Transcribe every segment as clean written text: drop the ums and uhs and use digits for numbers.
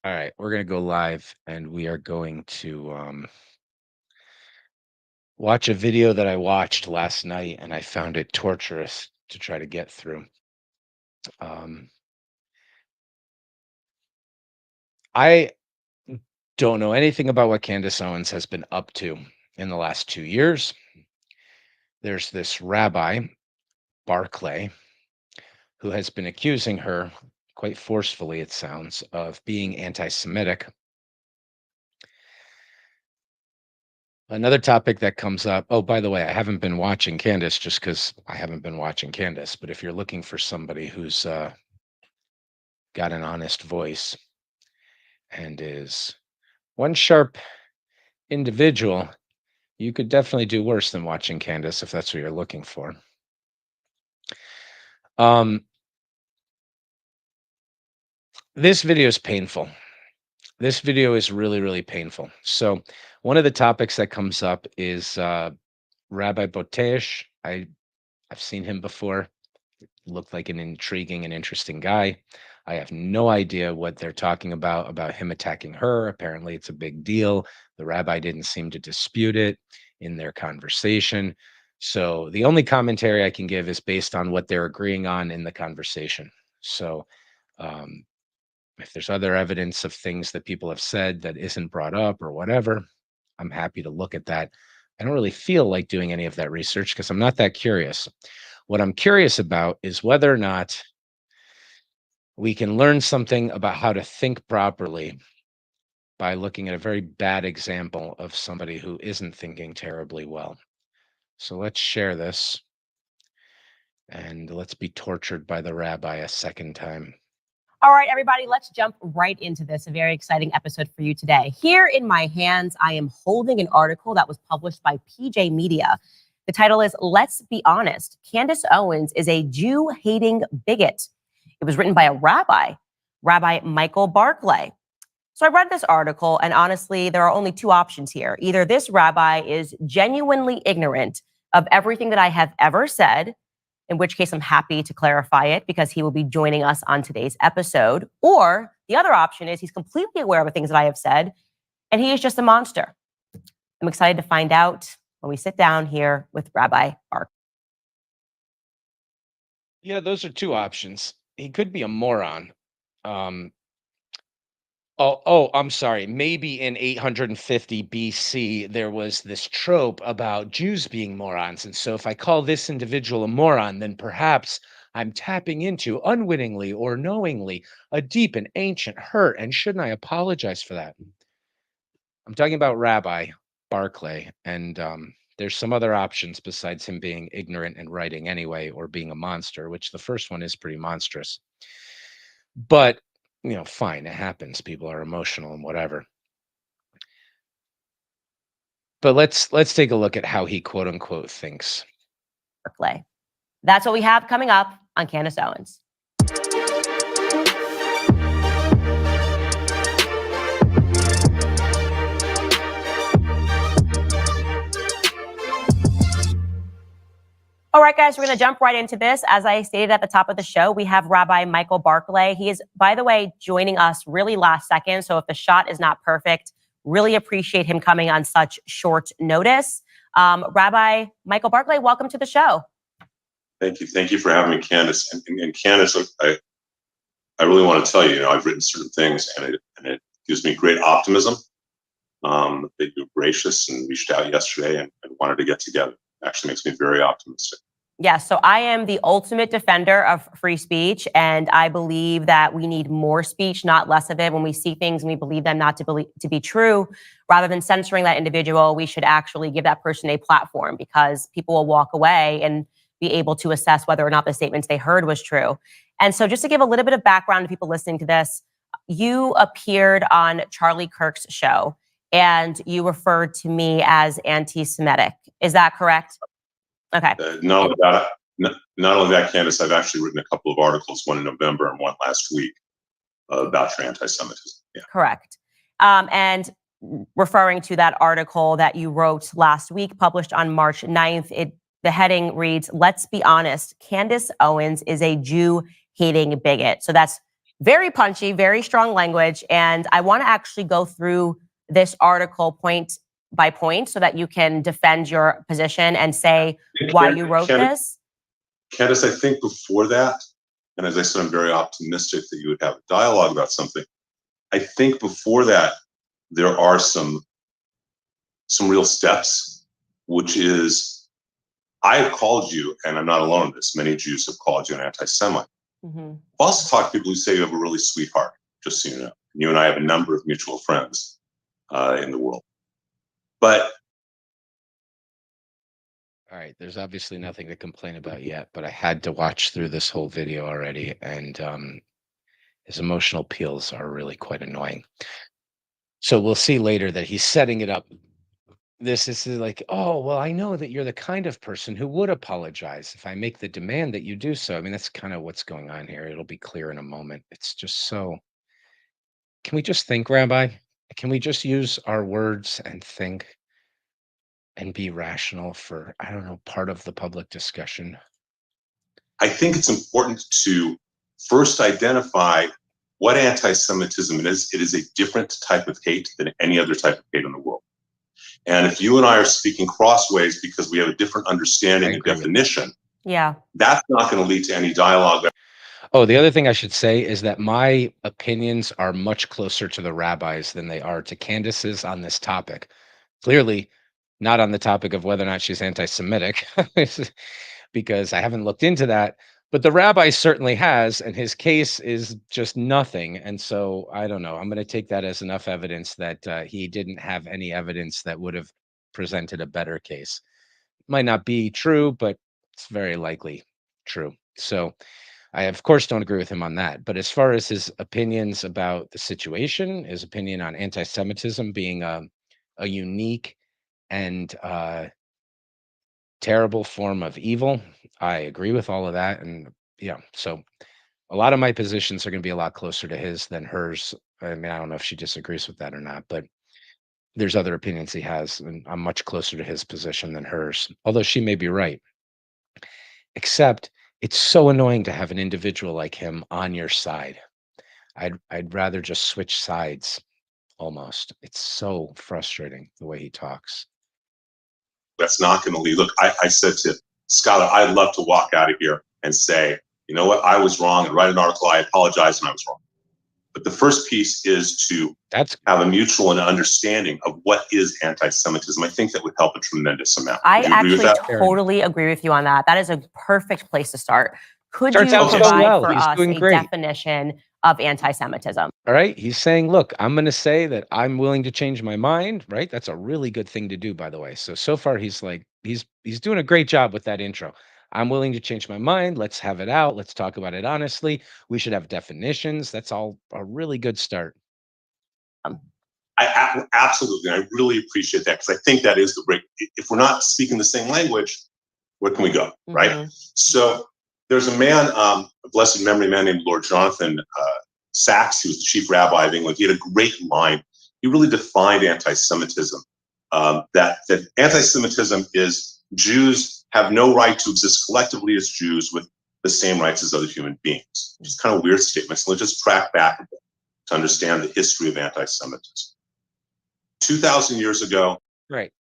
All right, we're going to go live and we are going to watch a video that I watched last night and I found it torturous to try to get through. Um, I don't know anything about what Candace Owens has been up to in the last 2 years. There's this Rabbi, Barclay, who has been accusing her, quite forcefully, it sounds, of being anti Semitic. Another topic that comes up. Oh, by the way, I haven't been watching Candace just because I haven't been watching Candace. But if you're looking for somebody who's got an honest voice and is one sharp individual, you could definitely do worse than watching Candace if that's what you're looking for. This video is painful. This video is really, really painful. So one of the topics that comes up is Rabbi Botesh. I've seen him before. Looked like an intriguing and interesting guy. I have no idea what they're talking about him attacking her. Apparently, it's a big deal. The rabbi didn't seem to dispute it in their conversation. So the only commentary I can give is based on what they're agreeing on in the conversation. So if there's other evidence of things that people have said that isn't brought up or whatever, I'm happy to look at that. I don't really feel like doing any of that research because I'm not that curious. What I'm curious about is whether or not we can learn something about how to think properly by looking at a very bad example of somebody who isn't thinking terribly well. So let's share this and let's be tortured by the rabbi a second time. All right, everybody, let's jump right into this. A very exciting episode for you today. Here in my hands, I am holding an article that was published by PJ Media. The title is Let's Be Honest, Candace Owens is a Jew-hating bigot. It was written by a rabbi, Rabbi Michael Barclay. So I read this article, and honestly, there are only two options here. Either this rabbi is genuinely ignorant of everything that I have ever said, in which case I'm happy to clarify it because he will be joining us on today's episode. Or the other option is he's completely aware of the things that I have said, and he is just a monster. I'm excited to find out when we sit down here with Rabbi Barclay. Yeah, those are two options. He could be a moron. I'm sorry. Maybe in 850 BC, there was this trope about Jews being morons. And so if I call this individual a moron, then perhaps I'm tapping into, unwittingly or knowingly, a deep and ancient hurt. And shouldn't I apologize for that? I'm talking about Rabbi Barclay. And there's some other options besides him being ignorant and writing anyway, or being a monster, which the first one is pretty monstrous. But fine, it happens. People are emotional and whatever. But let's take a look at how he quote unquote thinks. Barclay. That's what we have coming up on Candace Owens. All right, guys, we're going to jump right into this. As I stated at the top of the show, we have Rabbi Michael Barclay. He is, by the way, joining us really last second. So if the shot is not perfect, really appreciate him coming on such short notice. Rabbi Michael Barclay, welcome to the show. Thank you. Thank you for having me, Candace. And Candace, I really want to tell you, I've written certain things, and it gives me great optimism that you're gracious and reached out yesterday and wanted to get together. Actually makes me very optimistic. Yes, so I am the ultimate defender of free speech, and I believe that we need more speech, not less of it. When we see things and we believe them not to be true, rather than censoring that individual, we should actually give that person a platform, because people will walk away and be able to assess whether or not the statements they heard was true. And so just to give a little bit of background to people listening to this, you appeared on Charlie Kirk's show, and you referred to me as anti-Semitic. Is that correct? Okay. Not only that, Candace, I've actually written a couple of articles, one in November and one last week, about your anti-Semitism. Yeah. Correct. And referring to that article that you wrote last week, published on March 9th, the heading reads, "Let's be honest, Candace Owens is a Jew-hating bigot." So that's very punchy, very strong language. And I want to actually go through this article point by point so that you can defend your position and say why you wrote this. Candace, I think before that, and as I said, I'm very optimistic that you would have a dialogue about something. I think before that, there are some real steps, which is, I have called you, and I'm not alone in this, many Jews have called you an anti-Semite. Mm-hmm. I've also talked to people who say you have a really sweet heart, just so you know. You and I have a number of mutual friends in the world. But all right, there's obviously nothing to complain about yet, but I had to watch through this whole video already, and his emotional appeals are really quite annoying. So we'll see later that he's setting it up. This is like, oh, well, I know that you're the kind of person who would apologize if I make the demand that you do so. I mean, that's kind of what's going on here. It'll be clear in a moment. It's just so. Can we just think, Rabbi? Can we just use our words and think and be rational for, I don't know, part of the public discussion? I think it's important to first identify what anti-Semitism is. It is a different type of hate than any other type of hate in the world. And if you and I are speaking crossways because we have a different understanding and definition, that's not going to lead to any dialogue. Oh, the other thing I should say is that my opinions are much closer to the rabbis than they are to Candace's on this topic. Clearly, not on the topic of whether or not she's anti-Semitic, because I haven't looked into that. But the rabbi certainly has, and his case is just nothing. And so I don't know. I'm going to take that as enough evidence that he didn't have any evidence that would have presented a better case. Might not be true, but it's very likely true. So I, of course, don't agree with him on that. But as far as his opinions about the situation, his opinion on anti-Semitism being a unique and terrible form of evil, I agree with all of that. And yeah, so a lot of my positions are going to be a lot closer to his than hers. I mean, I don't know if she disagrees with that or not, but there's other opinions he has, and I'm much closer to his position than hers, although she may be right. Except it's so annoying to have an individual like him on your side. I'd rather just switch sides almost. It's so frustrating the way he talks. That's not going to lead. Look, I said to Skylar, I'd love to walk out of here and say, you know what, I was wrong, and write an article, I apologize, and I was wrong. But the first piece is to have a mutual understanding of what is anti-Semitism. I think that would help a tremendous amount. I actually totally agree with you on that. That is a perfect place to start. Could you provide for us a definition of anti-Semitism? All right. He's saying, look, I'm going to say that I'm willing to change my mind. Right. That's a really good thing to do, by the way. So far, he's like, he's doing a great job with that intro. I'm willing to change my mind. Let's have it out. Let's talk about it honestly. We should have definitions. That's all a really good start. Absolutely. I really appreciate that, because I think that is the break. If we're not speaking the same language, where can we go? Right. So there's a man, a blessed memory man named Lord Jonathan Sachs. He was the chief rabbi of England. He had a great line. He really defined anti-Semitism. That anti-Semitism is Jews have no right to exist collectively as Jews with the same rights as other human beings. It's kind of a weird statement. So let's just track back a bit to understand the history of anti-Semitism. 2,000 years ago. Right.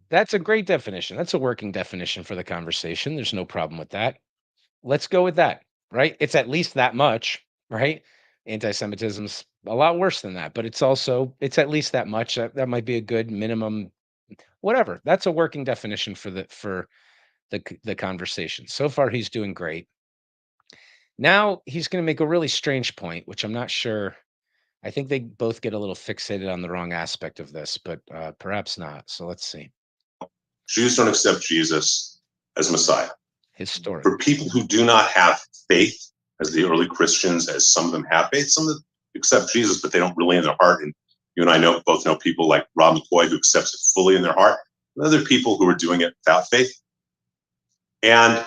That's a great definition. That's a working definition for the conversation. There's no problem with that. Let's go with that, right? It's at least that much, right? Anti-Semitism's a lot worse than that, but it's at least that much. That might be a good minimum, whatever. That's a working definition for the conversation. So far, he's doing great. Now he's going to make a really strange point, which I'm not sure. I think they both get a little fixated on the wrong aspect of this, but perhaps not. So let's see. Jews don't accept Jesus as Messiah. His story. For people who do not have faith, as the early Christians, as some of them have faith, some of them accept Jesus, but they don't really in their heart. And you and I both know people like Rob McCoy who accepts it fully in their heart, and other people who are doing it without faith. And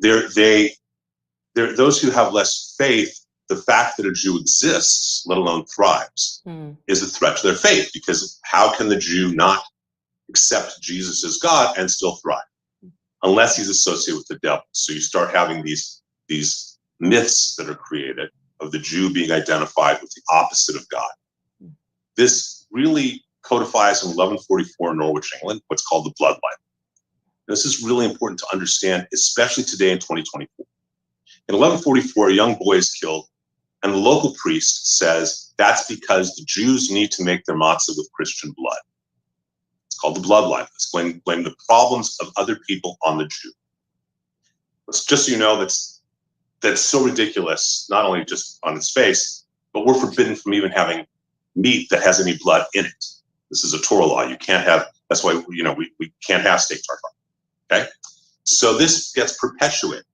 those who have less faith, the fact that a Jew exists, let alone thrives, is a threat to their faith, because how can the Jew not accept Jesus as God and still thrive? Unless he's associated with the devil. So you start having these myths that are created. of the Jew being identified with the opposite of God. This really codifies in 1144 in Norwich, England, what's called the blood libel. This is really important to understand, especially today in 2024. In 1144, a young boy is killed, and the local priest says that's because the Jews need to make their matzah with Christian blood. It's called the blood libel. It's blame the problems of other people on the Jew. It's just so you know, that's so ridiculous, not only just on its face, but we're forbidden from even having meat that has any blood in it. This is a Torah law. You can't have, that's why, we can't have steak tartare. Okay? So this gets perpetuated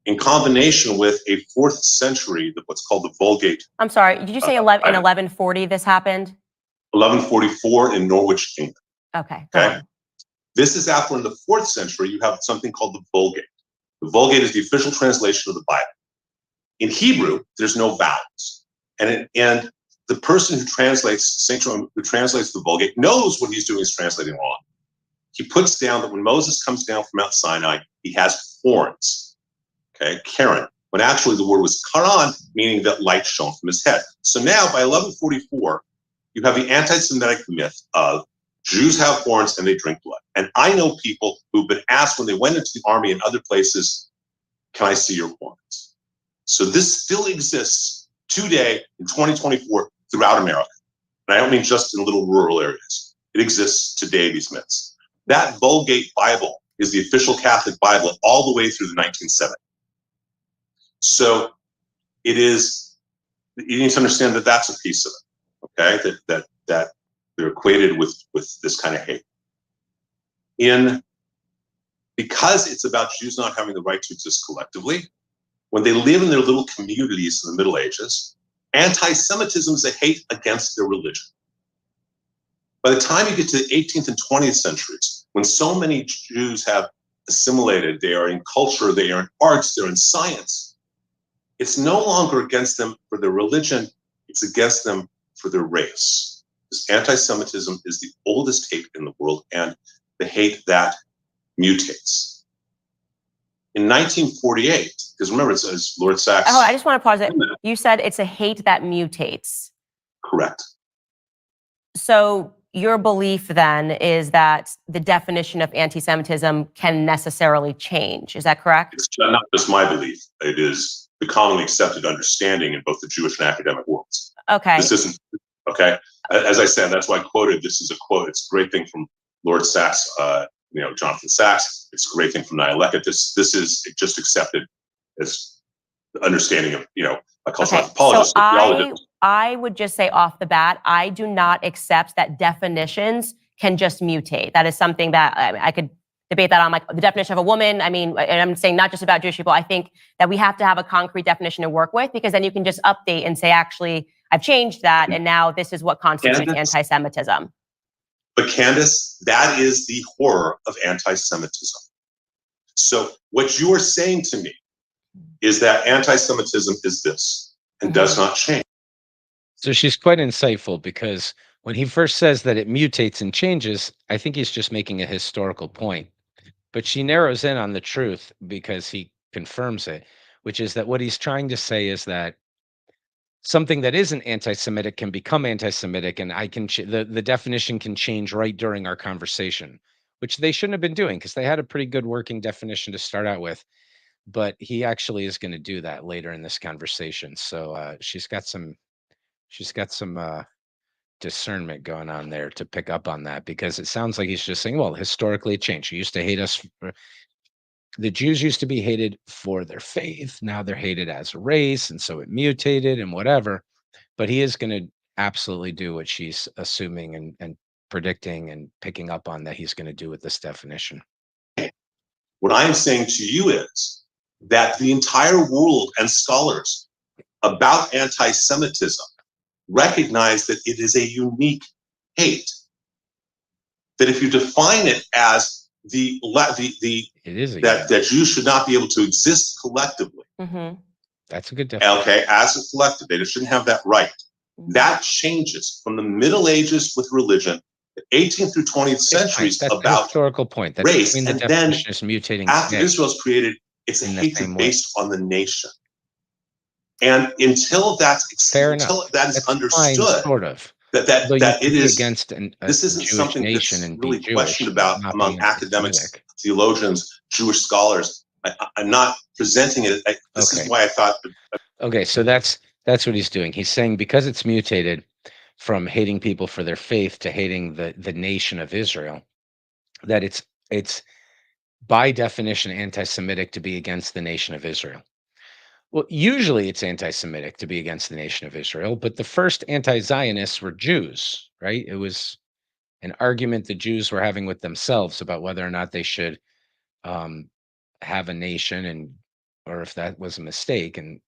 in combination with a 4th century, what's called the Vulgate. I'm sorry, did you say in 1140 this happened? 1144 in Norwich, England. Okay. Okay. This is after in the 4th century, you have something called the Vulgate. The Vulgate is the official translation of the Bible. In Hebrew, there's no vowels. And the person who translates, St. Jerome, who translates the Vulgate, knows what he's doing is translating wrong. He puts down that when Moses comes down from Mount Sinai, he has horns. Okay, Karen, when actually the word was karan, meaning that light shone from his head. So now by 1144, you have the anti-Semitic myth of Jews have horns and they drink blood. And I know people who've been asked when they went into the army and other places, can I see your horns? So this still exists today in 2024 throughout America. And I don't mean just in little rural areas. It exists today, these myths. That Vulgate Bible is the official Catholic Bible all the way through the 1970s. So you need to understand that that's a piece of it, okay? That they're equated with this kind of hate. Because it's about Jews not having the right to exist collectively, when they live in their little communities in the Middle Ages, anti-Semitism is a hate against their religion. By the time you get to the 18th and 20th centuries, when so many Jews have assimilated, they are in culture, they are in arts, they're in science, it's no longer against them for their religion, it's against them for their race. This anti-Semitism is the oldest hate in the world, and the hate that mutates. In 1948, because remember, it says Lord Sachs. Oh, I just want to pause it. You said it's a hate that mutates. Correct. So your belief then is that the definition of anti-Semitism can necessarily change. Is that correct? It's not just my belief. It is the commonly accepted understanding in both the Jewish and academic worlds. Okay. This isn't, okay? As I said, that's why I quoted, this is a quote. It's a great thing from Lord Sachs, Jonathan Sachs. It's a great thing from Nihilecka. This is just accepted as the understanding of, a cultural anthropologist. So I would just say off the bat, I do not accept that definitions can just mutate. That is something that I could debate that on, like the definition of a woman. I mean, and I'm saying not just about Jewish people. I think that we have to have a concrete definition to work with, because then you can just update and say, actually, I've changed that, and now this is what constitutes anti-Semitism. But Candace, that is the horror of anti-Semitism. So what you are saying to me is that anti-Semitism is this and does not change. So she's quite insightful, because when he first says that it mutates and changes, I think he's just making a historical point. But she narrows in on the truth because he confirms it, which is that what he's trying to say is that something that isn't anti-Semitic can become anti-Semitic, and the definition can change right during our conversation, which they shouldn't have been doing, because they had a pretty good working definition to start out with. But he actually is going to do that later in this conversation. So she's got some discernment going on there to pick up on that, because it sounds like he's just saying, well, historically it changed. You used to hate us. The Jews used to be hated for their faith. Now they're hated as a race. And so it mutated and whatever. But he is going to absolutely do what she's assuming and predicting and picking up on that he's going to do with this definition. What I'm saying to you is that the entire world and scholars about anti-Semitism recognize that it is a unique hate. That if you define it as that Jews should not be able to exist collectively. Mm-hmm. That's a good definition. Okay, as a collective, they shouldn't have that right. Mm-hmm. That changes from the Middle Ages with religion, the 18th through 20th centuries that's about a historical point. That's race, the and then definition is mutating after Israel's created, it's a hate based on the nation. And until Fair enough. that is That's fine, understood, sort of. that Although you it can be is, against a this isn't Jewish something nation that's and be really questioned Jewish and about not be among academics, anti-Semitic. theologians, Jewish scholars. I'm not presenting it. This is Okay. why I thought. Okay, so that's what he's doing. He's saying because it's mutated from hating people for their faith to hating the nation of Israel, that it's by definition anti-Semitic to be against the nation of Israel. Well, usually it's anti-Semitic to be against the nation of Israel, but the first anti-Zionists were Jews, right? It was an argument the Jews were having with themselves about whether or not they should um, have a nation, and or if that was a mistake. And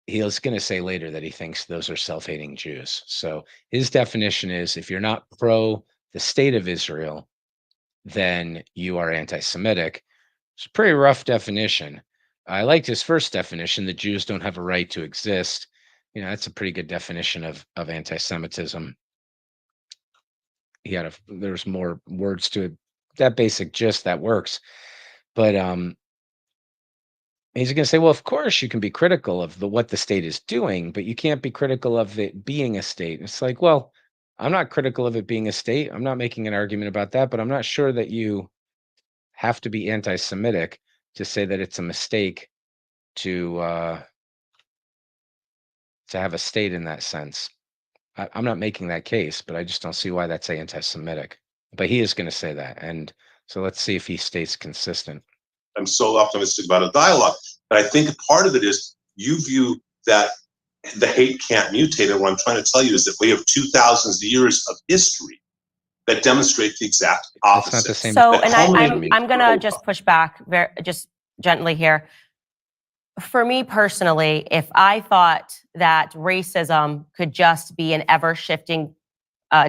he was going to say later that he thinks those are self-hating Jews. So his definition is if you're not pro the state of Israel, then you are anti-Semitic. It's a pretty rough definition. I liked his first definition, the Jews don't have a right to exist. That's a pretty good definition of anti-Semitism. There's more words to it. That basic gist that works. But he's going to say, well, of course you can be critical of what the state is doing, but you can't be critical of it being a state. It's like, well, I'm not critical of it being a state. I'm not making an argument about that, but I'm not sure that you have to be anti-Semitic to say that it's a mistake to have a state in that sense. I'm not making that case, but I just don't see why that's anti-Semitic. But he is going to say that, and so let's see if he stays consistent. I'm so optimistic about a dialogue, but I think part of it is you view that the hate can't mutate. And what I'm trying to tell you is that we have 2,000 years of history that demonstrate the exact opposite. That's not the same. So, and I'm gonna just push back just gently here. For me personally, if I thought that racism could just be an ever-shifting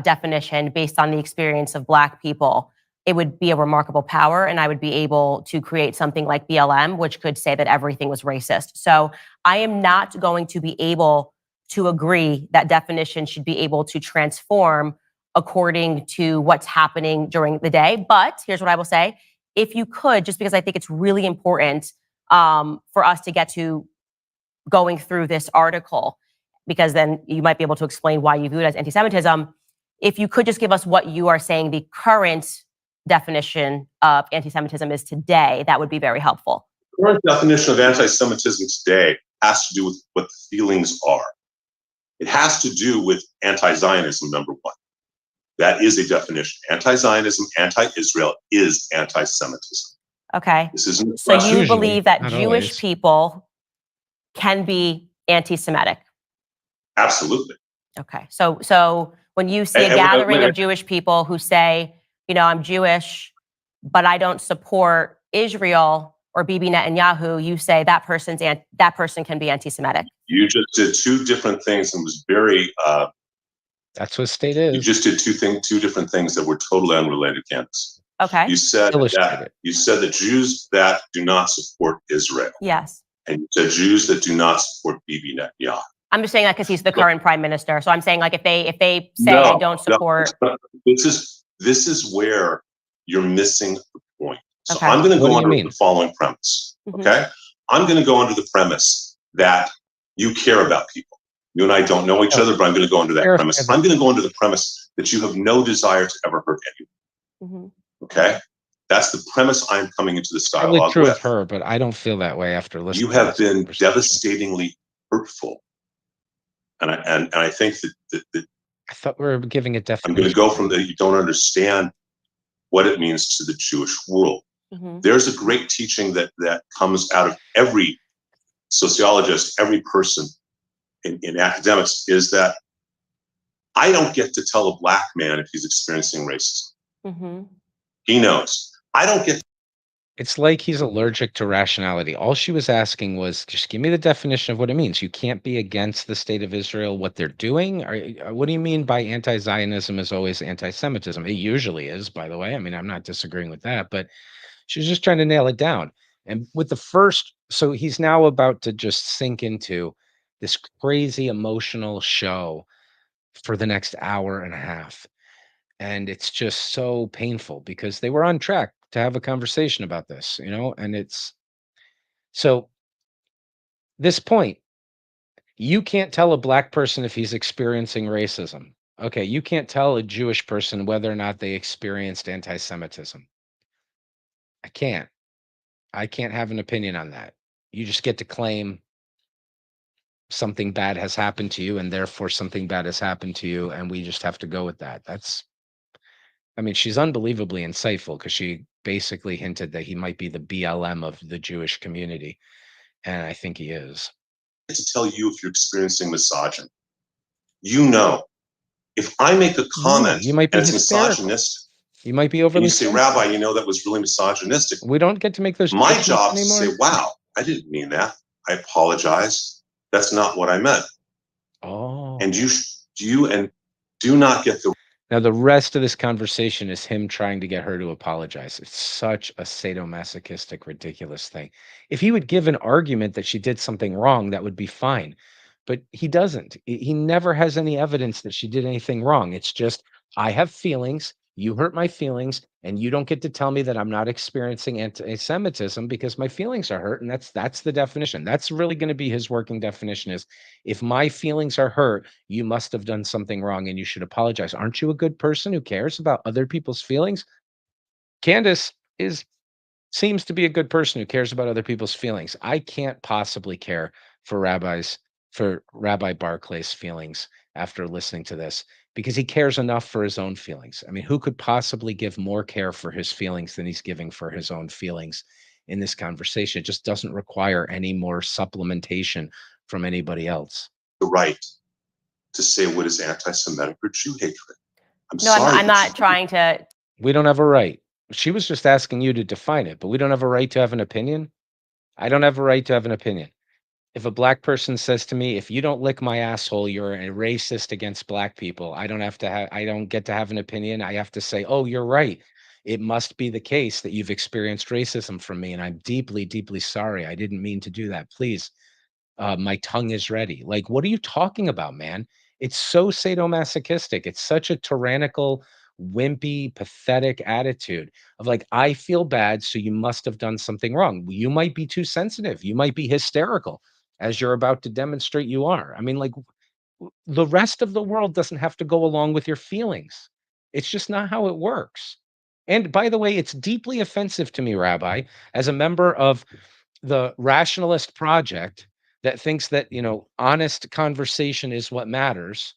definition based on the experience of Black people, it would be a remarkable power, and I would be able to create something like BLM, which could say that everything was racist. So I am not going to be able to agree that definition should be able to transform according to what's happening during the day. But here's what I will say. If you could, just because I think it's really important for us to get to going through this article, because then you might be able to explain why you view it as anti-Semitism. If you could just give us what you are saying the current definition of anti-Semitism is today, that would be very helpful. The current definition of anti-Semitism today has to do with what the feelings are. It has to do with anti-Zionism, number one. That is a definition. Anti-Zionism, anti-Israel is anti-Semitism. Okay. This isn't so you Usually, believe that not Jewish always. people can be anti-Semitic? Absolutely. Okay. So when you see a gathering of Jewish people who say, I'm Jewish, but I don't support Israel or Bibi Netanyahu, you say that person can be anti-Semitic. You just did two different things and was very. That's what state is. You just did two different things that were totally unrelated, Candace. Okay. You said that Jews that do not support Israel. Yes. And you said Jews that do not support Bibi Netanyahu. I'm just saying that because he's the current prime minister. So I'm saying like if they say I don't support. No, this is where you're missing the point. So Okay. I'm going to go under mean? the following premise. Mhm. Okay. I'm going to go under the premise that you care about people. You and I don't know each other, but I'm going to go under that premise. I'm going to go under the premise that you have no desire to ever hurt anyone. Mhm. Okay. That's the premise I'm coming into this dialogue Probably true with. of her, but I don't feel that way after listening. You have been devastatingly hurtful, and I think that I thought we were giving a definition. I'm going to go from that you don't understand what it means to the Jewish world. Mhm. There's a great teaching that comes out of every sociologist, every person in academics, is that I don't get to tell a Black man if he's experiencing racism. Mhm. He knows. I don't get. It's like he's allergic to rationality. All she was asking was, just give me the definition of what it means. You can't be against the state of Israel, what they're doing. What do you mean by anti-Zionism is always anti-Semitism? It usually is, by the way. I mean, I'm not disagreeing with that, but she was just trying to nail it down. And with the first, so he's now about to just sink into this crazy emotional show for the next hour and a half. And it's just so painful because they were on track to have a conversation about this, and it's so this point You can't tell a black person if he's experiencing racism. Okay, you can't tell a Jewish person whether or not they experienced anti-Semitism. I can't. I can't have an opinion on that. You just get to claim something bad has happened to you, and therefore something bad has happened to you, and we just have to go with that. I mean, she's unbelievably insightful because she basically hinted that he might be the BLM of the Jewish community, and I think he is. To tell you if you're experiencing misogyny. You know, if I make a comment You might be and it's hysterical. misogynistic, You might be and overly you say, sensitive. Rabbi, you know that was really misogynistic. We don't get to make those My judgments job is anymore. to say, wow, I didn't mean that. I apologize. That's not what I meant. Oh. And you do not get the Now, the rest of this conversation is him trying to get her to apologize. It's such a sadomasochistic, ridiculous thing. If he would give an argument that she did something wrong, that would be fine. But he doesn't. He never has any evidence that she did anything wrong. It's just, I have feelings. You hurt my feelings, and you don't get to tell me that I'm not experiencing anti-Semitism because my feelings are hurt. And that's the definition. That's really going to be his working definition is if my feelings are hurt, you must have done something wrong and you should apologize. Aren't you a good person who cares about other people's feelings? Candace seems to be a good person who cares about other people's feelings. I can't possibly care for Rabbi Barclay's feelings after listening to this because he cares enough for his own feelings. I mean, who could possibly give more care for his feelings than he's giving for his own feelings in this conversation? It just doesn't require any more supplementation from anybody else. right to say what is anti-Semitic or Jew hatred. I'm No, sorry. I'm not trying to. We don't have a right. She was just asking you to define it, but we don't have a right to have an opinion. I don't have a right to have an opinion. If a black person says to me, "If you don't lick my asshole, you're a racist against black people," I don't get to have an opinion. I have to say, "Oh, you're right. It must be the case that you've experienced racism from me, and I'm deeply, deeply sorry. I didn't mean to do that. Please, my tongue is ready." Like, what are you talking about, man? It's so sadomasochistic. It's such a tyrannical, wimpy, pathetic attitude of like, I feel bad, so you must have done something wrong. You might be too sensitive. You might be hysterical, as you're about to demonstrate you are. I mean, like, the rest of the world doesn't have to go along with your feelings. It's just not how it works. And by the way, it's deeply offensive to me, Rabbi, as a member of the rationalist project that thinks that, honest conversation is what matters,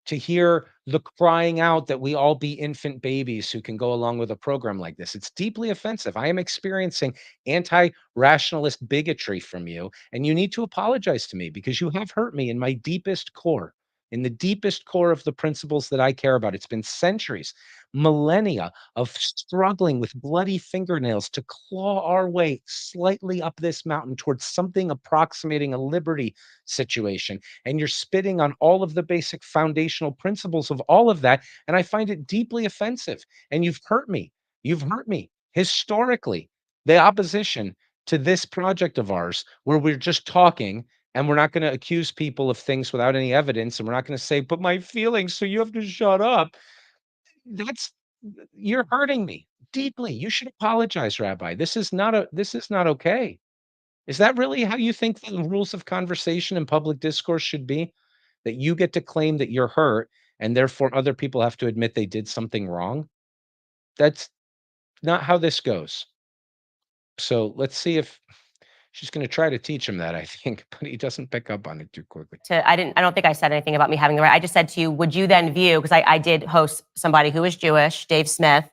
to hear the crying out that we all be infant babies who can go along with a program like this. It's deeply offensive. I am experiencing anti-rationalist bigotry from you, and you need to apologize to me because you have hurt me in my deepest core, in the deepest core of the principles that I care about. It's been centuries, millennia of struggling with bloody fingernails to claw our way slightly up this mountain towards something approximating a liberty situation. And you're spitting on all of the basic foundational principles of all of that. And I find it deeply offensive. And you've hurt me. You've hurt me historically. The opposition to this project of ours, where we're just talking and we're not going to accuse people of things without any evidence, and we're not going to say, but my feelings, so you have to shut up. That's You're hurting me deeply. You should apologize, Rabbi. This is not okay. Is that really how you think the rules of conversation and public discourse should be? That you get to claim that you're hurt and therefore other people have to admit they did something wrong? That's not how this goes. So let's see if she's going to try to teach him that, I think, but he doesn't pick up on it too quickly. I don't think I said anything about me having the right. I just said to you, would you then view, because I did host somebody who is Jewish, Dave Smith,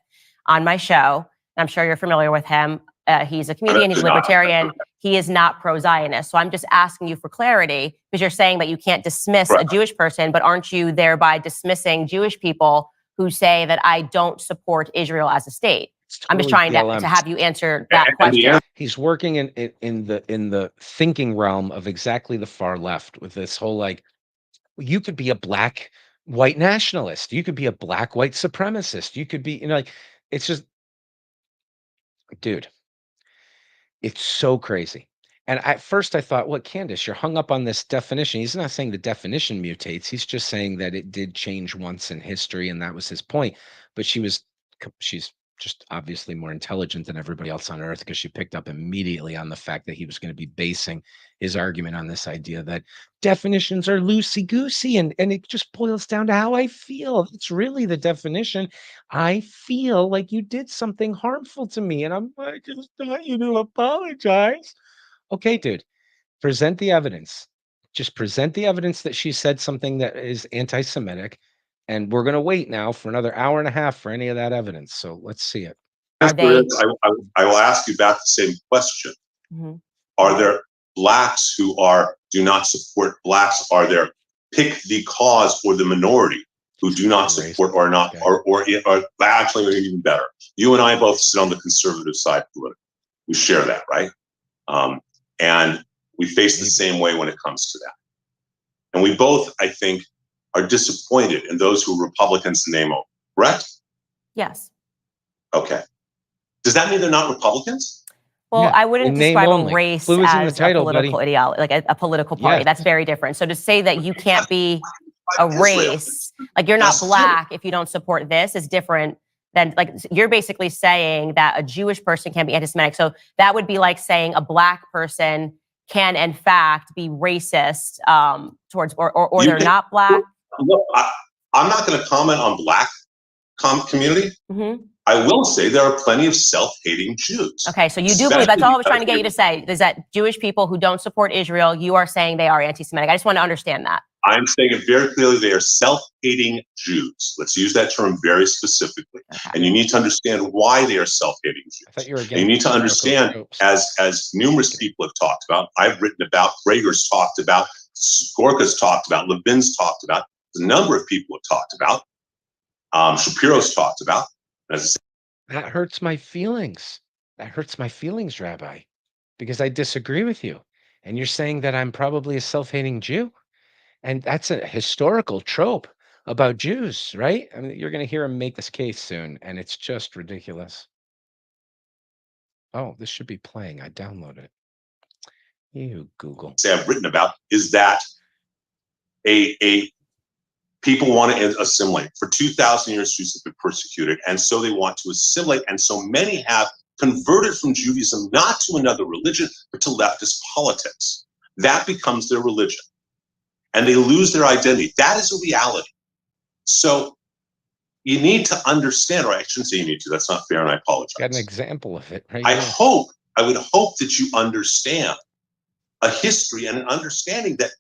on my show. I'm sure you're familiar with him. He's a comedian, he's a libertarian. He is not pro-Zionist. So I'm just asking you for clarity because you're saying that you can't dismiss a Jewish person, but aren't you thereby dismissing Jewish people who say that I don't support Israel as a state? I'm just trying to have you answer that question. He's working in the thinking realm of exactly the far left with this whole like, you could be a black white nationalist, you could be a black white supremacist, you could be, like, it's just, dude, it's so crazy. And at first I thought, what, Candace, you're hung up on this definition. He's not saying the definition mutates. He's just saying that it did change once in history, and that was his point. But she's just obviously more intelligent than everybody else on earth, because she picked up immediately on the fact that he was going to be basing his argument on this idea that definitions are loosey goosey, and it just boils down to how I feel. It's really the definition. I feel like you did something harmful to me, and I just want you to apologize. Okay, dude, present the evidence. Just present the evidence that she said something that is anti-Semitic, and we're going to wait now for another hour and a half for any of that evidence. So let's see it. Are Answer they? is, I will ask you back the same question. Mhm. Are there blacks who do not support blacks? Are there pick the cause or the minority who do not support or not, or actually even better? You and I both sit on the conservative side politically. We share that, right? And we face the same way when it comes to that. And we both, I think, are disappointed in those who are Republicans in name only, correct? Yes. Okay. Does that mean they're not Republicans? Well, Yeah, I wouldn't in name describe a only. race Clue is in the as title, a political buddy. ideology, like a political party. Yes. That's very different. So to say that you can't be a race, like you're not That's black if you don't support this, is different than, like, you're basically saying that a Jewish person can be anti-Semitic. So that would be like saying a black person can in fact be racist towards, or they're not black. Look, I'm not going to comment on black community. Mm-hmm. I will say there are plenty of self-hating Jews. Okay, so you do believe, that's all I was trying to get you to say, is that Jewish people who don't support Israel, you are saying they are anti-Semitic. I just want to understand that. I'm saying it very clearly. They are self-hating Jews. Let's use that term very specifically. Okay. And you need to understand why they are self-hating Jews. I thought you were And you need to understand, as numerous people have talked about, I've written about, Prager's talked about, Gorka's talked about, Levin's talked about, a number of people have talked about, Shapiro's talked about. As That hurts my feelings. That hurts my feelings, Rabbi, because I disagree with you. And you're saying that I'm probably a self-hating Jew. And that's a historical trope about Jews, right? I mean, you're going to hear him make this case soon, and it's just ridiculous. Oh, this should be playing. I downloaded it. You Google. say I've written about is that a people want to assimilate. For 2,000 years, Jews have been persecuted, and so they want to assimilate. And so many have converted from Judaism not to another religion, but to leftist politics. That becomes their religion, and they lose their identity. That is a reality. So you need to understand, or I shouldn't say you need to. That's not fair, and I apologize. Got an example of it right I here. would hope that you understand a history and an understanding that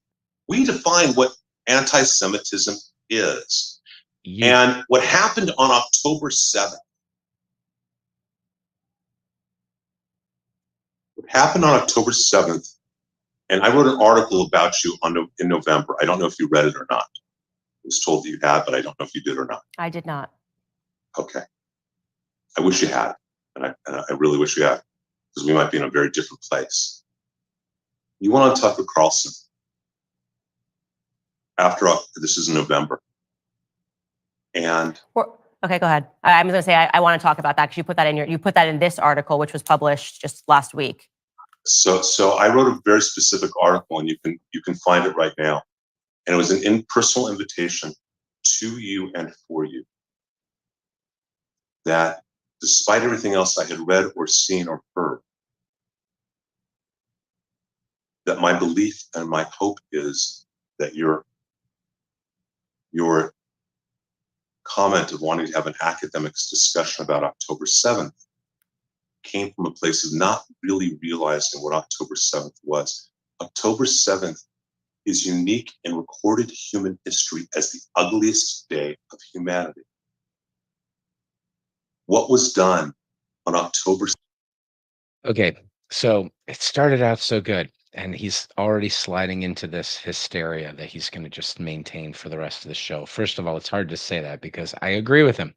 we define what anti-Semitism is. And what happened on October 7th, and I wrote an article about you in November. I don't know if you read it or not. I was told that you had, but I don't know if you did or not. I did not. Okay. I wish you had, and I really wish you had, because we might be in a very different place. You went on Tucker Carlson after this is in November, and okay, go ahead. I'm going to say I want to talk about that because you put that in this article, which was published just last week. So I wrote a very specific article, and you can find it right now, and it was an impersonal invitation to you and for you, that despite everything else I had read or seen or heard, that my belief and my hope is that your comment of wanting to have an academic discussion about October 7th came from a place of not really realizing what October 7th was. October 7th is unique in recorded human history as the ugliest day of humanity. What was done on October 7th? Okay, so it started out so good, and he's already sliding into this hysteria that he's going to just maintain for the rest of the show. First of all, it's hard to say that because I agree with him.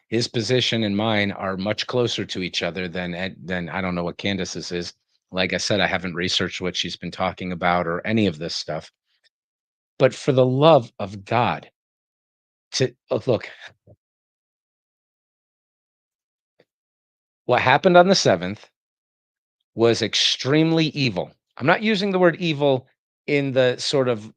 His position and mine are much closer to each other than I don't know what Candace's is. Like I said, I haven't researched what she's been talking about or any of this stuff. But for the love of God, look, what happened on the 7th was extremely evil. I'm not using the word evil in the sort of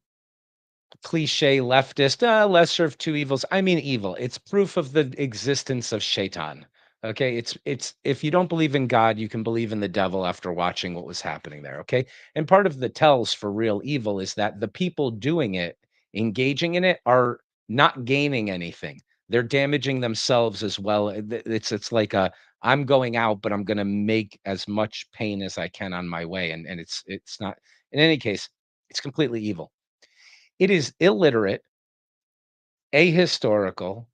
cliche leftist, lesser of two evils. I mean evil. It's proof of the existence of Shaitan. Okay, it's if you don't believe in God, you can believe in the devil after watching what was happening there. Okay, and part of the tells for real evil is that the people doing it, engaging in it, are not gaining anything. They're damaging themselves as well. It's like a I'm going out, but I'm going to make as much pain as I can on my way, and it's not. In any case, it's completely evil. It is illiterate, ahistorical.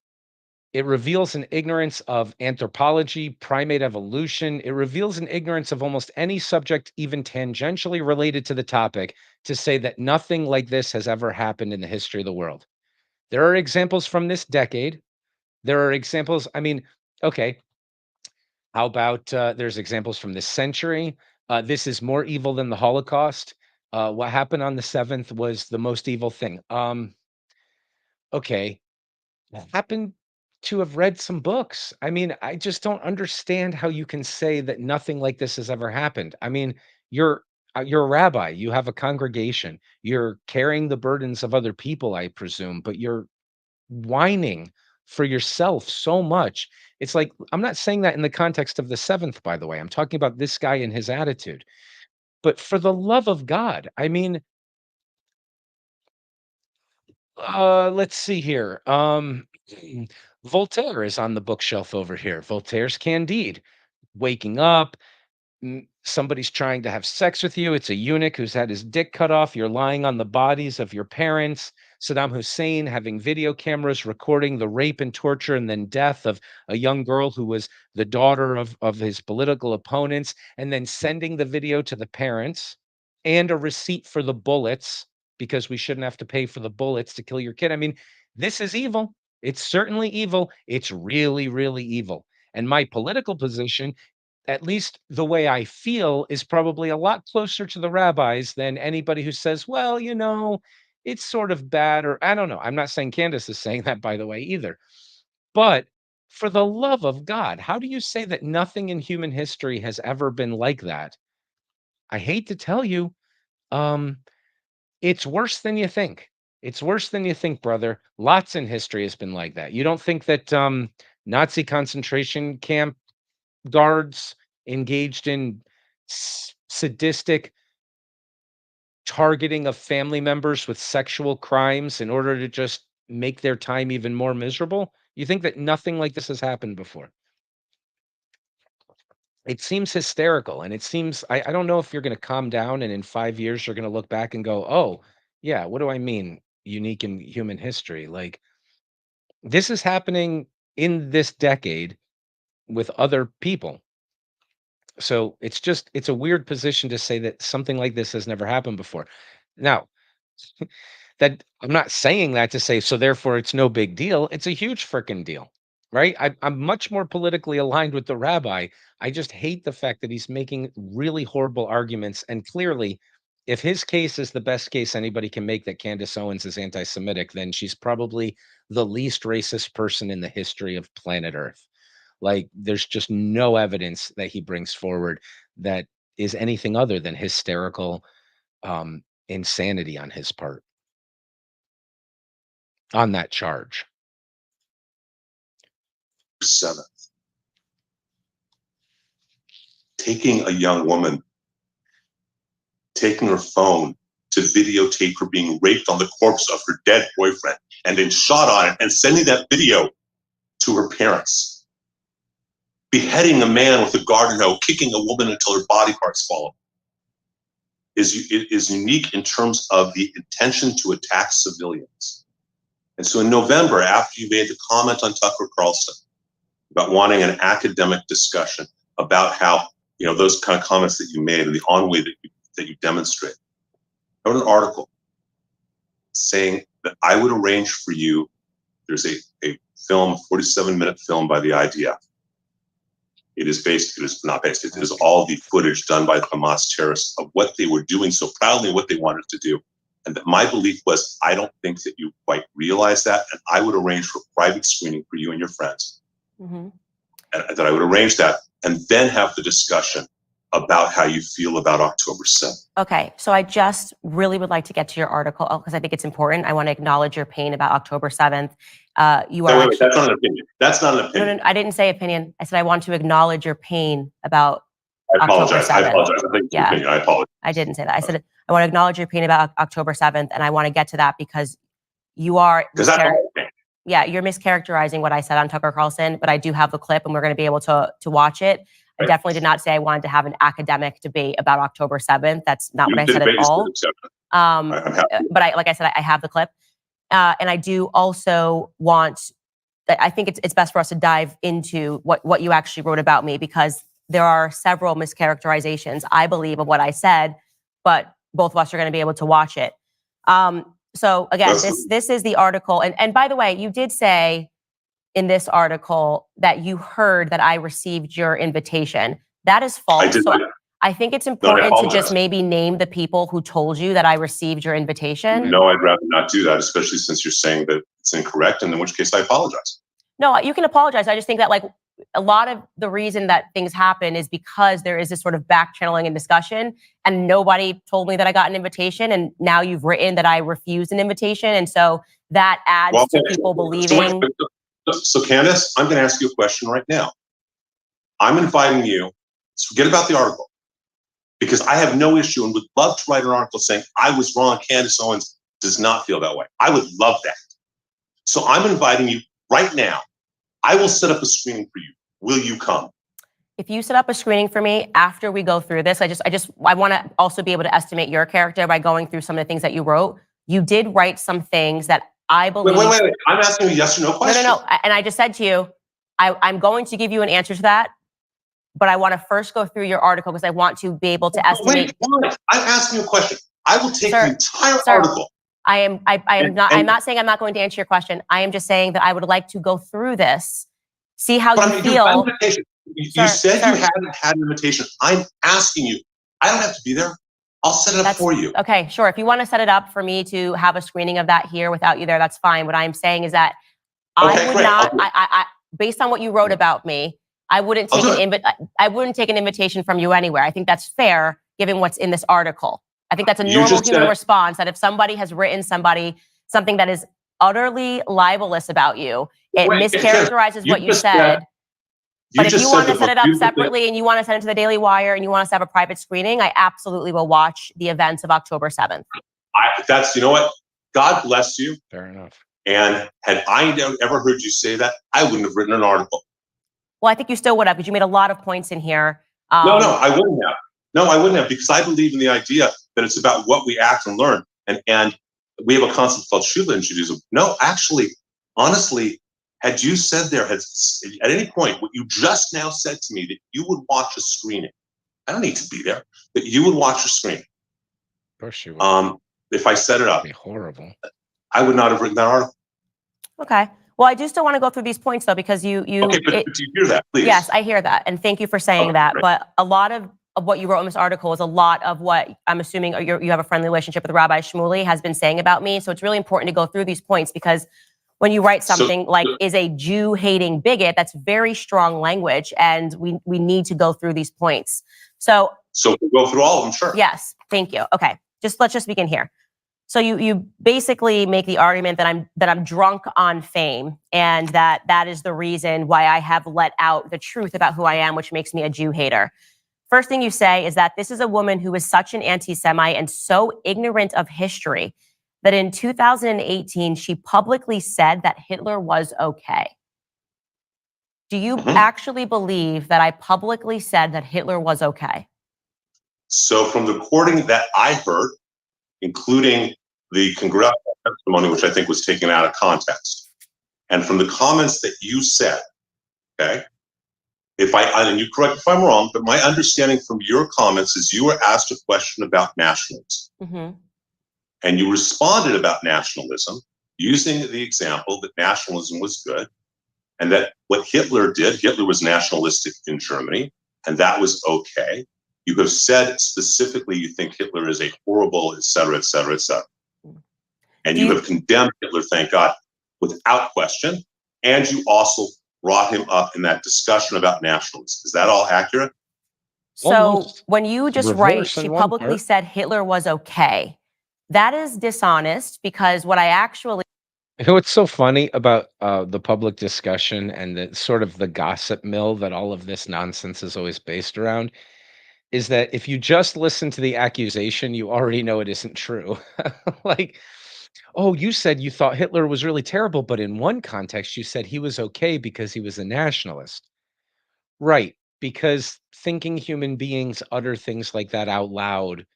It reveals an ignorance of anthropology, primate evolution. It reveals an ignorance of almost any subject, even tangentially related to the topic, to say that nothing like this has ever happened in the history of the world. There are examples from this decade. There are examples. I mean, okay, how about there's examples from this century? This is more evil than the Holocaust. What happened on the 7th was the most evil thing. Okay, happen to have read some books. I mean, I just don't understand how you can say that nothing like this has ever happened. I mean, you're a rabbi, you have a congregation, you're carrying the burdens of other people, I presume, but you're whining for yourself so much. It's like I'm not saying that in the context of the 7th, by the way. I'm talking about this guy and his attitude. But for the love of God, I mean, let's see here. Voltaire is on the bookshelf over here. Voltaire's Candide. Waking up, somebody's trying to have sex with you. It's a eunuch who's had his dick cut off. You're lying on the bodies of your parents. Saddam Hussein having video cameras recording the rape and torture and then death of a young girl who was the daughter of his political opponents, and then sending the video to the parents and a receipt for the bullets because we shouldn't have to pay for the bullets to kill your kid. I mean, this is evil. It's certainly evil. It's really, really evil. And my political position, at least the way I feel, is probably a lot closer to the rabbis than anybody who says, well, it's sort of bad, or I don't know. I'm not saying Candace is saying that, by the way, either. But for the love of God, how do you say that nothing in human history has ever been like that? I hate to tell you, um, it's worse than you think. It's worse than you think, brother. Lots in history has been like that. You don't think that Nazi concentration camp guards engaged in sadistic targeting of family members with sexual crimes in order to just make their time even more miserable? You think that nothing like this has happened before? It seems hysterical, and it seems I don't know if you're going to calm down and in 5 years you're going to look back and go, oh, yeah, what do I mean? Unique in human history. Like, this is happening in this decade with other people. So it's a weird position to say that something like this has never happened before. Now, that I'm not saying that to say, so therefore it's no big deal. It's a huge freaking deal, right? I'm much more politically aligned with the rabbi. I just hate the fact that he's making really horrible arguments. And clearly, if his case is the best case anybody can make, that Candace Owens is anti-Semitic, then she's probably the least racist person in the history of planet Earth. Like, there's just no evidence that he brings forward that is anything other than hysterical insanity on his part on that charge. 7. Taking a young woman, taking her phone to videotape her being raped on the corpse of her dead boyfriend and then shot on it and sending that video to her parents. Beheading a man with a garden hoe, kicking a woman until her body parts fall off is unique in terms of the intention to attack civilians. And so in November, after you made the comment on Tucker Carlson about wanting an academic discussion about how, those kind of comments that you made and the ennui that you demonstrate, I wrote an article saying that I would arrange for you, there's a film, a 47-minute film by the IDF. It is all the footage done by the Hamas terrorists of what they were doing so proudly, what they wanted to do. And that my belief was, I don't think that you quite realize that. And I would arrange for private screening for you and your friends. Mm-hmm. And that I would arrange that and then have the discussion about how you feel about October 7th. Okay, so I just really would like to get to your article because I think it's important. I want to acknowledge your pain about October 7th. You are wait, that's not an opinion. That's not an opinion. No, I didn't say opinion. I said I want to acknowledge your pain about I apologize. October 7th. I apologize. I think it's an opinion. I apologize. I didn't say that. I said I want to acknowledge your pain about October 7th, and I want to get to that because you are you're mischaracterizing what I said on Tucker Carlson, but I do have the clip and we're going to be able to watch it. I definitely did not say I wanted to have an academic debate about October 7th. That's not what I said at all. But like I said, I have the clip. And I do also want, I think it's best for us to dive into what you actually wrote about me, because there are several mischaracterizations, I believe, of what I said, but both of us are going to be able to watch it. So again, this is the article. And by the way, you did say in this article that you heard that I received your invitation. That is false. I think it's important to just maybe name the people who told you that I received your invitation. No, I'd rather not do that, especially since you're saying that it's incorrect, and in which case I apologize. No, you can apologize. I just think that like a lot of the reason that things happen is because there is this sort of back channeling and discussion, and nobody told me that I got an invitation, and now you've written that I refused an invitation, and so that adds to people believing. So Candace, I'm going to ask you a question right now. I'm inviting you to forget about the article, because I have no issue and would love to write an article saying I was wrong. Candace Owens does not feel that way. I would love that. So I'm inviting you right now. I will set up a screening for you. Will you come? If you set up a screening for me after we go through this, I want to also be able to estimate your character by going through some of the things that you wrote. You did write some things that I believe. Wait. I'm asking you a yes or no question. No. And I just said to you, I'm going to give you an answer to that, but I want to first go through your article because I want to be able to estimate. Wait. I'm asking you a question. I will take the entire article. I'm not saying I'm not going to answer your question. I am just saying that I would like to go through this, see how you feel. You said you hadn't had an invitation. I'm asking you. I don't have to be there. I'll set it up for you. Okay, sure. If you want to set it up for me to have a screening of that here without you there, that's fine. What I'm saying is that I would not, based on what you wrote about me, I wouldn't take an invitation from you anywhere. I think that's fair given what's in this article. I think that's a normal human response, that if somebody has written something that is utterly libelous about you, it mischaracterizes what you said. But if you want to set it up separately and you want to send it to the Daily Wire and you want us to have a private screening, I absolutely will watch the events of October 7th. You know what? God bless you. Fair enough. And had I ever heard you say that, I wouldn't have written an article. Well, I think you still would have, because you made a lot of points in here. No, I wouldn't have. No, I wouldn't have, because I believe in the idea that it's about what we act and learn. And we have a concept called Shula in Judaism. No, actually, honestly, had you said at any point what you just now said to me, that you would watch a screening, I don't need to be there, that you would watch a screening. Of course you would. If I set it up. That'd be horrible. I would not have written that article. Okay. Well, I do still want to go through these points, though, because you. Okay, but do you hear that, please? Yes, I hear that, and thank you for saying that. Right. But a lot of what you wrote in this article is a lot of what I'm assuming you have a friendly relationship with Rabbi Shmuley has been saying about me. So it's really important to go through these points, because when you write something like is a Jew-hating bigot, that's very strong language, and we need to go through these points. So we'll go through all of them, sure. Yes, thank you. Okay, let's just begin here. So you basically make the argument that I'm drunk on fame, and that is the reason why I have let out the truth about who I am, which makes me a Jew hater. First thing you say is that this is a woman who is such an anti-Semite and so ignorant of history that in 2018, she publicly said that Hitler was okay. Do you actually believe that I publicly said that Hitler was okay? So from the recording that I heard, including the congressional testimony, which I think was taken out of context, and from the comments that you said, okay, and you correct if I'm wrong, but my understanding from your comments is you were asked a question about nationalism. And you responded about nationalism using the example that nationalism was good, and that what Hitler was nationalistic in Germany, and that was okay. You have said specifically you think Hitler is a horrible, et cetera, et cetera, et cetera. And you have condemned Hitler, thank God, without question. And you also brought him up in that discussion about nationalism. Is that all accurate? So Almost when you just write, reverse she in one publicly part. said Hitler was okay. That is dishonest because what I actually You know what's so funny about the public discussion and the sort of the gossip mill that all of this nonsense is always based around is that if you just listen to the accusation, you already know it isn't true. Like, oh, you said you thought Hitler was really terrible, but in one context, you said he was okay because he was a nationalist. Right. Because thinking human beings utter things like that out loud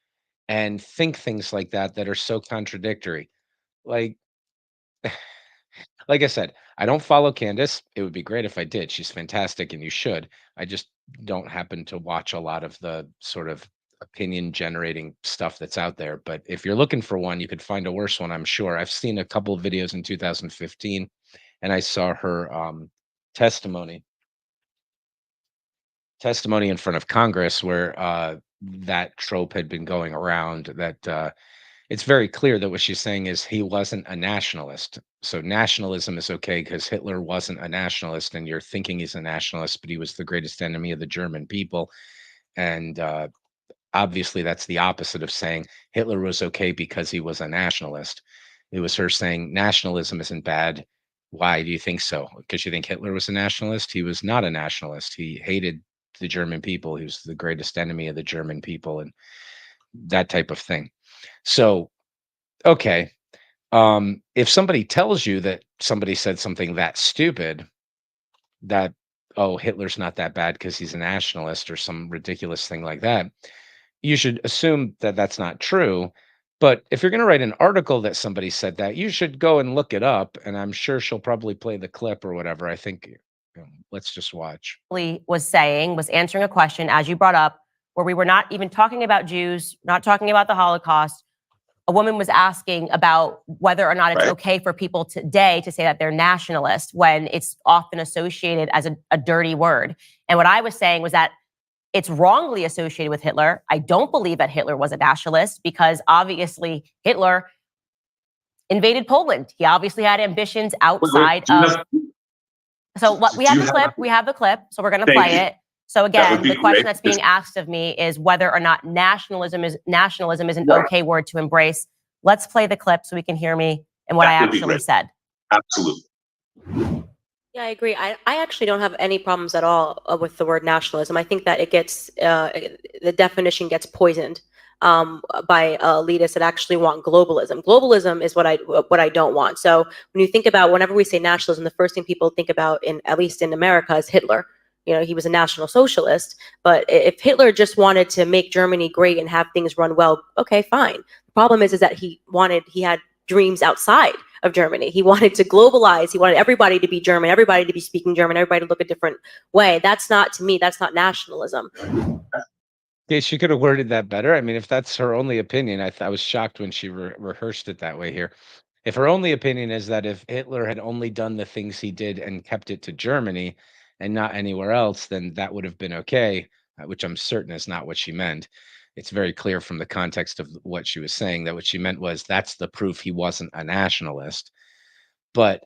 and think things like that that are so contradictory. Like, like I said, I don't follow Candace. It would be great if I did. She's fantastic and you should. I just don't happen to watch a lot of the sort of opinion generating stuff that's out there. But if you're looking for one, you could find a worse one, I'm sure. I've seen a couple of videos in 2015 and I saw her testimony testimony in front of Congress where that trope had been going around that it's very clear that what she's saying is he wasn't a nationalist. So nationalism is okay because Hitler wasn't a nationalist, and you're thinking he's a nationalist, but he was the greatest enemy of the German people. And obviously, that's the opposite of saying Hitler was okay because he was a nationalist. It was her saying nationalism isn't bad. Why do you think so? Because you think Hitler was a nationalist? He was not a nationalist. He hated the German people. He was the greatest enemy of the German people, and that type of thing. So, okay, if somebody tells you that somebody said something that stupid, that, "Oh, Hitler's not that bad because he's a nationalist," or some ridiculous thing like that, you should assume that that's not true. But if you're gonna write an article that somebody said that, you should go and look it up, and I'm sure she'll probably play the clip or whatever. I think, let's just watch. was saying was answering a question, as you brought up, where we were not even talking about Jews, not talking about the Holocaust. A woman was asking about whether or not it's Right. okay for people today to say that they're nationalist when it's often associated as a dirty word. And what I was saying was that it's wrongly associated with Hitler. I don't believe that Hitler was a nationalist because obviously Hitler invaded Poland. He obviously had ambitions outside of. So what we have the clip. We have the clip. So we're going to play it. So again, the question that's being asked of me is whether or not nationalism is an okay word to embrace. Let's play the clip so we can hear me and what I actually said. Absolutely. Yeah, I agree. I actually don't have any problems at all with the word nationalism. I think that it gets the definition gets poisoned by elitists that actually want globalism. Globalism is what I don't want. So when you think about whenever we say nationalism, the first thing people think about, in at least in America, is Hitler. You know, he was a National Socialist. But if Hitler just wanted to make Germany great and have things run well, okay, fine. The problem is that he had dreams outside of Germany. He wanted to globalize. He wanted everybody to be German, everybody to be speaking German, everybody to look a different way. That's not, to me, that's not nationalism. Yeah, she could have worded that better. I mean, if that's her only opinion, I was shocked when she rehearsed it that way here. If her only opinion is that if Hitler had only done the things he did and kept it to Germany and not anywhere else, then that would have been okay, which I'm certain is not what she meant. It's very clear from the context of what she was saying that what she meant was that's the proof he wasn't a nationalist. But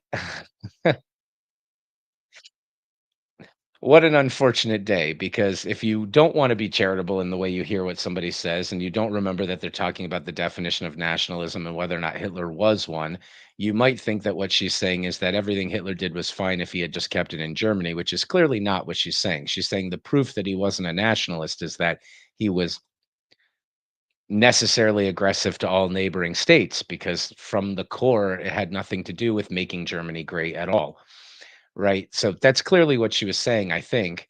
what an unfortunate day, because if you don't want to be charitable in the way you hear what somebody says, and you don't remember that they're talking about the definition of nationalism and whether or not Hitler was one, you might think that what she's saying is that everything Hitler did was fine if he had just kept it in Germany, which is clearly not what she's saying. She's saying the proof that he wasn't a nationalist is that he was necessarily aggressive to all neighboring states, because from the core, it had nothing to do with making Germany great at all. Right? So that's clearly what she was saying, I think.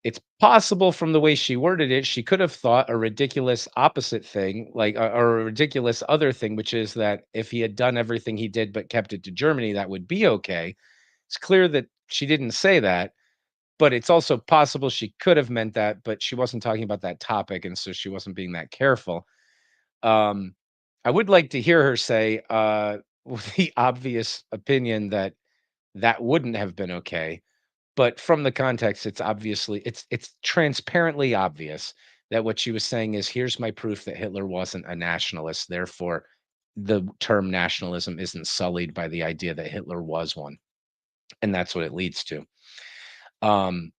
It's possible from the way she worded it, she could have thought a ridiculous opposite thing, like, or a ridiculous other thing, which is that if he had done everything he did but kept it to Germany, that would be okay. It's clear that she didn't say that, but it's also possible she could have meant that, but she wasn't talking about that topic, and so she wasn't being that careful. Um, I would like to hear her say, with the obvious opinion that that wouldn't have been okay. But from the context, it's obviously it's transparently obvious that what she was saying is, here's my proof that Hitler wasn't a nationalist. Therefore, the term nationalism isn't sullied by the idea that Hitler was one. And that's what it leads to. Um,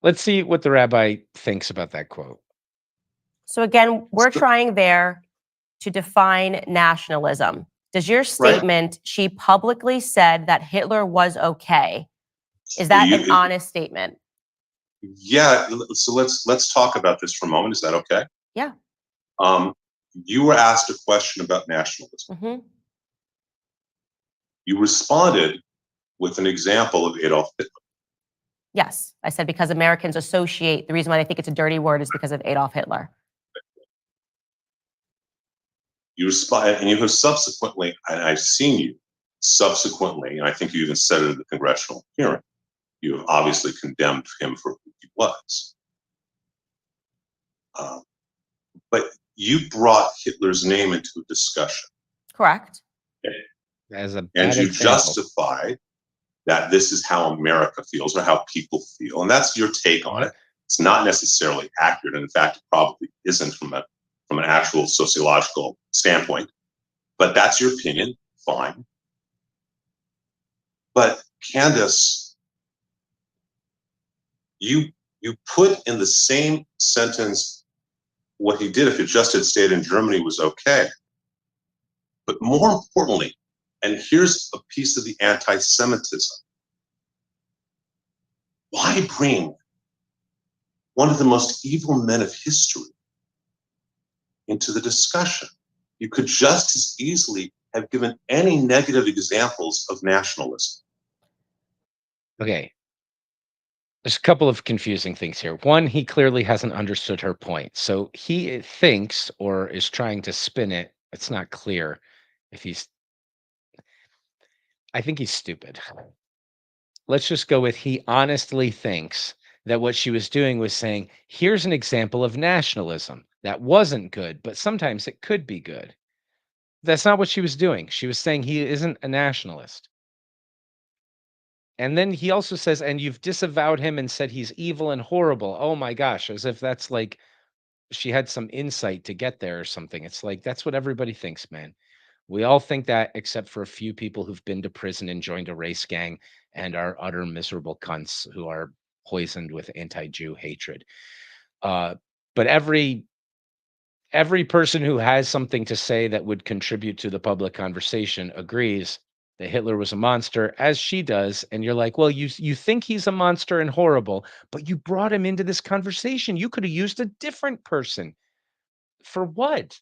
Let's see what the rabbi thinks about that quote. So again, we're So- trying there to define nationalism. Does your statement, she publicly said that Hitler was okay, is that an honest statement? Yeah. So let's talk about this for a moment. Is that okay? Yeah. You were asked a question about nationalism. Mm-hmm. You responded with an example of Adolf Hitler. Yes, I said because Americans associate, the reason why they think it's a dirty word is because of Adolf Hitler. You respond, and you have subsequently, and I've seen you subsequently, and I think you even said it at the congressional hearing, you have obviously condemned him for who he was. But you brought Hitler's name into a discussion. Correct. As a And bad you example. justified that this is how America feels or how people feel. And that's your take on it. It's not necessarily accurate. And in fact, it probably isn't from an actual sociological standpoint. But that's your opinion. Fine. But Candace, you put in the same sentence what he did if it just had stayed in Germany was okay. But more importantly, and here's a piece of the anti-Semitism. Why bring one of the most evil men of history into the discussion? You could just as easily have given any negative examples of nationalism. Okay. There's a couple of confusing things here. One, he clearly hasn't understood her point. So he thinks or is trying to spin it. It's not clear if I think he's stupid. Let's just go with he honestly thinks that what she was doing was saying, here's an example of nationalism that wasn't good, but sometimes it could be good. That's not what she was doing. She was saying he isn't a nationalist. And then he also says, and you've disavowed him and said he's evil and horrible. Oh my gosh, as if that's like she had some insight to get there or something. It's like that's what everybody thinks, man. We all think that, except for a few people who've been to prison and joined a race gang and are utter miserable cunts who are poisoned with anti-Jew hatred. But every person who has something to say that would contribute to the public conversation agrees that Hitler was a monster, as she does. And you're like, well, you think he's a monster and horrible, but you brought him into this conversation. You could have used a different person. For what?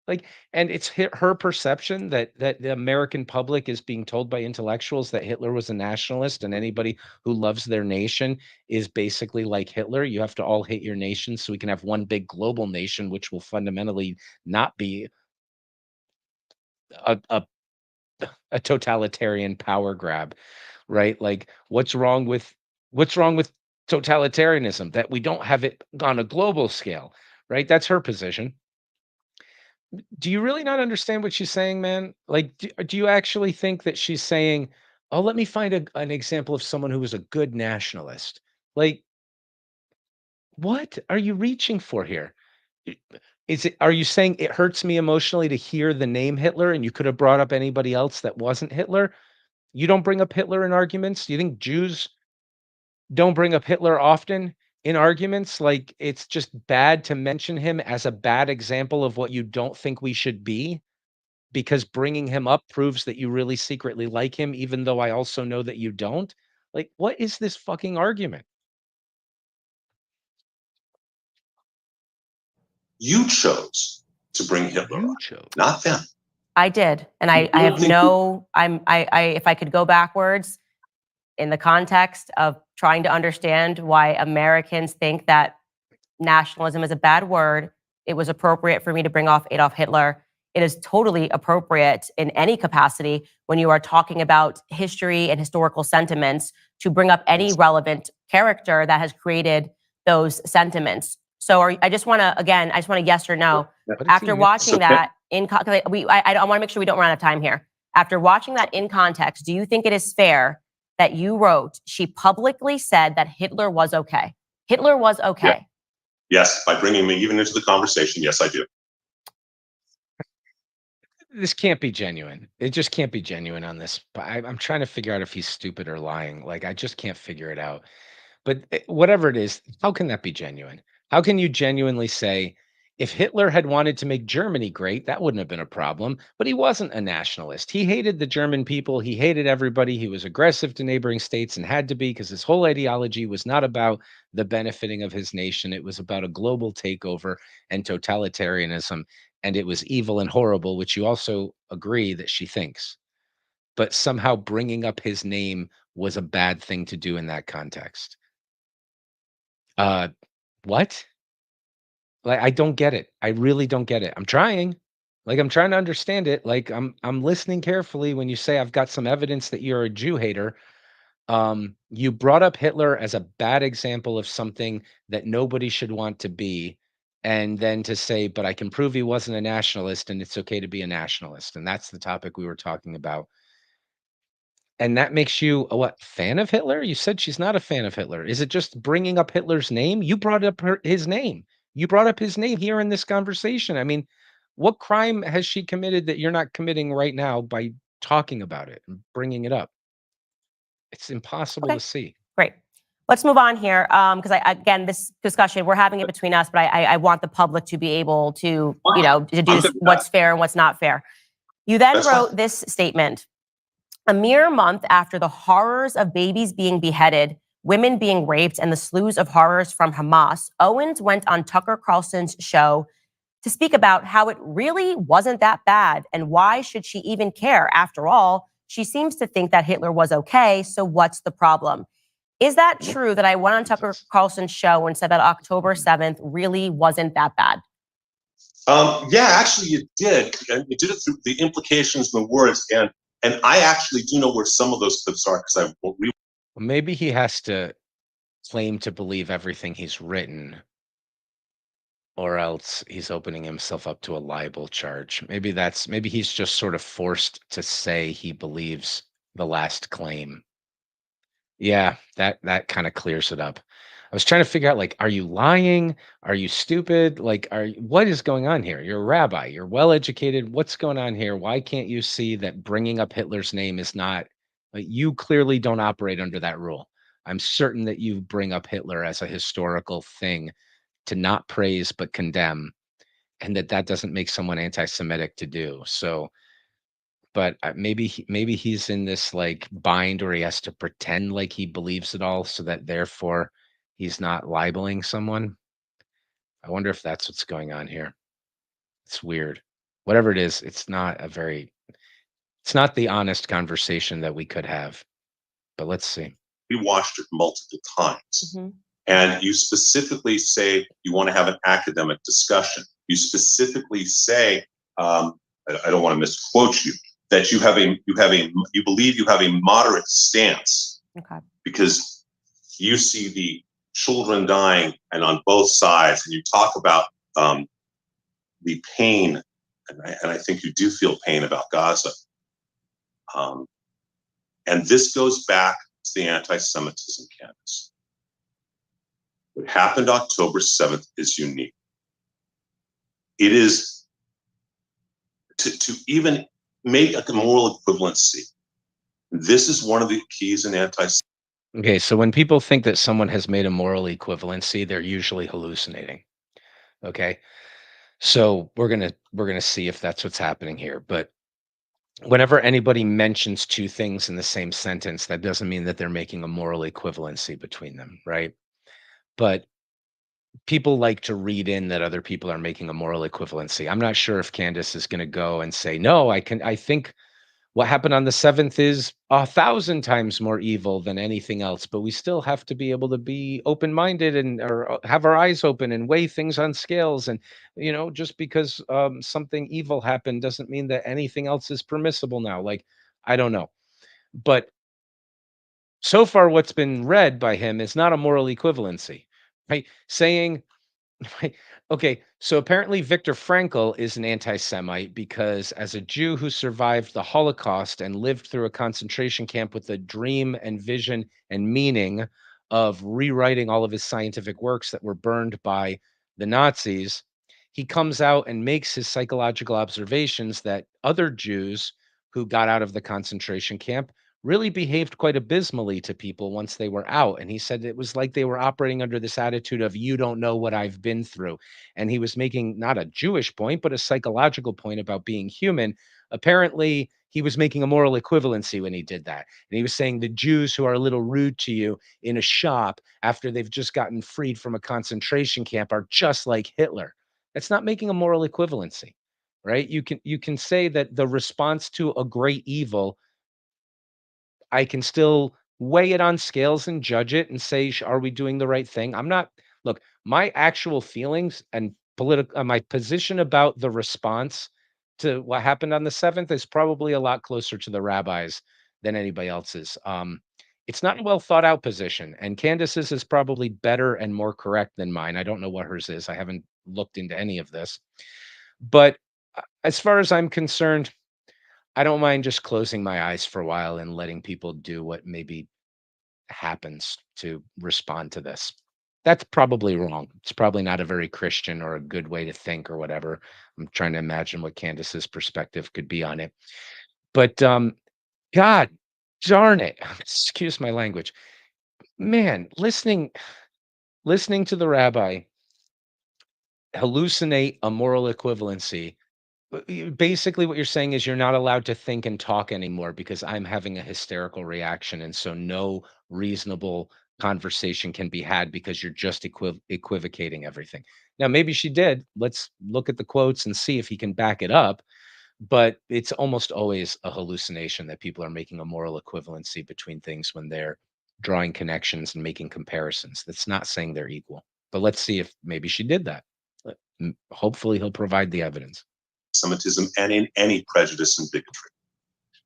Like, and it's her perception that the American public is being told by intellectuals that Hitler was a nationalist, and anybody who loves their nation is basically like Hitler. You have to all hate your nation so we can have one big global nation, which will fundamentally not be a, a, a totalitarian power grab, right? Like, what's wrong with totalitarianism? That we don't have it on a global scale, right? That's her position. Do you really not understand what she's saying, man? Like, do you actually think that she's saying, "Oh, let me find an example of someone who was a good nationalist"? Like, what are you reaching for here? I- are you saying it hurts me emotionally to hear the name Hitler and you could have brought up anybody else that wasn't Hitler? You don't bring up Hitler in arguments? Do you think Jews don't bring up Hitler often in arguments? Like, it's just bad to mention him as a bad example of what you don't think we should be? Because bringing him up proves that you really secretly like him, even though I also know that you don't? Like, what is this fucking argument? You chose to bring Hitler You up, chose. not them. I did. And I You have think no, if I could go backwards in the context of trying to understand why Americans think that nationalism is a bad word, it was appropriate for me to bring off Adolf Hitler. It is totally appropriate in any capacity when you are talking about history and historical sentiments to bring up any relevant character that has created those sentiments. So I just want to, again, I just want a yes or no. What is After he watching So- that I want to make sure we don't run out of time here. After watching that in context, do you think it is fair that you wrote, she publicly said that Hitler was okay? Hitler was okay. Yeah. Yes, by bringing me even into the conversation, yes, I do. This can't be genuine. It just can't be genuine on this. But I'm trying to figure out if he's stupid or lying. Like, I just can't figure it out. But whatever it is, how can that be genuine? How can you genuinely say, if Hitler had wanted to make Germany great, that wouldn't have been a problem. But he wasn't a nationalist. He hated the German people. He hated everybody. He was aggressive to neighboring states and had to be, because his whole ideology was not about the benefiting of his nation. It was about a global takeover and totalitarianism. And it was evil and horrible, which you also agree that she thinks. But somehow bringing up his name was a bad thing to do in that context. Uh, what? Like, I don't get it. I really don't get it. I'm trying. Like, I'm trying to understand it. Like, I'm listening carefully when you say I've got some evidence that you're a Jew hater. You brought up Hitler as a bad example of something that nobody should want to be. And then to say, but I can prove he wasn't a nationalist and it's okay to be a nationalist. And that's the topic we were talking about. And that makes you a what, fan of Hitler? You said she's not a fan of Hitler. Is it just bringing up Hitler's name? You brought up his name. You brought up his name here in this conversation. I mean, what crime has she committed that you're not committing right now by talking about it and bringing it up? It's impossible Okay, to see. great. Let's move on here, because again, this discussion, we're having it between us, but I want the public to be able to, deduce what's fair and what's not fair. You then wrote this statement: a mere month after the horrors of babies being beheaded, women being raped, and the slews of horrors from Hamas, Owens went on Tucker Carlson's show to speak about how it really wasn't that bad and why should she even care? After all, she seems to think that Hitler was okay, so what's the problem? Is that true that I went on Tucker Carlson's show and said that October 7th really wasn't that bad? Yeah, actually, you did. And you did it through the implications and the words. And I actually do know where some of those clips are because I Well, maybe he has to claim to believe everything he's written, or else he's opening himself up to a libel charge. Maybe he's just sort of forced to say he believes the last claim. Yeah, that kind of clears it up. I was trying to figure out, like, are you lying? Are you stupid? Like, what is going on here? You're a rabbi. You're well educated. What's going on here? Why can't you see that bringing up Hitler's name is not, like, you clearly don't operate under that rule. I'm certain that you bring up Hitler as a historical thing to not praise but condemn, and that doesn't make someone anti-Semitic to do. So, but maybe he's in this like bind where he has to pretend like he believes it all, so that therefore he's not libeling someone. I wonder if that's what's going on here. It's weird. Whatever it is, it's not the honest conversation that we could have. But let's see. rewatched it multiple times. Mm-hmm. And you specifically say you want to have an academic discussion. You specifically say, I don't want to misquote you, that you believe you have a moderate stance. Okay. Because you see the children dying and on both sides, and you talk about the pain, and I think you do feel pain about Gaza. And this goes back to the anti-Semitism, Candace. What happened October 7th is unique. It is to even make a moral equivalency. This is one of the keys in anti-Semitism. Okay, so when people think that someone has made a moral equivalency, they're usually hallucinating. Okay, so we're gonna see if that's what's happening here. But whenever anybody mentions two things in the same sentence, that doesn't mean that they're making a moral equivalency between them, right? But people like to read in that other people are making a moral equivalency. I'm not sure if Candace is going to go and say, no, I think what happened on the 7th is 1,000 times more evil than anything else, but we still have to be able to be open-minded and or have our eyes open and weigh things on scales. And, just because something evil happened doesn't mean that anything else is permissible now. Like, I don't know. But so far, what's been read by him is not a moral equivalency, right? Saying, right. Okay, so apparently Viktor Frankl is an anti-Semite because as a Jew who survived the Holocaust and lived through a concentration camp with a dream and vision and meaning of rewriting all of his scientific works that were burned by the Nazis, he comes out and makes his psychological observations that other Jews who got out of the concentration camp really behaved quite abysmally to people once they were out. And he said it was like they were operating under this attitude of, you don't know what I've been through. And he was making not a Jewish point, but a psychological point about being human. Apparently, he was making a moral equivalency when he did that. And he was saying the Jews who are a little rude to you in a shop after they've just gotten freed from a concentration camp are just like Hitler. That's not making a moral equivalency, right? You can say that the response to a great evil, I can still weigh it on scales and judge it and say, are we doing the right thing? I'm not, look, my actual feelings and political, my position about the response to what happened on the 7th is probably a lot closer to the rabbis than anybody else's. It's not a well thought out position, and Candace's is probably better and more correct than mine. I don't know what hers is. I haven't looked into any of this. But as far as I'm concerned, I don't mind just closing my eyes for a while and letting people do what maybe happens to respond to this. That's probably wrong. It's probably not a very Christian or a good way to think or whatever. I'm trying to imagine what Candace's perspective could be on it. But God darn it. Excuse my language. Man, listening to the rabbi hallucinate a moral equivalency. Basically, what you're saying is you're not allowed to think and talk anymore because I'm having a hysterical reaction. And so no reasonable conversation can be had because you're just equivocating everything. Now, maybe she did. Let's look at the quotes and see if he can back it up. But it's almost always a hallucination that people are making a moral equivalency between things when they're drawing connections and making comparisons. That's not saying they're equal. But let's see if maybe she did that. Hopefully, he'll provide the evidence. Semitism and in any prejudice and bigotry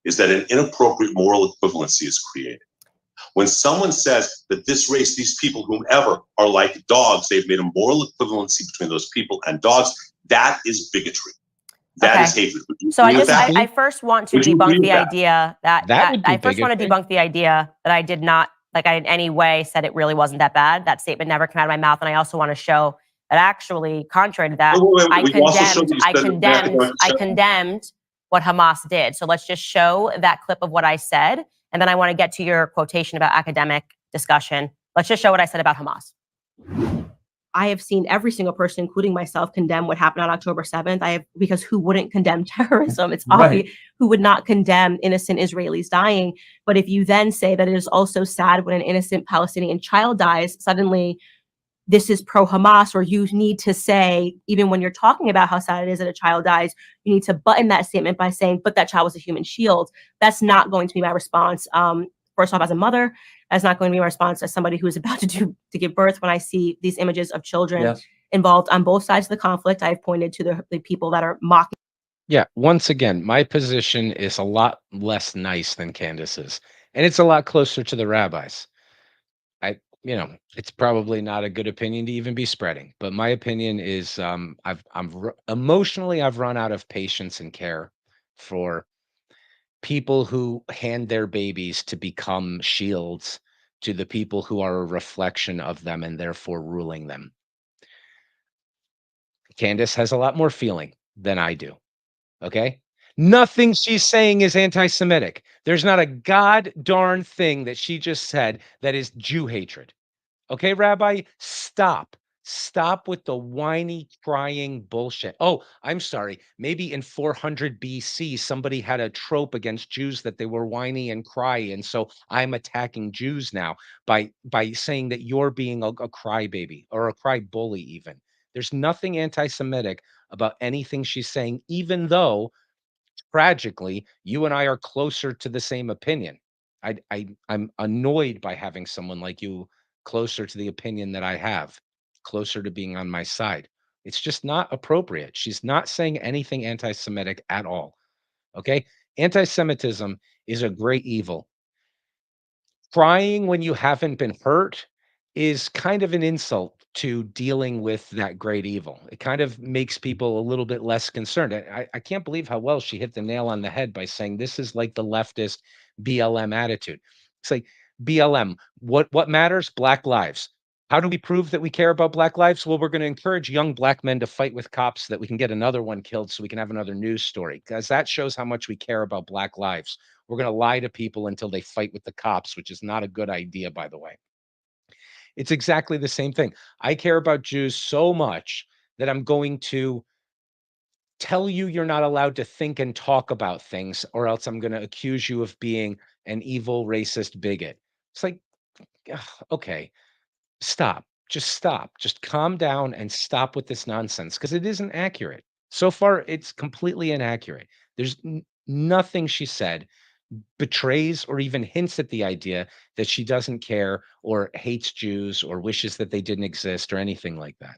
is that an inappropriate moral equivalency is created. When someone says that this race, these people, whomever, are like dogs, they've made a moral equivalency between those people and dogs, that is bigotry. That is hatred. So I first want to debunk the idea that I first want to debunk the idea that I did not, like I in any way said it really wasn't that bad. That statement never came out of my mouth. And I also want to show that actually, contrary to that, I condemned what Hamas did. So let's just show that clip of what I said. And then I want to get to your quotation about academic discussion. Let's just show what I said about Hamas. I have seen every single person, including myself, condemn what happened on October 7th. Because who wouldn't condemn terrorism? It's obvious who would not condemn innocent Israelis dying. But if you then say that it is also sad when an innocent Palestinian child dies, suddenly this is pro-Hamas, or you need to say, even when you're talking about how sad it is that a child dies, you need to button that statement by saying, but that child was a human shield. That's not going to be my response. First off, as a mother, that's not going to be my response as somebody who is about to give birth. When I see these images of children involved on both sides of the conflict, I've pointed to the people that are mocking. Yeah, once again, my position is a lot less nice than Candace's, and it's a lot closer to the rabbis. It's probably not a good opinion to even be spreading, but my opinion is emotionally, I've run out of patience and care for people who hand their babies to become shields to the people who are a reflection of them and therefore ruling them. Candace has a lot more feeling than I do. Okay? Nothing she's saying is anti-Semitic. There's not a god darn thing that she just said that is Jew hatred. Okay, Rabbi, stop. Stop with the whiny, crying bullshit. Oh, I'm sorry. Maybe in 400 BC, somebody had a trope against Jews that they were whiny and cry, and so I'm attacking Jews now by saying that you're being a crybaby or a cry bully. Even there's nothing anti-Semitic about anything she's saying, even though tragically, you and I are closer to the same opinion. I'm annoyed by having someone like you closer to the opinion that I have, closer to being on my side. It's just not appropriate. She's not saying anything anti-Semitic at all. Okay? Anti-Semitism is a great evil. Crying when you haven't been hurt is kind of an insult to dealing with that great evil. It kind of makes people a little bit less concerned. I can't believe how well she hit the nail on the head by saying this is like the leftist BLM attitude. It's like BLM. What matters? Black lives. How do we prove that we care about Black lives? Well, we're going to encourage young Black men to fight with cops so that we can get another one killed so we can have another news story, because that shows how much we care about Black lives. We're going to lie to people until they fight with the cops, which is not a good idea, by the way. It's exactly the same thing. I care about Jews so much that I'm going to tell you you're not allowed to think and talk about things, or else I'm going to accuse you of being an evil, racist bigot. It's like, ugh, okay, stop. Just stop. Just calm down and stop with this nonsense because it isn't accurate. So far, it's completely inaccurate. There's nothing she said betrays or even hints at the idea that she doesn't care or hates Jews or wishes that they didn't exist or anything like that.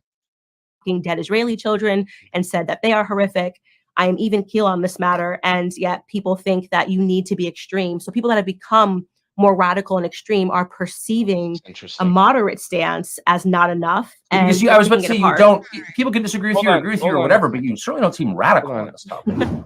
Dead Israeli children and said that they are horrific. I am even keel on this matter, and yet people think that you need to be extreme. So people that have become more radical and extreme are perceiving a moderate stance as not enough. And because I was about to say, you don't, people can disagree with you or agree with you or whatever, but you certainly don't seem radical on this topic. And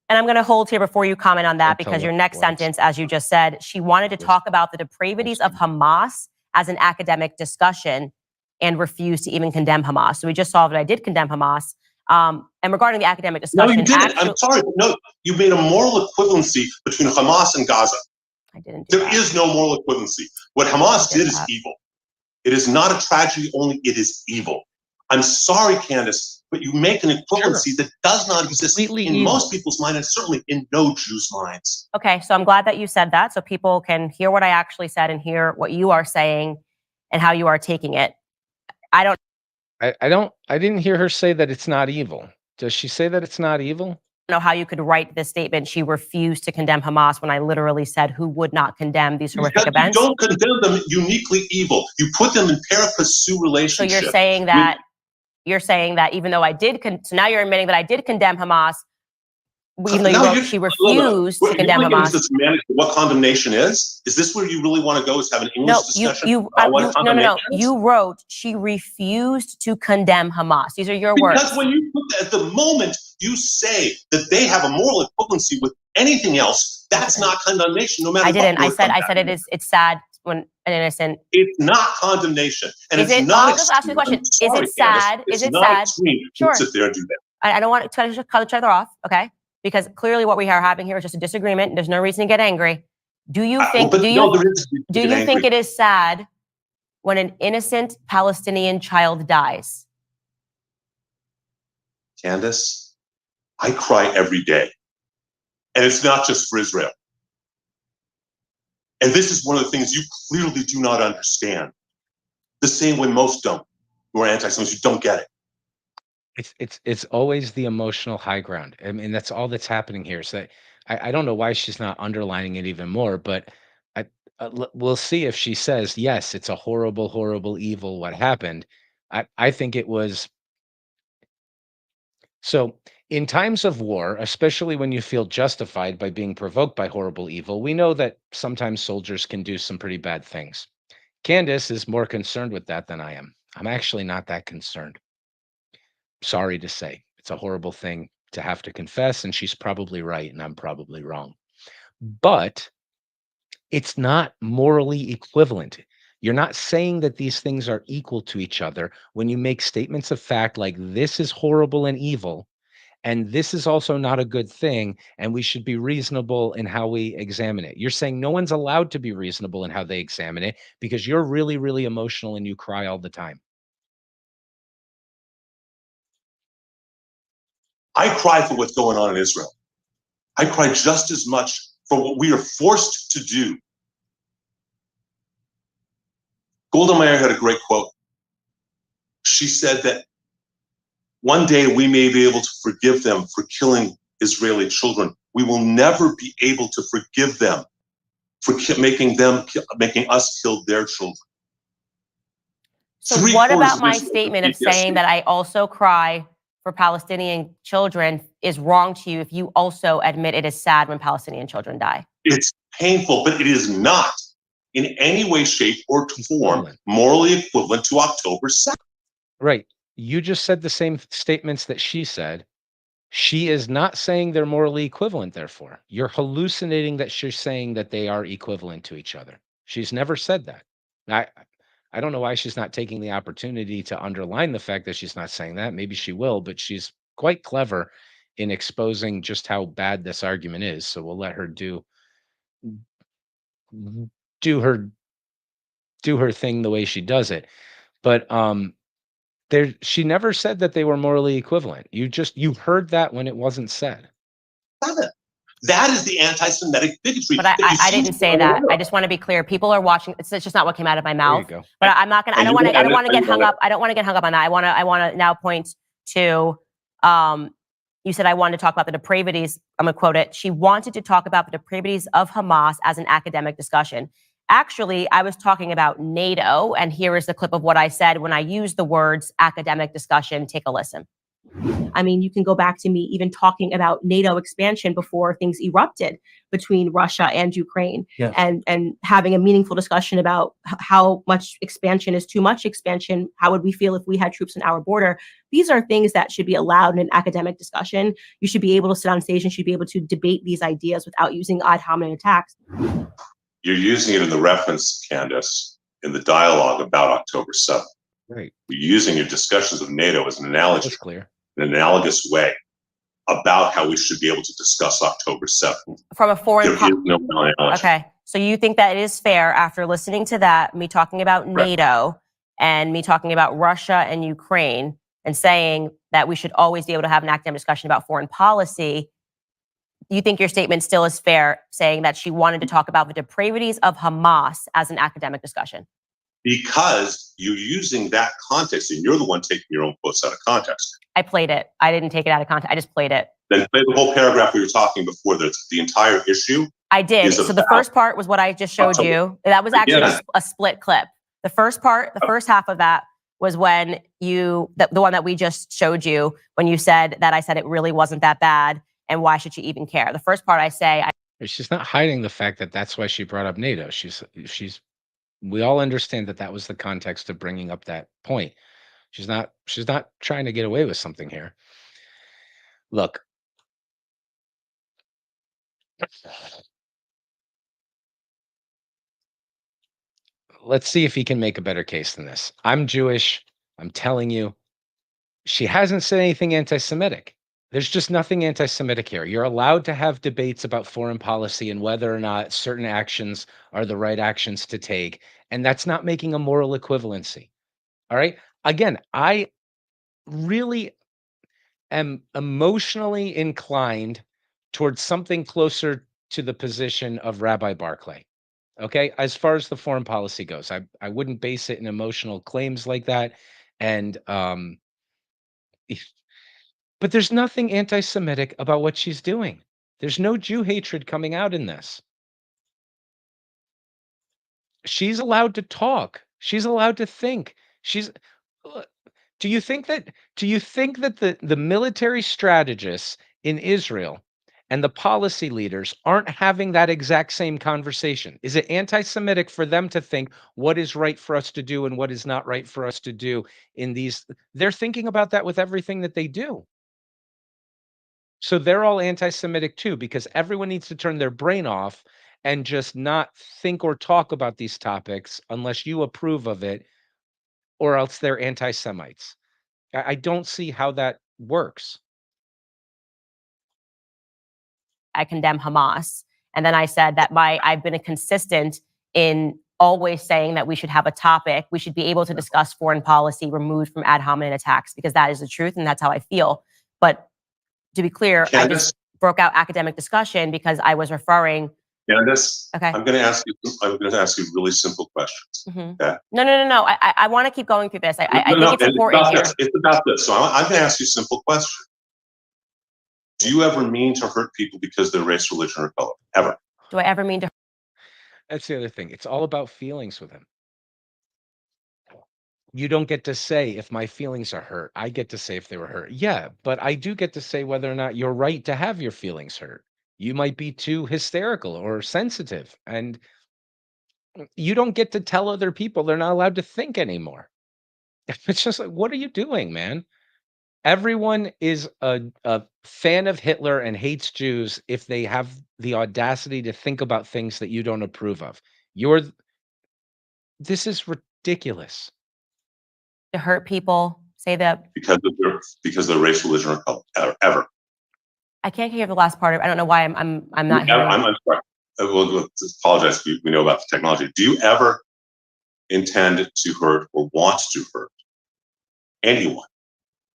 I'm going to hold here before you comment on that, because your next sentence, as you just said, she wanted to talk about the depravities of Hamas as an academic discussion and refused to even condemn Hamas. So we just saw that I did condemn Hamas. And regarding the academic discussion— No, you didn't. I'm sorry, but no, you made a moral equivalency between Hamas and Gaza. I didn't do that. There is no moral equivalency. What Hamas did is evil. It is not a tragedy only, it is evil. I'm sorry, Candace, but you make an equivalency that does not exist in most people's minds, and certainly in no Jews' minds. Okay, so I'm glad that you said that, so people can hear what I actually said and hear what you are saying and how you are taking it. I didn't hear her say that it's not evil. Does she say that it's not evil? Know how you could write this statement. She refused to condemn Hamas when I literally said who would not condemn these horrific events. You don't condemn them uniquely evil. You put them in pari passu relationship. So you're saying that even though I did, so now you're admitting that I did condemn Hamas, even though you wrote she refused to condemn Hamas. What condemnation is? Is this where you really want to go? Is have an English discussion? No. You wrote she refused to condemn Hamas. These are your words. Because when you put that, at the moment you say that they have a moral equivalency with anything else, that's not condemnation. No matter. I didn't. I said it's sad when an innocent. It's not condemnation, and is it? I'll just ask you a question. Is it sad? Is it sad? Sure. Sit there and do that. I don't want to cut each other off. Okay. Because clearly what we are having here is just a disagreement. There's no reason to get angry. Do you think think it is sad when an innocent Palestinian child dies? Candace, I cry every day. And it's not just for Israel. And this is one of the things you clearly do not understand. The same way most don't, who are anti-Semites, who don't get it. It's always the emotional high ground. I mean, that's all that's happening here. So I don't know why she's not underlining it even more, but we'll see if she says, yes, it's a horrible, horrible, evil what happened. I think it was. So in times of war, especially when you feel justified by being provoked by horrible evil, we know that sometimes soldiers can do some pretty bad things. Candace is more concerned with that than I am. I'm actually not that concerned. Sorry to say, it's a horrible thing to have to confess, and she's probably right, and I'm probably wrong. But it's not morally equivalent. You're not saying that these things are equal to each other when you make statements of fact like this is horrible and evil, and this is also not a good thing, and we should be reasonable in how we examine it. You're saying no one's allowed to be reasonable in how they examine it because you're really, really emotional and you cry all the time. I cry for what's going on in Israel. I cry just as much for what we are forced to do. Golda Meir had a great quote. She said that one day we may be able to forgive them for killing Israeli children. We will never be able to forgive them for making us kill their children. So what about my statement of saying that I also cry for Palestinian children is wrong to you if you also admit it is sad when Palestinian children die? It's painful, but it is not in any way, shape, or form morally equivalent to October 2nd. Right. You just said the same statements that she said. She is not saying they're morally equivalent, therefore. You're hallucinating that she's saying that they are equivalent to each other. She's never said that. I don't know why she's not taking the opportunity to underline the fact that she's not saying that. Maybe she will, but she's quite clever in exposing just how bad this argument is. So we'll let her do her do her thing the way she does it. But there she never said that they were morally equivalent. You heard that when it wasn't said. That is the anti-Semitic bigotry. But I didn't say that. I just want to be clear. People are watching. It's just not what came out of my mouth. There you go. But I'm not gonna. I don't want to get hung up. I don't want to get hung up on that. I want to now point to. You said I wanted to talk about the depravities. I'm gonna quote it. She wanted to talk about the depravities of Hamas as an academic discussion. Actually, I was talking about NATO, and here is the clip of what I said when I used the words academic discussion. Take a listen. I mean, you can go back to me even talking about NATO expansion before things erupted between Russia and Ukraine, Yes. and having a meaningful discussion about how much expansion is too much expansion. How would we feel if we had troops on our border? These are things that should be allowed in an academic discussion. You should be able to sit on stage and should be able to debate these ideas without using ad hominem attacks. You're using it in the reference, Candace, in the dialogue about October 7th. Right. You're using your discussions of NATO as an analogy, That's clear. in an analogous way, about how we should be able to discuss October 7th. From a foreign There is no analogy. Okay. So you think that it is fair after listening to that, me talking about NATO and me talking about Russia and Ukraine and saying that we should always be able to have an academic discussion about foreign policy. You think your statement still is fair, saying that she wanted to talk about the depravities of Hamas as an academic discussion? Because you're using that context, and you're the one taking your own quotes out of context. I played it. I didn't take it out of context. I just played it. Then play the whole paragraph we were talking before. That's the entire issue. I did. is So the about first part was what I just showed you. That was actually a split clip. The first part, the first half of that was when the one that we just showed you, when you said that I said it really wasn't that bad and why should she even care? The first part I say, She's not hiding the fact that that's why she brought up NATO. We all understand that that was the context of bringing up that point. She's not trying to get away with something here. Look, let's see if he can make a better case than this. I'm Jewish. I'm telling you, she hasn't said anything anti-Semitic. There's just nothing anti-Semitic here. You're allowed to have debates about foreign policy and whether or not certain actions are the right actions to take. And that's not making a moral equivalency. All right. Again, I really am emotionally inclined towards something closer to the position of Rabbi Barclay. Okay. As far as the foreign policy goes, I wouldn't base it in emotional claims like that. And, but there's nothing anti-Semitic about what she's doing. There's no Jew hatred coming out in this. She's allowed to talk. She's allowed to think. Do you think that the military strategists in Israel and the policy leaders aren't having that exact same conversation? Is it anti-Semitic for them to think what is right for us to do and what is not right for us to do in these? They're thinking about that with everything that they do. So they're all anti-Semitic too, because everyone needs to turn their brain off and just not think or talk about these topics unless you approve of it, or else they're anti-Semites. I don't see how that works. I condemn Hamas. And then I said that I've been consistent in always saying that we should have a topic. We should be able to discuss foreign policy removed from ad hominem attacks, because that is the truth and that's how I feel. But to be clear, Candace? I just broke out academic discussion because I was referring. Candace, okay. I'm going to ask you really simple questions. Mm-hmm. Okay? No. I want to keep going through this. I think it's important here. It's about this. So I'm going to ask you a simple question. Do you ever mean to hurt people because they're race, religion, or color? Ever? Do I ever mean to? That's the other thing. It's all about feelings with him. You don't get to say if my feelings are hurt. I get to say if they were hurt. Yeah, but I do get to say whether or not you're right to have your feelings hurt. You might be too hysterical or sensitive, and you don't get to tell other people they're not allowed to think anymore. It's just like, what are you doing, man? Everyone is a fan of Hitler and hates Jews if they have the audacity to think about things that you don't approve of. ridiculous. To hurt people, say that. Because of their race, religion, or color, ever. I can't hear the last part of it. I don't know why I'm not hearing. I'm sorry. We'll apologize. We know about the technology. Do you ever intend to hurt or want to hurt anyone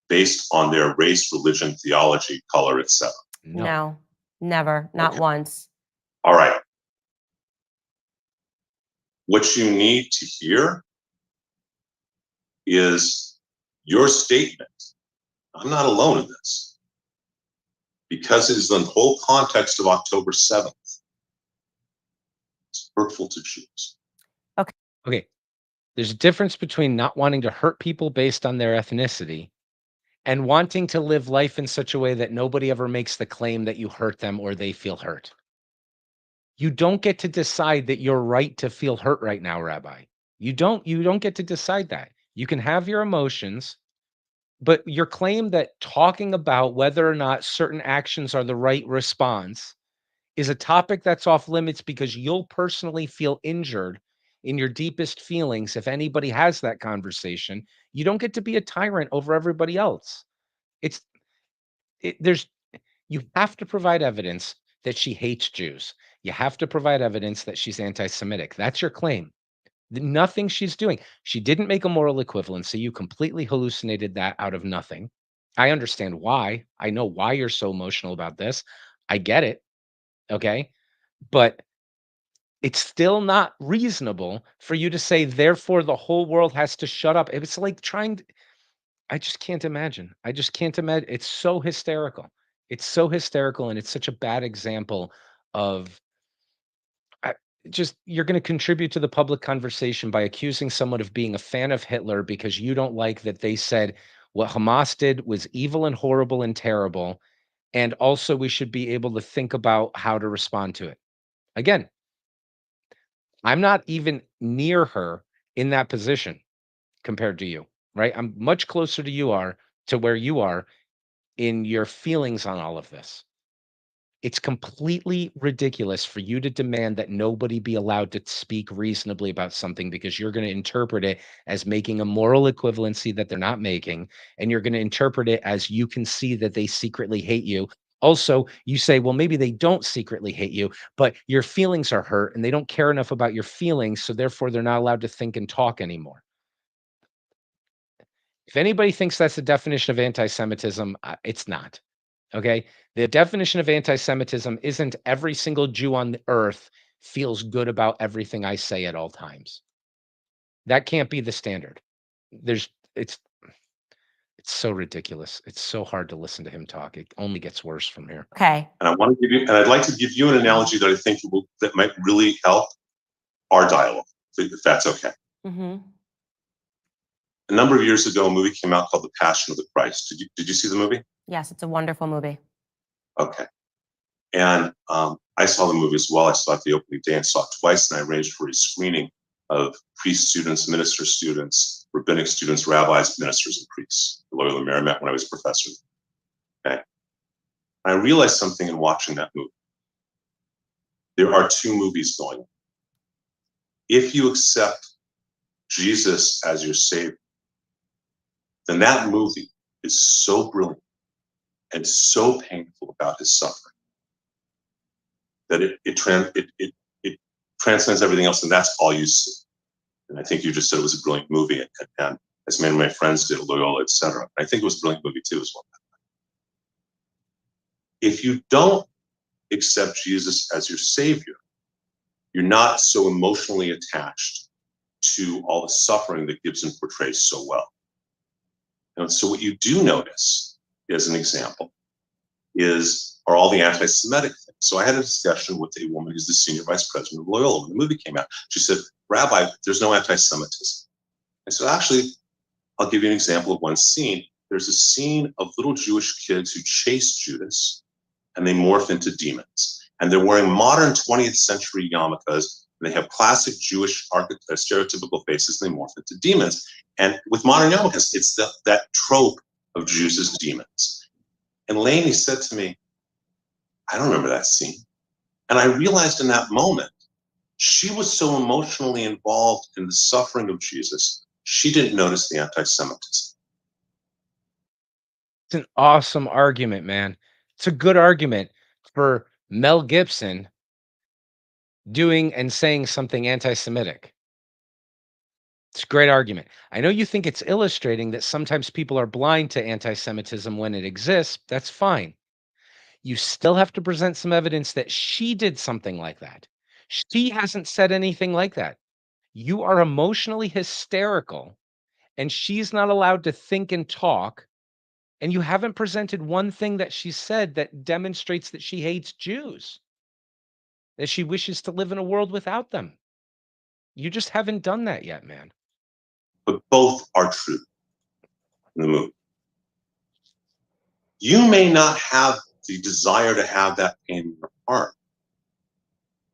based on their race, religion, theology, color, etc.? No, never, not once. All right. What you need to hear is your statement. I'm not alone in this, because it is the whole context of October 7th. It's hurtful to Jews. Okay. There's a difference between not wanting to hurt people based on their ethnicity and wanting to live life in such a way that nobody ever makes the claim that you hurt them or they feel hurt. You don't get to decide that you're right to feel hurt right now, Rabbi. You don't get to decide that. You can have your emotions, but your claim that talking about whether or not certain actions are the right response is a topic that's off limits because you'll personally feel injured in your deepest feelings if anybody has that conversation. You don't get to be a tyrant over everybody else. You have to provide evidence that she hates Jews. You have to provide evidence that she's anti-Semitic. That's your claim. Nothing she's doing. She didn't make a moral equivalency. You completely hallucinated that out of nothing. I understand why. I know why you're so emotional about this. I get it. Okay. But it's still not reasonable for you to say, therefore, the whole world has to shut up. It's like I just can't imagine. I just can't imagine. It's so hysterical. It's so hysterical, and it's such a bad example of I, just you're going to contribute to the public conversation by accusing someone of being a fan of Hitler because you don't like that they said what Hamas did was evil and horrible and terrible, and also we should be able to think about how to respond to it. Again, I'm not even near her in that position compared to you, right? I'm much closer to where you are in your feelings on all of this. It's completely ridiculous for you to demand that nobody be allowed to speak reasonably about something because you're going to interpret it as making a moral equivalency that they're not making. And you're going to interpret it as you can see that they secretly hate you. Also, you say, well, maybe they don't secretly hate you, but your feelings are hurt and they don't care enough about your feelings. So therefore, they're not allowed to think and talk anymore. If anybody thinks that's the definition of anti-Semitism, it's not. Okay. The definition of anti-Semitism isn't every single Jew on the earth feels good about everything I say at all times. That can't be the standard. It's so ridiculous. It's so hard to listen to him talk. It only gets worse from here. Okay. And I'd like to give you an analogy that I think that might really help our dialogue, if that's okay. Mm-hmm. A number of years ago, a movie came out called The Passion of the Christ. Did you see the movie? Yes, it's a wonderful movie. Okay. And I saw the movie as well. I saw it the opening day and saw it twice, and I arranged for a screening of priest students, minister students, rabbinic students, rabbis, ministers, and priests. The Loyola Marymount when I was a professor. Okay. I realized something in watching that movie. There are two movies going on. If you accept Jesus as your savior, then that movie is so brilliant and so painful about his suffering that it transcends everything else, and that's all you see. And I think you just said it was a brilliant movie, and as many of my friends did, Loyola, etc. I think it was a brilliant movie too as well. If you don't accept Jesus as your savior, you're not so emotionally attached to all the suffering that Gibson portrays so well. And so what you do notice, as an example, are all the anti-Semitic things. So I had a discussion with a woman who's the senior vice president of Loyola when the movie came out. She said, Rabbi, there's no anti-Semitism. I said, actually, I'll give you an example of one scene. There's a scene of little Jewish kids who chase Judas, and they morph into demons. And they're wearing modern 20th century yarmulkes, and they have classic Jewish stereotypical faces, and they morph into demons. And with modern yarmulkes, it's that trope of Jews as demons. And Lainey said to me, I don't remember that scene. And I realized in that moment, She was so emotionally involved in the suffering of Jesus, she didn't notice the anti-Semitism. It's an awesome argument, man. It's a good argument for Mel Gibson doing and saying something anti-Semitic. It's a great argument. I know you think it's illustrating that sometimes people are blind to anti-Semitism when it exists. That's fine. You still have to present some evidence that she did something like that. She hasn't said anything like that. You are emotionally hysterical, and she's not allowed to think and talk. And you haven't presented one thing that she said that demonstrates that she hates Jews, that she wishes to live in a world without them. You just haven't done that yet, man. But both are true in the movie. You may not have the desire to have that pain in your heart.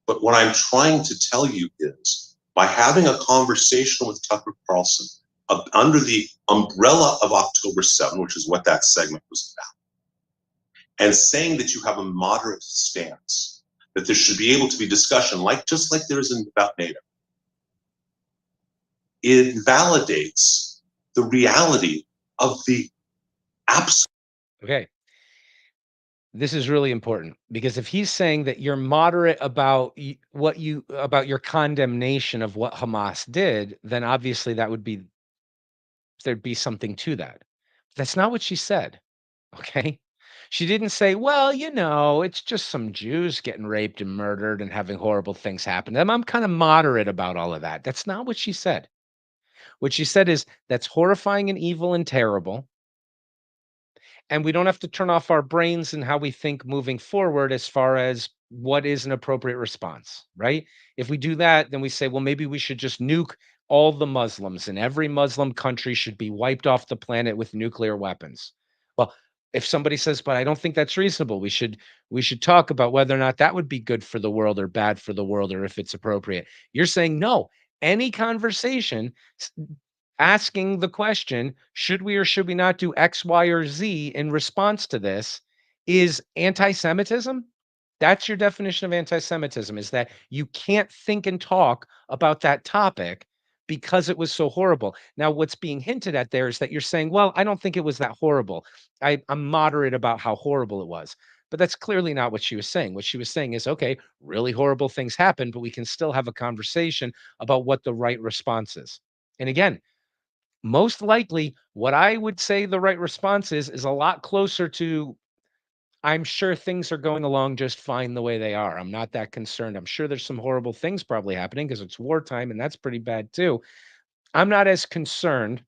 But what I'm trying to tell you is by having a conversation with Tucker Carlson under the umbrella of October 7, which is what that segment was about, and saying that you have a moderate stance, that there should be able to be discussion, just like there is about NATO, it validates the reality of the absolute. Okay. This is really important because if he's saying that you're moderate about about your condemnation of what Hamas did, then obviously there'd be something to that. That's not what she said. Okay. She didn't say, well, it's just some Jews getting raped and murdered and having horrible things happen to them. I'm kind of moderate about all of that. That's not what she said. What she said is that's horrifying and evil and terrible. And we don't have to turn off our brains and how we think moving forward as far as what is an appropriate response, right? If we do that, then we say, well, maybe we should just nuke all the Muslims and every Muslim country should be wiped off the planet with nuclear weapons. Well, if somebody says, but I don't think that's reasonable, we should talk about whether or not that would be good for the world or bad for the world or if it's appropriate. You're saying no. Any conversation asking the question, should we or should we not do X, Y, or Z in response to this is anti-Semitism? That's your definition of anti-Semitism, is that you can't think and talk about that topic because it was so horrible. Now, what's being hinted at there is that you're saying, well, I don't think it was that horrible. I'm moderate about how horrible it was. But that's clearly not what she was saying. What she was saying is, okay, really horrible things happen, but we can still have a conversation about what the right response is. And again, most likely, what I would say the right response is a lot closer to, I'm sure things are going along just fine the way they are. I'm not that concerned. I'm sure there's some horrible things probably happening because it's wartime and that's pretty bad too. I'm not as concerned.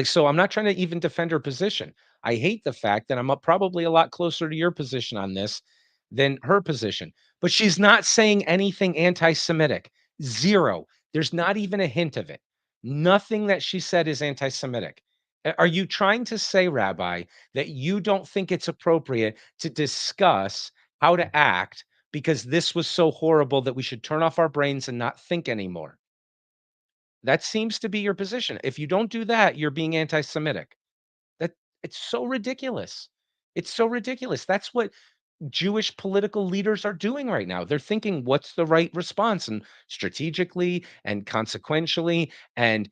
So I'm not trying to even defend her position. I hate the fact that probably a lot closer to your position on this than her position. But she's not saying anything anti-Semitic. Zero. There's not even a hint of it. Nothing that she said is anti-Semitic. Are you trying to say, Rabbi, that you don't think it's appropriate to discuss how to act because this was so horrible that we should turn off our brains and not think anymore? That seems to be your position. If you don't do that, you're being anti-Semitic. That It's so ridiculous. It's so ridiculous. That's what Jewish political leaders are doing right now. They're thinking, what's the right response? And strategically and consequentially and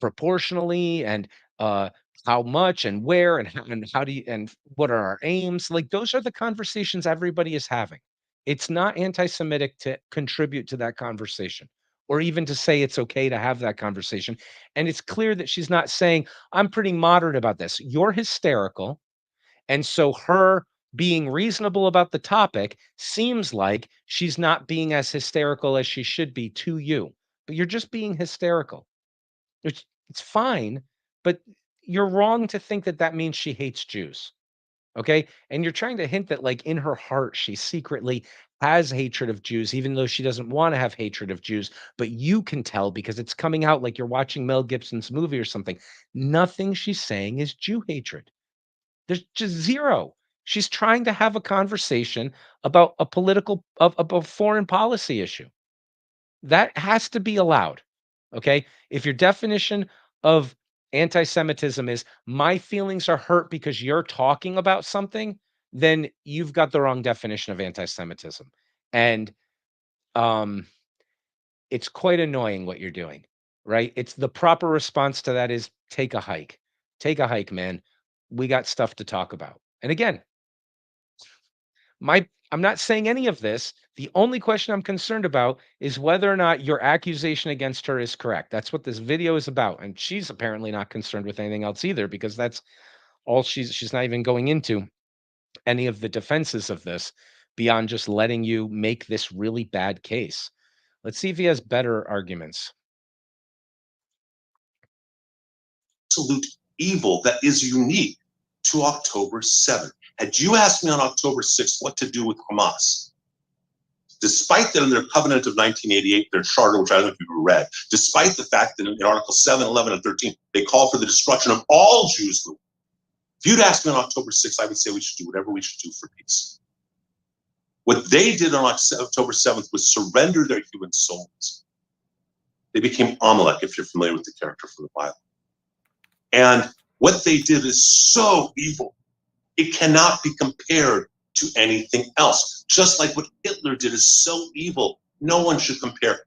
proportionally and uh, how much and where and how do you and what are our aims? Like those are the conversations everybody is having. It's not anti-Semitic to contribute to that conversation or even to say it's okay to have that conversation. And it's clear that she's not saying, I'm pretty moderate about this. You're hysterical. And so her being reasonable about the topic seems like she's not being as hysterical as she should be to you, but you're just being hysterical. It's fine, but you're wrong to think that that means she hates Jews. Okay. And you're trying to hint that, like, in her heart, she secretly has hatred of Jews, even though she doesn't want to have hatred of Jews. But you can tell because it's coming out like you're watching Mel Gibson's movie or something. Nothing she's saying is Jew hatred. There's just zero. She's trying to have a conversation about a foreign policy issue. That has to be allowed. Okay? If your definition of anti-Semitism is my feelings are hurt because you're talking about something, then you've got the wrong definition of anti-Semitism. And it's quite annoying what you're doing, right? It's the proper response to that is take a hike. Take a hike, man. We got stuff to talk about. And again, I'm not saying any of this. The only question I'm concerned about is whether or not your accusation against her is correct. That's what this video is about. And she's apparently not concerned with anything else either, because that's all she's not even going into any of the defenses of this beyond just letting you make this really bad case. Let's see if he has better arguments. Absolute evil that is unique to October 7th. Had you asked me on October 6th what to do with Hamas, despite that in their covenant of 1988, their charter, which I don't know if you've read, despite the fact that in Article 7, 11, and 13, they call for the destruction of all Jews. If you'd asked me on October 6th, I would say we should do whatever we should do for peace. What they did on October 7th was surrender their human souls. They became Amalek, if you're familiar with the character from the Bible. And what they did is so evil, it cannot be compared to anything else. Just like what Hitler did is so evil, no one should compare.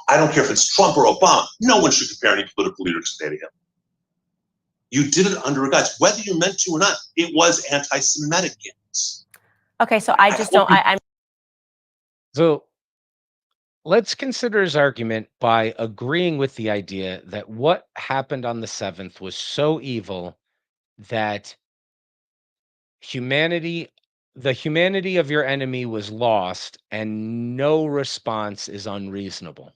I don't care if it's Trump or Obama, no one should compare any political leader today to him. You did it under a guise. Whether you meant to or not, it was anti-Semitic. Okay, so I just don't, I'm So let's consider his argument by agreeing with the idea that what happened on the 7th was so evil that the humanity of your enemy was lost and no response is unreasonable.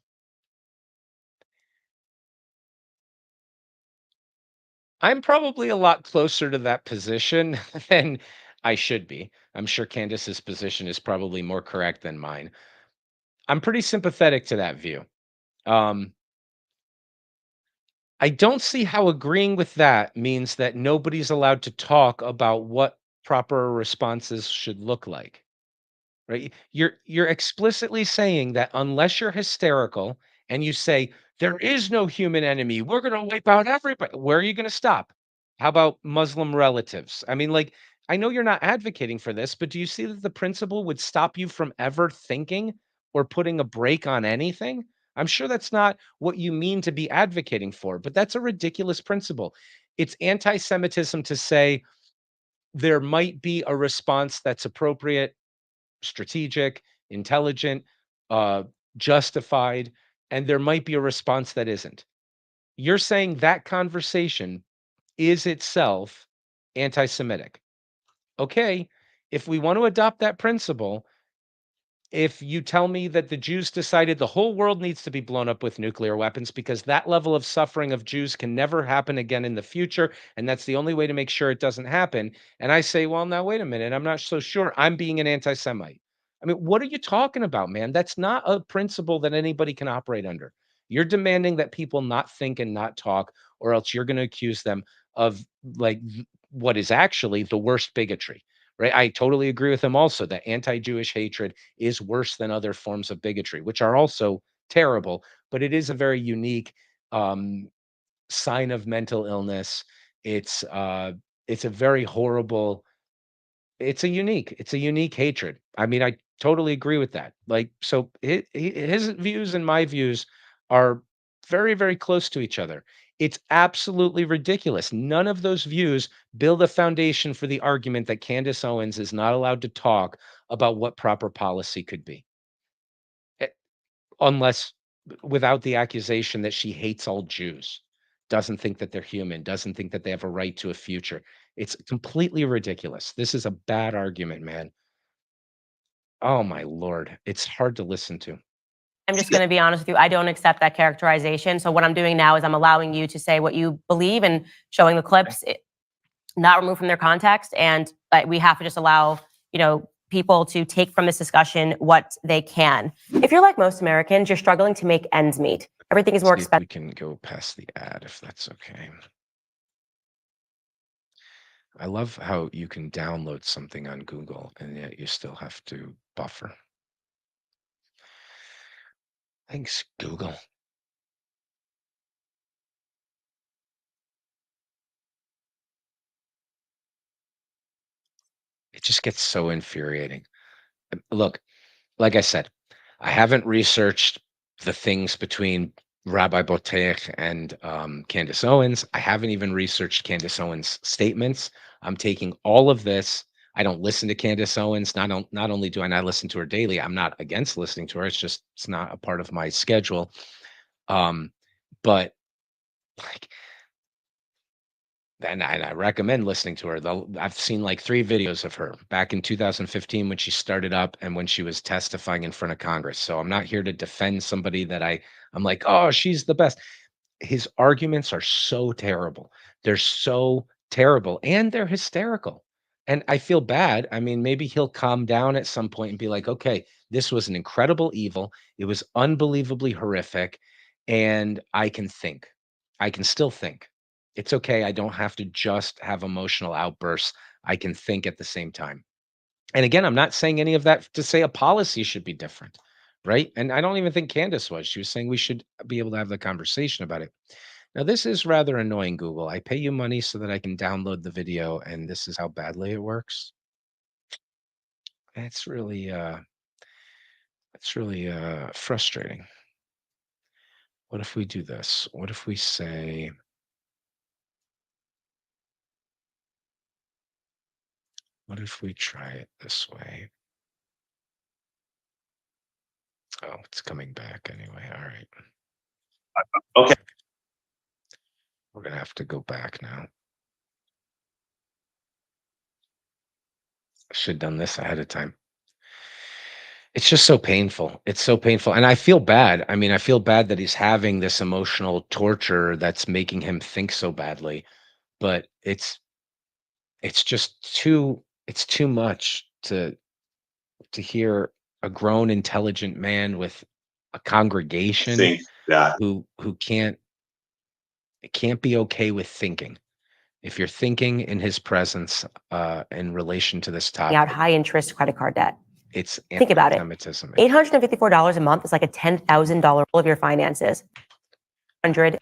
I'm probably a lot closer to that position than I should be. I'm sure Candace's position is probably more correct than mine. I'm pretty sympathetic to that view. I don't see how agreeing with that means that nobody's allowed to talk about what proper responses should look like. Right? You're explicitly saying that unless you're hysterical and you say there is no human enemy, we're going to wipe out everybody. Where are you going to stop? How about Muslim relatives? I mean, like, I know you're not advocating for this, but do you see that the principle would stop you from ever thinking or putting a break on anything? I'm sure that's not what you mean to be advocating for, but that's a ridiculous principle. It's anti-Semitism to say there might be a response that's appropriate, strategic, intelligent, uh, justified, and there might be a response that isn't. You're saying that conversation is itself anti Semitic. Okay, if we want to adopt that principle, if you tell me that the Jews decided the whole world needs to be blown up with nuclear weapons because that level of suffering of Jews can never happen again in the future, and that's the only way to make sure it doesn't happen. And I say, well, now, wait a minute, I'm not so sure. I'm being an anti Semite. I mean, what are you talking about, man? That's not a principle that anybody can operate under. You're demanding that people not think and not talk, or else you're going to accuse them of like what is actually the worst bigotry. Right. I totally agree with him also that anti Jewish hatred is worse than other forms of bigotry, which are also terrible, but it is a very unique um, sign of mental illness. It's uh, it's a very horrible. It's a unique hatred. I mean, I totally agree with that. Like, so his views and my views are very, very close to each other. It's absolutely ridiculous. None of those views build a foundation for the argument that Candace Owens is not allowed to talk about what proper policy could be. Eh, Unless without the accusation that she hates all Jews, doesn't think that they're human, doesn't think that they have a right to a future. It's completely ridiculous. This is a bad argument, man. Oh my lord. It's hard to listen to. I'm just going to be honest with you. I don't accept that characterization. So what I'm doing now is I'm allowing you to say what you believe and showing the clips, not removed from their context. And we have to just allow, people to take from this discussion what they can. If you're like most Americans, you're struggling to make ends meet. Everything is more See if we expensive. can go past the ad if that's okay. I love how you can download something on Google and yet you still have to buffer. Thanks, Google. It just gets so infuriating. Look, like I said, I haven't researched the things between Rabbi Boteach and Candace Owens. I haven't even researched Candace Owens' statements. I'm taking all of this. I don't listen to Candace Owens. Not only do I not listen to her daily, I'm not against listening to her. It's not a part of my schedule. But like, and I recommend listening to her. Though I've seen like 3 videos of her back in 2015 when she started up and when she was testifying in front of Congress. So I'm not here to defend somebody that I'm like, oh, she's the best. His arguments are so terrible. They're so terrible and they're hysterical. And I feel bad. I mean, maybe he'll calm down at some point and be like, okay, this was an incredible evil. It was unbelievably horrific. And I can think. I can still think. It's okay. I don't have to just have emotional outbursts. I can think at the same time. And again, I'm not saying any of that to say a policy should be different, right? And I don't even think Candace was. She was saying we should be able to have the conversation about it. Now, this is rather annoying, Google. I pay you money so that I can download the video, and this is how badly it works. It's really frustrating. What if we do this? What if we say, what if we try it this way? Oh, it's coming back anyway. All right. Okay. We're gonna have to go back now. I should have done this ahead of time. It's just so painful. It's so painful. And I feel bad. I mean, I feel bad that he's having this emotional torture that's making him think so badly, but it's just it's too much to hear a grown, intelligent man with a I congregation think that who can't be okay with thinking. If you're thinking in his presence, in relation to this out topic, high interest credit card debt. it's Think about it. anti-Semitism. $854 a month is like a $10,000 of your finances. 100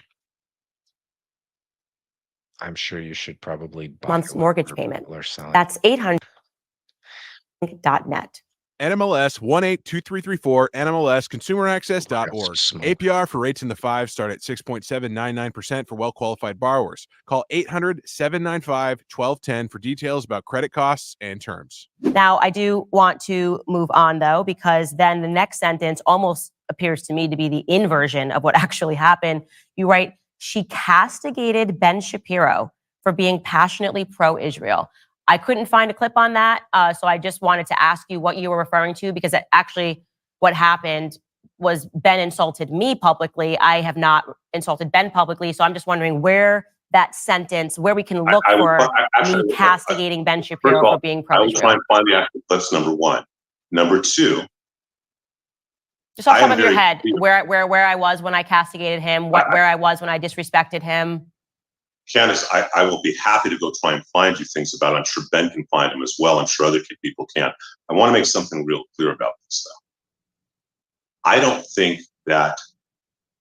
I'm sure you should probably buy months what mortgage other payment. people are selling. That's 800.net. NMLS 182334, NMLSconsumeraccess.org. Small. APR for rates in the 5 start at 6.799% for well-qualified borrowers. Call 800-795-1210 for details about credit costs and terms. Now, I do want to move on, though, because then the next sentence almost appears to me to be the inversion of what actually happened. You write, she castigated Ben Shapiro for being passionately pro-Israel. I couldn't find a clip on that, so I just wanted to ask you what you were referring to, because actually what happened was Ben insulted me publicly. I have not insulted Ben publicly, so I'm just wondering where that sentence, where we can look for me castigating Ben Shapiro for being I will try pro-Israel. and find the actual clips, number one. Number two, Just off the I top am of your very head, clear. where I was when I castigated him, where I was when I disrespected him. Candace, I will be happy to go try and find you things about it. I'm sure Ben can find them as well. I'm sure other people can. I want to make something real clear about this, though. I don't think that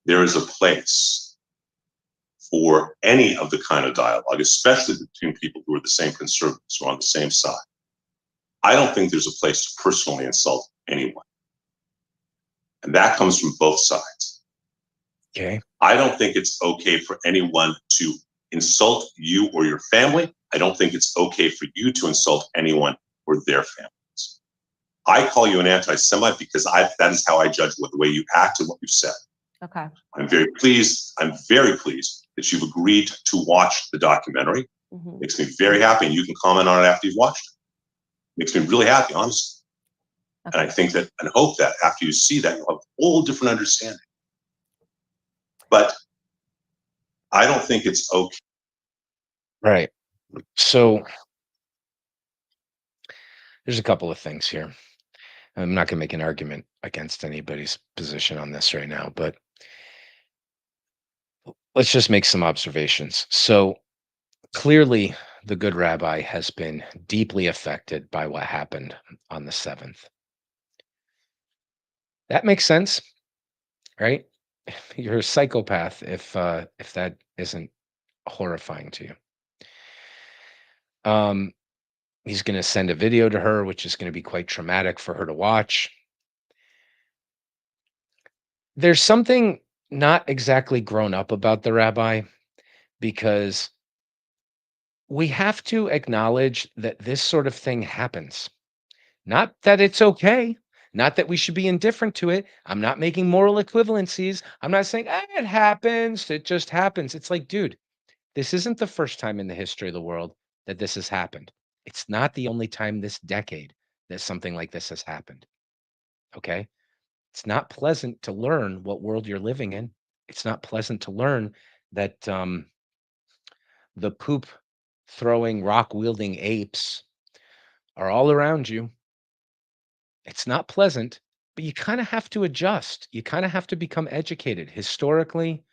there is a place for any of the kind of dialogue, especially between people who are the same conservatives, who are on the same side. I don't think there's a place to personally insult anyone. And that comes from both sides. Okay. I don't think it's okay for anyone to insult you or your family. I don't think it's okay for you to insult anyone or their families. I call you an anti-Semite because that is how I judge the way you act and what you've said. Okay. I'm very pleased that you've agreed to watch the documentary. Mm-hmm. Makes me very happy, and you can comment on it after you've watched it. Makes me really happy, honestly. Okay. And I think that and hope that after you see that, you'll have a whole different understanding. But I don't think it's okay. Right. So there's a couple of things here. I'm not going to make an argument against anybody's position on this right now, but let's just make some observations. So clearly, the good rabbi has been deeply affected by what happened on the 7th. That makes sense, right? You're a psychopath if that isn't horrifying to you. He's going to send a video to her, which is going to be quite traumatic for her to watch. There's something not exactly grown up about the rabbi because we have to acknowledge that this sort of thing happens. Not that it's okay, not that we should be indifferent to it. I'm not making moral equivalencies. I'm not saying, it happens. It just happens. It's like, dude, this isn't the first time in the history of the world that this has happened. It's not the only time this decade that something like this has happened. Okay. It's not pleasant to learn what world you're living in. It's not pleasant to learn that the poop throwing, rock wielding apes are all around you. It's not pleasant, but you kind of have to adjust. You kind of have to become educated. Historically,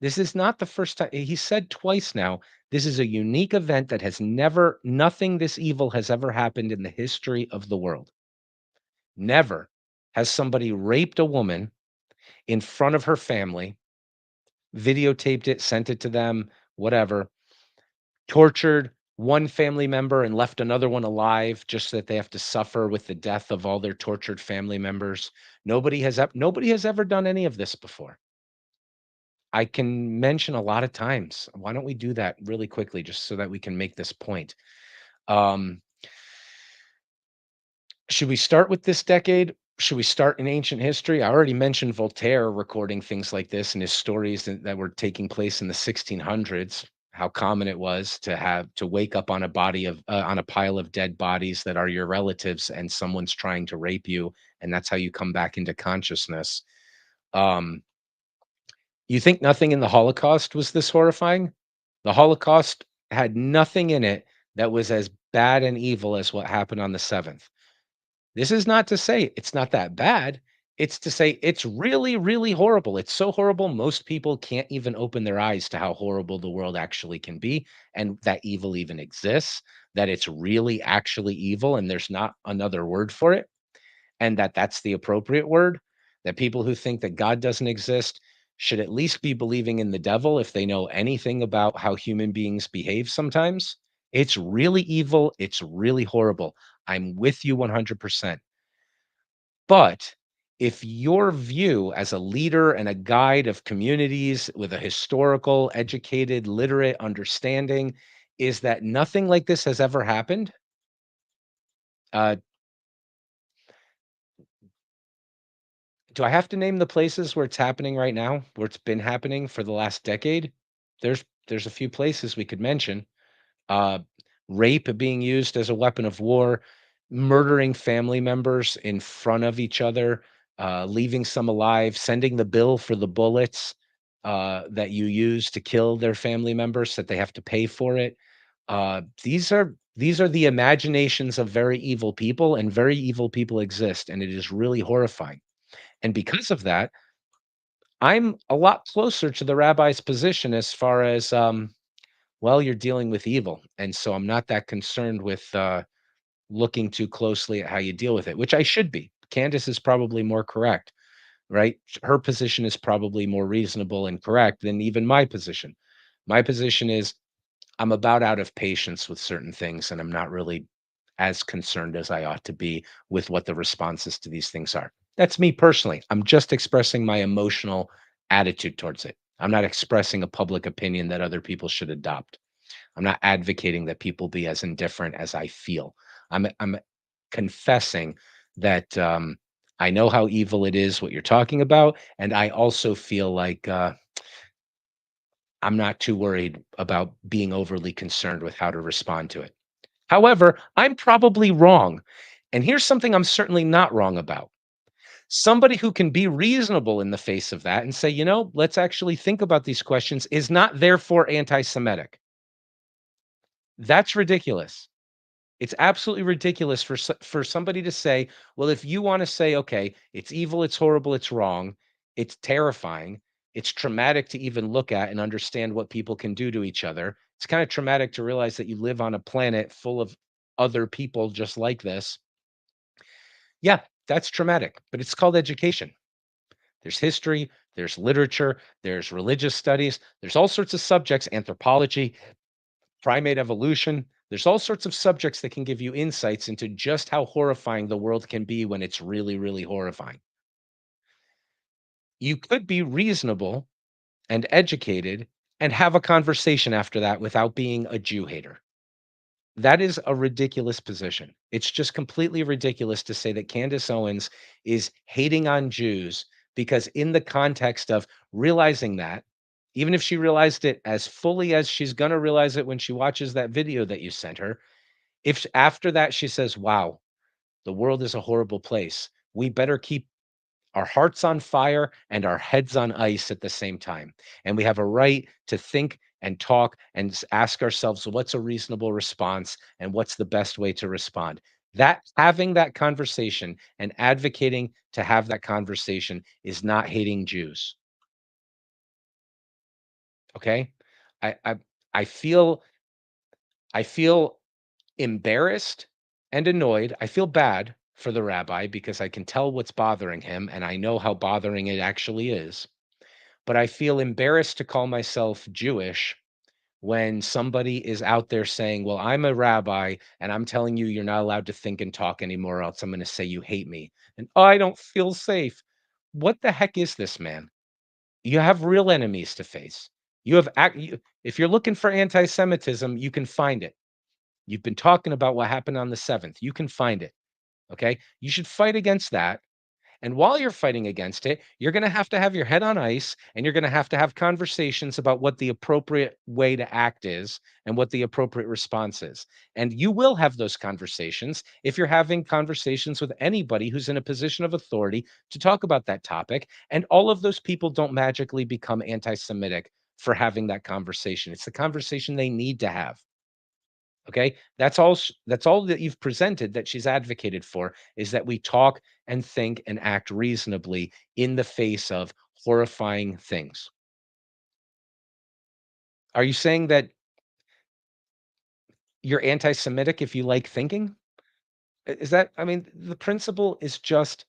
this is not the first time. He said twice now, this is a unique event that has never, nothing this evil has ever happened in the history of the world. Never has somebody raped a woman in front of her family, videotaped it, sent it to them, whatever, tortured one family member and left another one alive just so that they have to suffer with the death of all their tortured family members. Nobody has ever done any of this before. I can mention a lot of times. Why don't we do that really quickly just so that we can make this point? Um, should we start with this decade? Should we start in ancient history? I already mentioned Voltaire recording things like this in his stories that were taking place in the 1600s. How common it was to wake up on a on a pile of dead bodies that are your relatives, and someone's trying to rape you, and that's how you come back into consciousness. Um, you think nothing in the Holocaust was this horrifying? The Holocaust had nothing in it that was as bad and evil as what happened on the 7th. This is not to say it's not that bad. It's to say it's really, really horrible. It's so horrible, most people can't even open their eyes to how horrible the world actually can be and that evil even exists, that it's really actually evil and there's not another word for it, and that that's the appropriate word. That people who think that God doesn't exist should at least be believing in the devil if they know anything about how human beings behave sometimes. It's really evil. It's really horrible. I'm with you 100%. But if your view as a leader and a guide of communities with a historical, educated, literate understanding is that nothing like this has ever happened, uh, do I have to name the places where it's happening right now, where it's been happening for the last decade? There's a few places we could mention. Uh, Rape being used as a weapon of war, murdering family members in front of each other, leaving some alive, sending the bill for the bullets that you use to kill their family members that they have to pay for it. These are the imaginations of very evil people, and very evil people exist, and it is really horrifying. And because of that, I'm a lot closer to the rabbi's position as far as well, you're dealing with evil, and so I'm not that concerned with looking too closely at how you deal with it, which I should be. Candace is probably more correct, right? Her position is probably more reasonable and correct than even my position. My position is I'm about out of patience with certain things, and I'm not really as concerned as I ought to be with what the responses to these things are. That's me personally. I'm just expressing my emotional attitude towards it. I'm not expressing a public opinion that other people should adopt. I'm not advocating that people be as indifferent as I feel. I'm confessing that I know how evil it is what you're talking about, and I also feel like I'm not too worried about being overly concerned with how to respond to it. However, I'm probably wrong. And here's something I'm certainly not wrong about. Somebody who can be reasonable in the face of that and say, let's actually think about these questions is not therefore anti Semitic. That's ridiculous. It's absolutely ridiculous for somebody to say, well, if you want to say, okay, it's evil, it's horrible, it's wrong, it's terrifying, it's traumatic to even look at and understand what people can do to each other. It's kind of traumatic to realize that you live on a planet full of other people just like this. Yeah, that's traumatic, but it's called education. There's history, there's literature, there's religious studies, there's all sorts of subjects, anthropology, primate evolution. There's all sorts of subjects that can give you insights into just how horrifying the world can be when it's really, really horrifying. you could be reasonable and educated and have a conversation after that without being a Jew hater. That is a ridiculous position. It's just completely ridiculous to say that Candace Owens is hating on Jews because, in the context of realizing that, even if she realized it as fully as she's going to realize it when she watches that video that you sent her, if after that she says, wow, the world is a horrible place, we better keep our hearts on fire and our heads on ice at the same time. And we have a right to think and talk and ask ourselves, what's a reasonable response and what's the best way to respond? That having that conversation and advocating to have that conversation is not hating Jews. Okay? I I, I feel embarrassed and annoyed. I feel bad for the rabbi because I can tell what's bothering him and I know how bothering it actually is. But I feel embarrassed to call myself Jewish when somebody is out there saying, well, I'm a rabbi and I'm telling you, you're not allowed to think and talk anymore, else I'm going to say you hate me. And oh, I don't feel safe. What the heck is this, man? You have real enemies to face. You have, if you're looking for anti Semitism, you can find it. You've been talking about what happened on the 7th. You can find it. Okay. You should fight against that. And while you're fighting against it, you're going to have your head on ice and you're going to have conversations about what the appropriate way to act is and what the appropriate response is. And you will have those conversations if you're having conversations with anybody who's in a position of authority to talk about that topic. And all of those people don't magically become anti Semitic for having that conversation. It's the conversation they need to have. Okay, that's all that you've presented that she's advocated for, is that we talk and think and act reasonably in the face of horrifying things. Are you saying that you're anti-Semitic if you like thinking? Is that, I mean, the principle is just,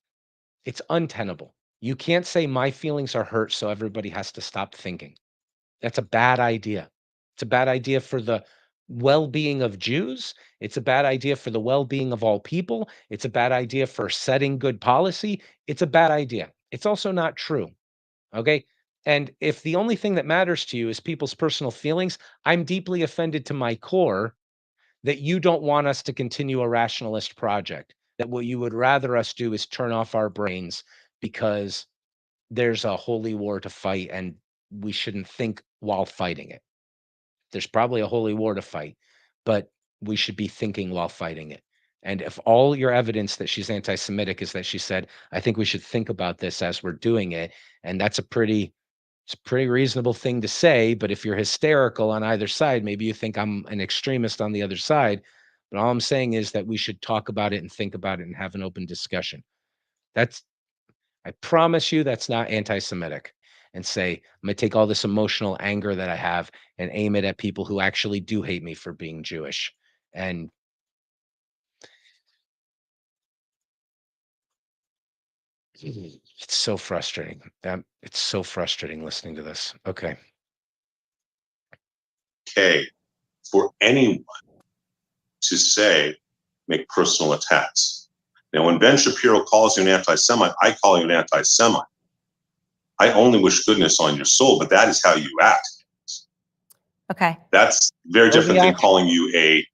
it's untenable. You can't say my feelings are hurt, so everybody has to stop thinking. That's a bad idea. It's a bad idea for the well-being of Jews. It's a bad idea for the well-being of all people. It's a bad idea for setting good policy. It's a bad idea. It's also not true. Okay. And if the only thing that matters to you is people's personal feelings, I'm deeply offended to my core that you don't want us to continue a rationalist project, that what you would rather us do is turn off our brains because there's a holy war to fight and we shouldn't think while fighting it. There's probably a holy war to fight, but we should be thinking while fighting it. And if all your evidence that she's anti-Semitic is that she said, I think we should think about this as we're doing it, and it's a pretty reasonable thing to say. But if you're hysterical on either side, maybe you think I'm an extremist on the other side. But all I'm saying is that we should talk about it and think about it and have an open discussion. I promise you that's not anti-Semitic. And say, I'm going to take all this emotional anger that I have and aim it at people who actually do hate me for being Jewish. And it's so frustrating. It's so frustrating listening to this. Okay. Okay, for anyone to say, make personal attacks. Now, when Ben Shapiro calls you an anti-Semite, I call you an anti-Semite. I only wish goodness on your soul, but that is how you act. Okay. That's very different than calling you a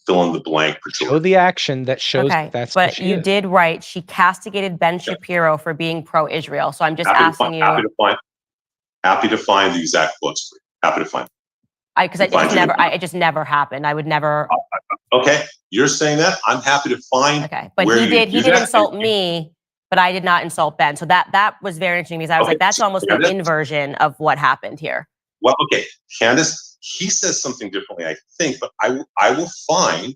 fill in the blank. Show the action that shows okay, that's but you did write, she castigated Ben Shapiro for being pro-Israel. So I'm just asking you. Happy to find the exact quotes for you. Happy to find. Because it just never happened. I would never. Okay, you're saying that. I'm happy to find. Okay, but he did insult me, but I did not insult Ben. So that was very interesting because I was like, that's almost the inversion of what happened here. Well, okay, Candace, he says something differently, I think, but I will find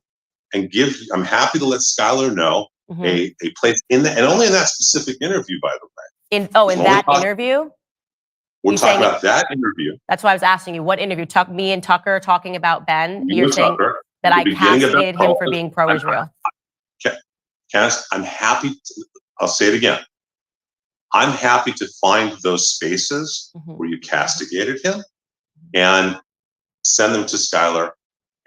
and give. I'm happy to let Skylar know a place in the, and only in that specific interview, by the way. In that interview. We're talking about that interview. That's why I was asking you what interview. Me and Tucker talking about Ben. You're saying that I castigated him for being pro-Israel. Okay, Candace, I'm happy. I'll say it again. I'm happy to find those spaces where you castigated him and send them to Skylar,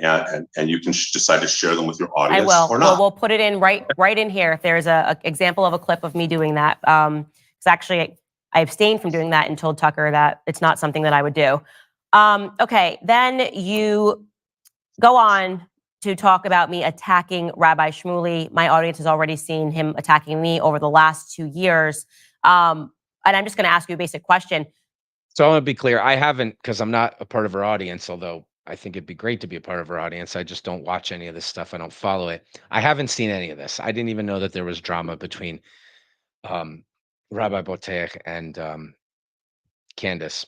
and you can decide to share them with your audience. I will. Or not. We'll put it in right in here. If there's a example of a clip of me doing that, it's actually. I abstained from doing that and told Tucker that it's not something that I would do. Okay, then you go on to talk about me attacking Rabbi Shmuley. My audience has already seen him attacking me over the last 2 years. And I'm just going to ask you a basic question. So I want to be clear. I haven't, because I'm not a part of her audience, although I think it'd be great to be a part of her audience. I just don't watch any of this stuff. I don't follow it. I haven't seen any of this. I didn't even know that there was drama between Rabbi Boteach and Candace.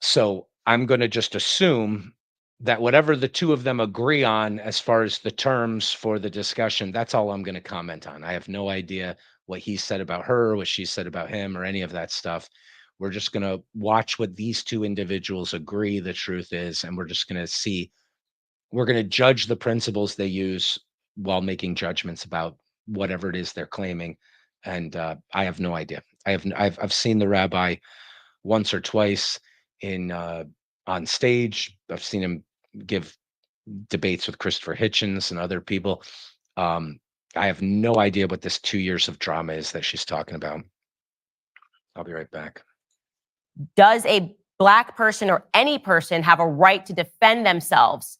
So I'm going to just assume that whatever the two of them agree on as far as the terms for the discussion, that's all I'm going to comment on. I have no idea what he said about her, what she said about him, or any of that stuff. We're just going to watch what these two individuals agree the truth is, and we're just going to see. We're going to judge the principles they use while making judgments about whatever it is they're claiming. And I have no idea. I've seen the rabbi once or twice on stage. I've seen him give debates with Christopher Hitchens and other people. I have no idea what this 2 years of drama is that she's talking about. I'll be right back. Does a Black person or any person have a right to defend themselves?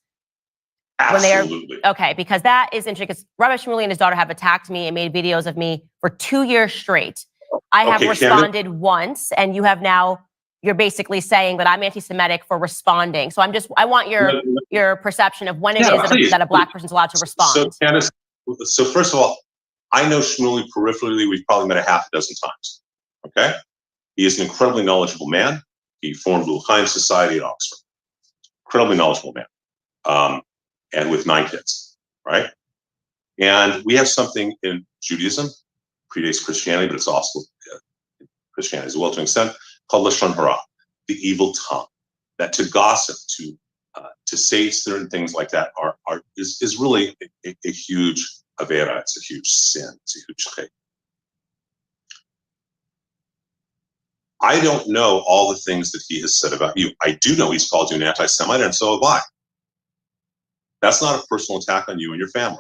Absolutely. Okay, because that is interesting, because Rabbi Shmuley and his daughter have attacked me and made videos of me for 2 years straight. I have responded once, and you're basically saying that I'm anti-Semitic for responding. So I want your perception of when it is that a Black person's allowed to respond. So, Candace, first of all, I know Shmuley peripherally. We've probably met a half a dozen times. Okay? He is an incredibly knowledgeable man. He formed L'Chaim Society at Oxford. Incredibly knowledgeable man. And with 9 kids, right? And we have something in Judaism, predates Christianity, but it's also Christianity as well to an extent, called Lashon Hara, the evil tongue. That to gossip, to say certain things like that is really a huge avera. It's a huge sin. It's a huge chait. I don't know all the things that he has said about you. I do know he's called you an anti-Semite, and so have I. That's not a personal attack on you and your family.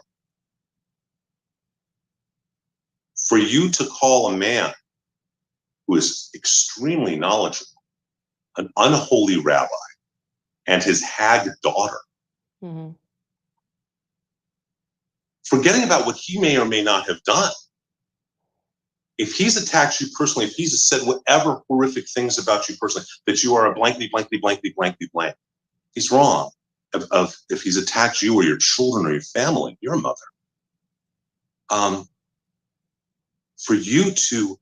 For you to call a man who is extremely knowledgeable an unholy rabbi and his hag daughter, forgetting about what he may or may not have done, if he's attacked you personally, if he's said whatever horrific things about you personally, that you are a blankety, blankety, blankety, blankety, blank, he's wrong. If he's attacked you or your children or your family, your mother, for you to,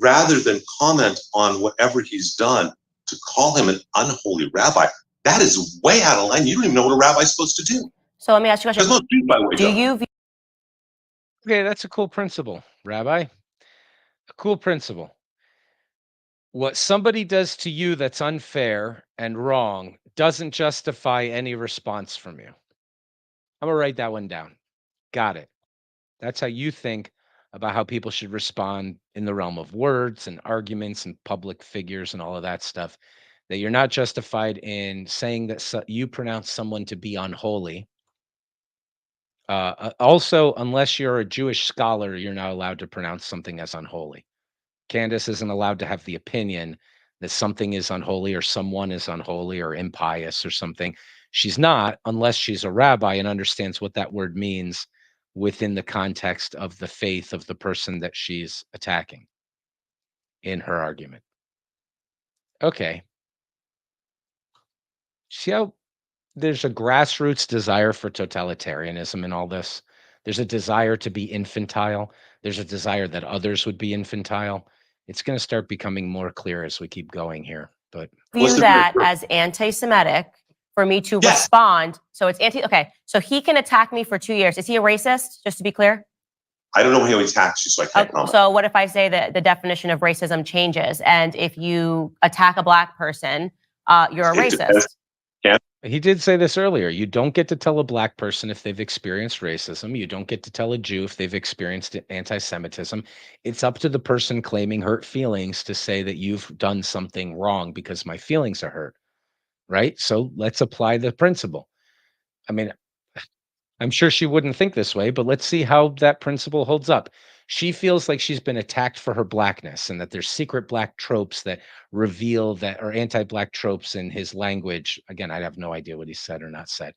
rather than comment on whatever he's done, to call him an unholy rabbi, that is way out of line. You don't even know what a rabbi's supposed to do. So let me ask you a question. There's no Jews, by the way, do you view Okay, that's a cool principle, Rabbi. A cool principle. What somebody does to you that's unfair and wrong doesn't justify any response from you. I'm going to write that one down. Got it. That's how you think about how people should respond in the realm of words and arguments and public figures and all of that stuff. That you're not justified in saying that you pronounce someone to be unholy. Also, unless you're a Jewish scholar, you're not allowed to pronounce something as unholy. Candace isn't allowed to have the opinion that something is unholy or someone is unholy or impious or something. She's not, unless she's a rabbi and understands what that word means within the context of the faith of the person that she's attacking in her argument. Okay. See how there's a grassroots desire for totalitarianism in all this? There's a desire to be infantile. There's a desire that others would be infantile. It's going to start becoming more clear as we keep going here. But view that as anti-Semitic for me to respond? So it's okay. So he can attack me for 2 years. Is he a racist? Just to be clear. I don't know how he attacks you, so I can't comment. So what if I say that the definition of racism changes, and if you attack a Black person, you're a racist? He did say this earlier. You don't get to tell a Black person if they've experienced racism. You don't get to tell a Jew if they've experienced anti-Semitism. It's up to the person claiming hurt feelings to say that you've done something wrong because my feelings are hurt, right? So let's apply the principle. I mean, I'm sure she wouldn't think this way, but let's see how that principle holds up. She feels like she's been attacked for her blackness and that there's secret black tropes that reveal that, or anti-black tropes in his language. Again, I have no idea what he said or not said.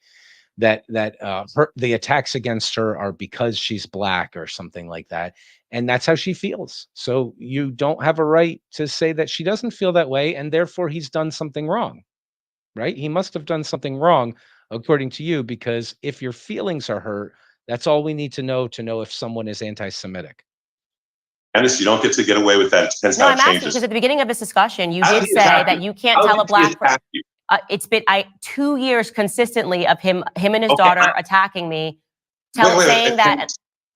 The attacks against her are because she's black or something like that. And that's how she feels. So you don't have a right to say that she doesn't feel that way, and therefore he's done something wrong, right? He must have done something wrong, according to you, because if your feelings are hurt, that's all we need to know if someone is anti-Semitic. Candace, you don't get away with that. It depends No, how I'm it asking changes. because at the beginning of this discussion, you How did did he say attack that you? you can't How tell a did he black person. attack you? It's been 2 years consistently of him and his Okay, daughter attacking me, wait, saying that.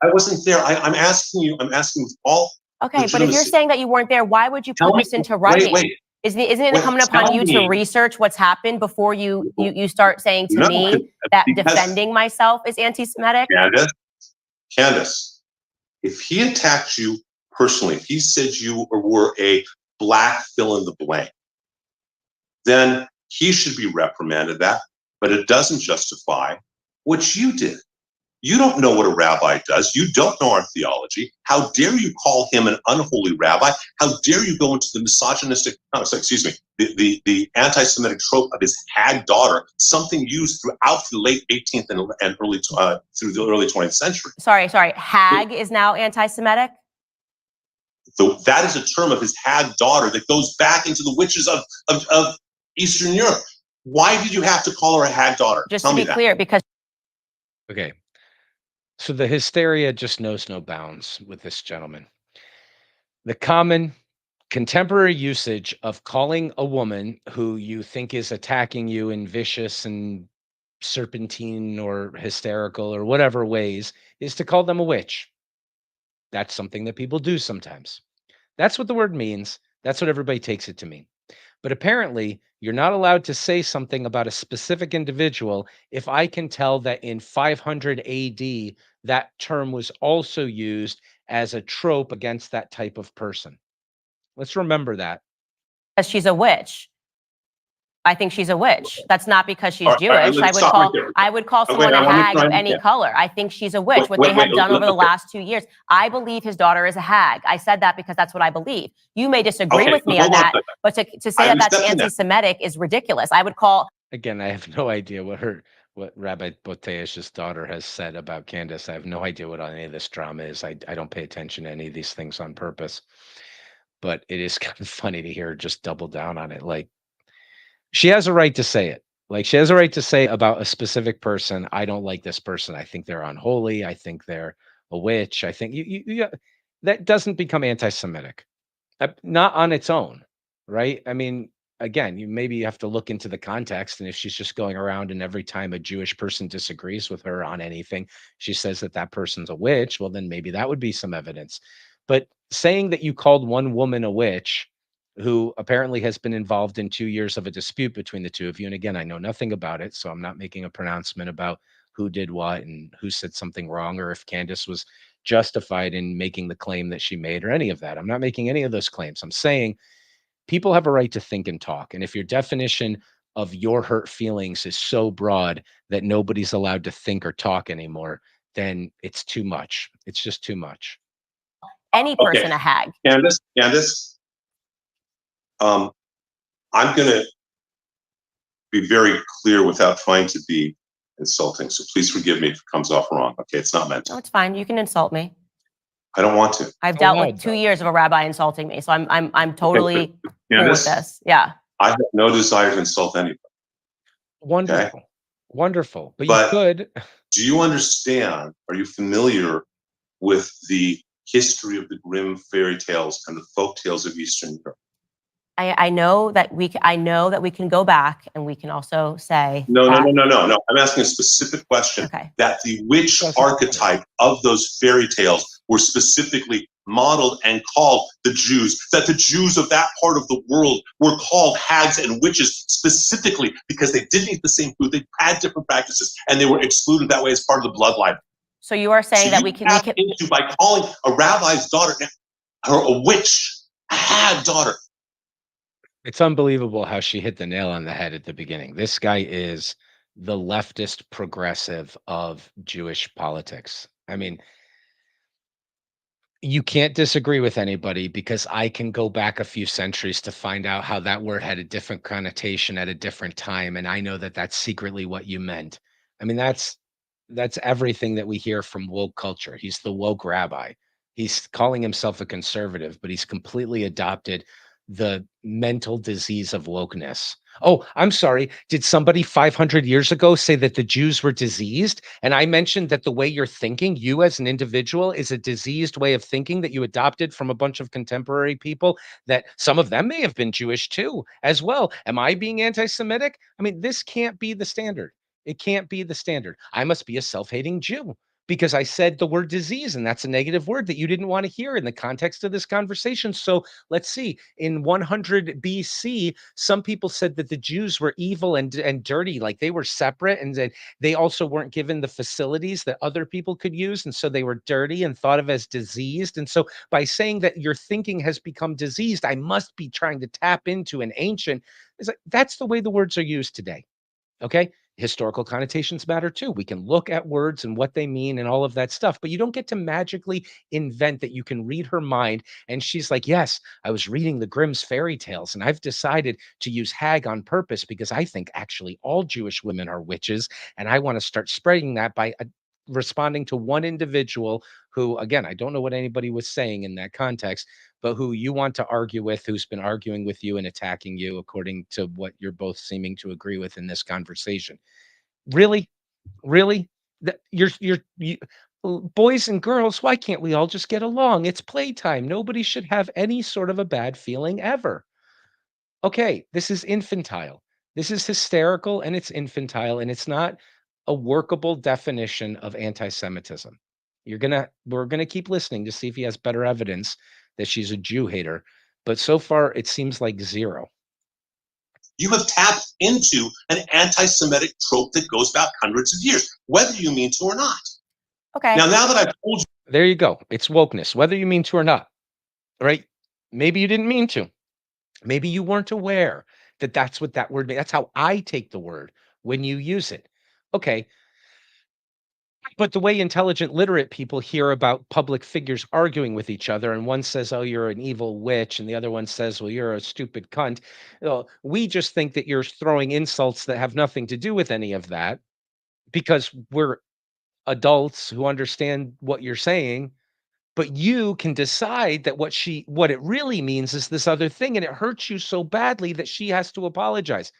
I wasn't there. I'm asking you. I'm asking with all Okay, but if you're legitimacy. saying that you weren't there, why would you Tell put me. this into writing? Wait. Isn't it Wait, incumbent upon tell you to me. research what's happened before you start saying to No, me that because- defending myself is anti-Semitic? Candace, if he attacked you personally, if he said you were a black fill in the blank, then he should be reprimanded that. But it doesn't justify what you did. You don't know what a rabbi does. You don't know our theology. How dare you call him an unholy rabbi? How dare you go into the misogynistic, the anti-Semitic trope of his hag daughter, something used throughout the late 18th and early through the early 20th century. Sorry. Hag is now anti-Semitic? So that is a term of his hag daughter that goes back into the witches of Eastern Europe. Why did you have to call her a hag daughter? Just Tell to me be that. clear, because Okay. So the hysteria just knows no bounds with this gentleman. The common contemporary usage of calling a woman who you think is attacking you in vicious and serpentine or hysterical or whatever ways is to call them a witch. That's something that people do sometimes. That's what the word means. That's what everybody takes it to mean. But apparently, you're not allowed to say something about a specific individual if I can tell that in 500 AD, that term was also used as a trope against that type of person. Let's remember that. she's a witch. I think she's a witch. That's not because she's All right, Jewish. I would call someone a hag of any color. I think she's a witch. What they have done over the last 2 years, I believe his daughter is a hag. I said that because that's what I believe. You may disagree with me on that, but to say that that's anti-Semitic is ridiculous. I would call. Again, I have no idea what Rabbi Botesh's daughter has said about Candace. I have no idea what any of this drama is. I don't pay attention to any of these things on purpose. But it is kind of funny to hear her just double down on it. Like, she has a right to say it. Like, she has a right to say about a specific person, I don't like this person. I think they're unholy. I think they're a witch. I think that doesn't become anti-Semitic, not on its own, right? I mean, again, you have to look into the context. And if she's just going around and every time a Jewish person disagrees with her on anything, she says that person's a witch, well, then maybe that would be some evidence. But saying that you called one woman a witch who apparently has been involved in 2 years of a dispute between the two of you. And again, I know nothing about it, so I'm not making a pronouncement about who did what and who said something wrong, or if Candace was justified in making the claim that she made, or any of that. I'm not making any of those claims. I'm saying people have a right to think and talk. And if your definition of your hurt feelings is so broad that nobody's allowed to think or talk anymore, then it's too much. It's just too much. Any person a hag. Candace, I'm going to be very clear without trying to be insulting. So please forgive me if it comes off wrong. Okay, it's not meant to. No, it's fine. You can insult me. I don't want to. I've dealt with 2 years of a rabbi insulting me, so I'm totally cool with this. Yeah. I have no desire to insult anybody. Wonderful. Okay? Wonderful. But But you could. Do you understand? Are you familiar with the history of the Grimm fairy tales and the folk tales of Eastern Europe? I know that we can go back and we can also say No. I'm asking a specific question. Okay. That the witch archetype of those fairy tales were specifically modeled and called the Jews. That the Jews of that part of the world were called hags and witches specifically because they didn't eat the same food. They had different practices, and they were excluded that way as part of the bloodline. So you are saying that we can into by calling a rabbi's daughter her a witch, a hag daughter. It's unbelievable how she hit the nail on the head at the beginning. This guy is the leftist progressive of Jewish politics. I mean, You can't disagree with anybody because I can go back a few centuries to find out how that word had a different connotation at a different time, and I know that that's secretly what you meant. I mean, that's everything that we hear from woke culture. He's the woke rabbi. He's calling himself a conservative, but he's completely adopted the mental disease of wokeness. Oh, I'm sorry. Did somebody 500 years ago say that the Jews were diseased? And I mentioned that the way you're thinking, you as an individual, is a diseased way of thinking that you adopted from a bunch of contemporary people, that some of them may have been Jewish too, as well. Am I being anti Semitic? I mean, this can't be the standard. It can't be the standard. I must be a self hating Jew because I said the word disease, and that's a negative word that you didn't want to hear in the context of this conversation. So let's see. In 100 BC, some people said that the Jews were evil and dirty, like they were separate, and that they also weren't given the facilities that other people could use, and so they were dirty and thought of as diseased. And so by saying that your thinking has become diseased, I must be trying to tap into an ancient. It's like that's the way the words are used today. Okay. Historical connotations matter too. We can look at words and what they mean and all of that stuff, but you don't get to magically invent that you can read her mind. And she's like, yes, I was reading the Grimm's fairy tales and I've decided to use hag on purpose because I think actually all Jewish women are witches. And I want to start spreading that by responding to one individual who, again, I don't know what anybody was saying in that context, but who you want to argue with, who's been arguing with you and attacking you according to what you're both seeming to agree with in this conversation. Really? Really? Boys and girls, why can't we all just get along? It's playtime. Nobody should have any sort of a bad feeling ever. Okay, this is infantile. This is hysterical and it's infantile and it's not a workable definition of anti-Semitism. We're gonna keep listening to see if he has better evidence that she's a Jew hater, but so far it seems like zero. You have tapped into an anti-Semitic trope that goes back hundreds of years, whether you mean to or not. Okay. Now that I've told you, There you go. It's wokeness, whether you mean to or not. Right? Maybe you didn't mean to. Maybe you weren't aware that that's what that word means. That's how I take the word when you use it. Okay. But the way intelligent, literate people hear about public figures arguing with each other, and one says, "Oh, you're an evil witch," and the other one says, "Well, you're a stupid cunt." We just think that you're throwing insults that have nothing to do with any of that because we're adults who understand what you're saying. But you can decide that what it really means is this other thing, and it hurts you so badly that she has to apologize.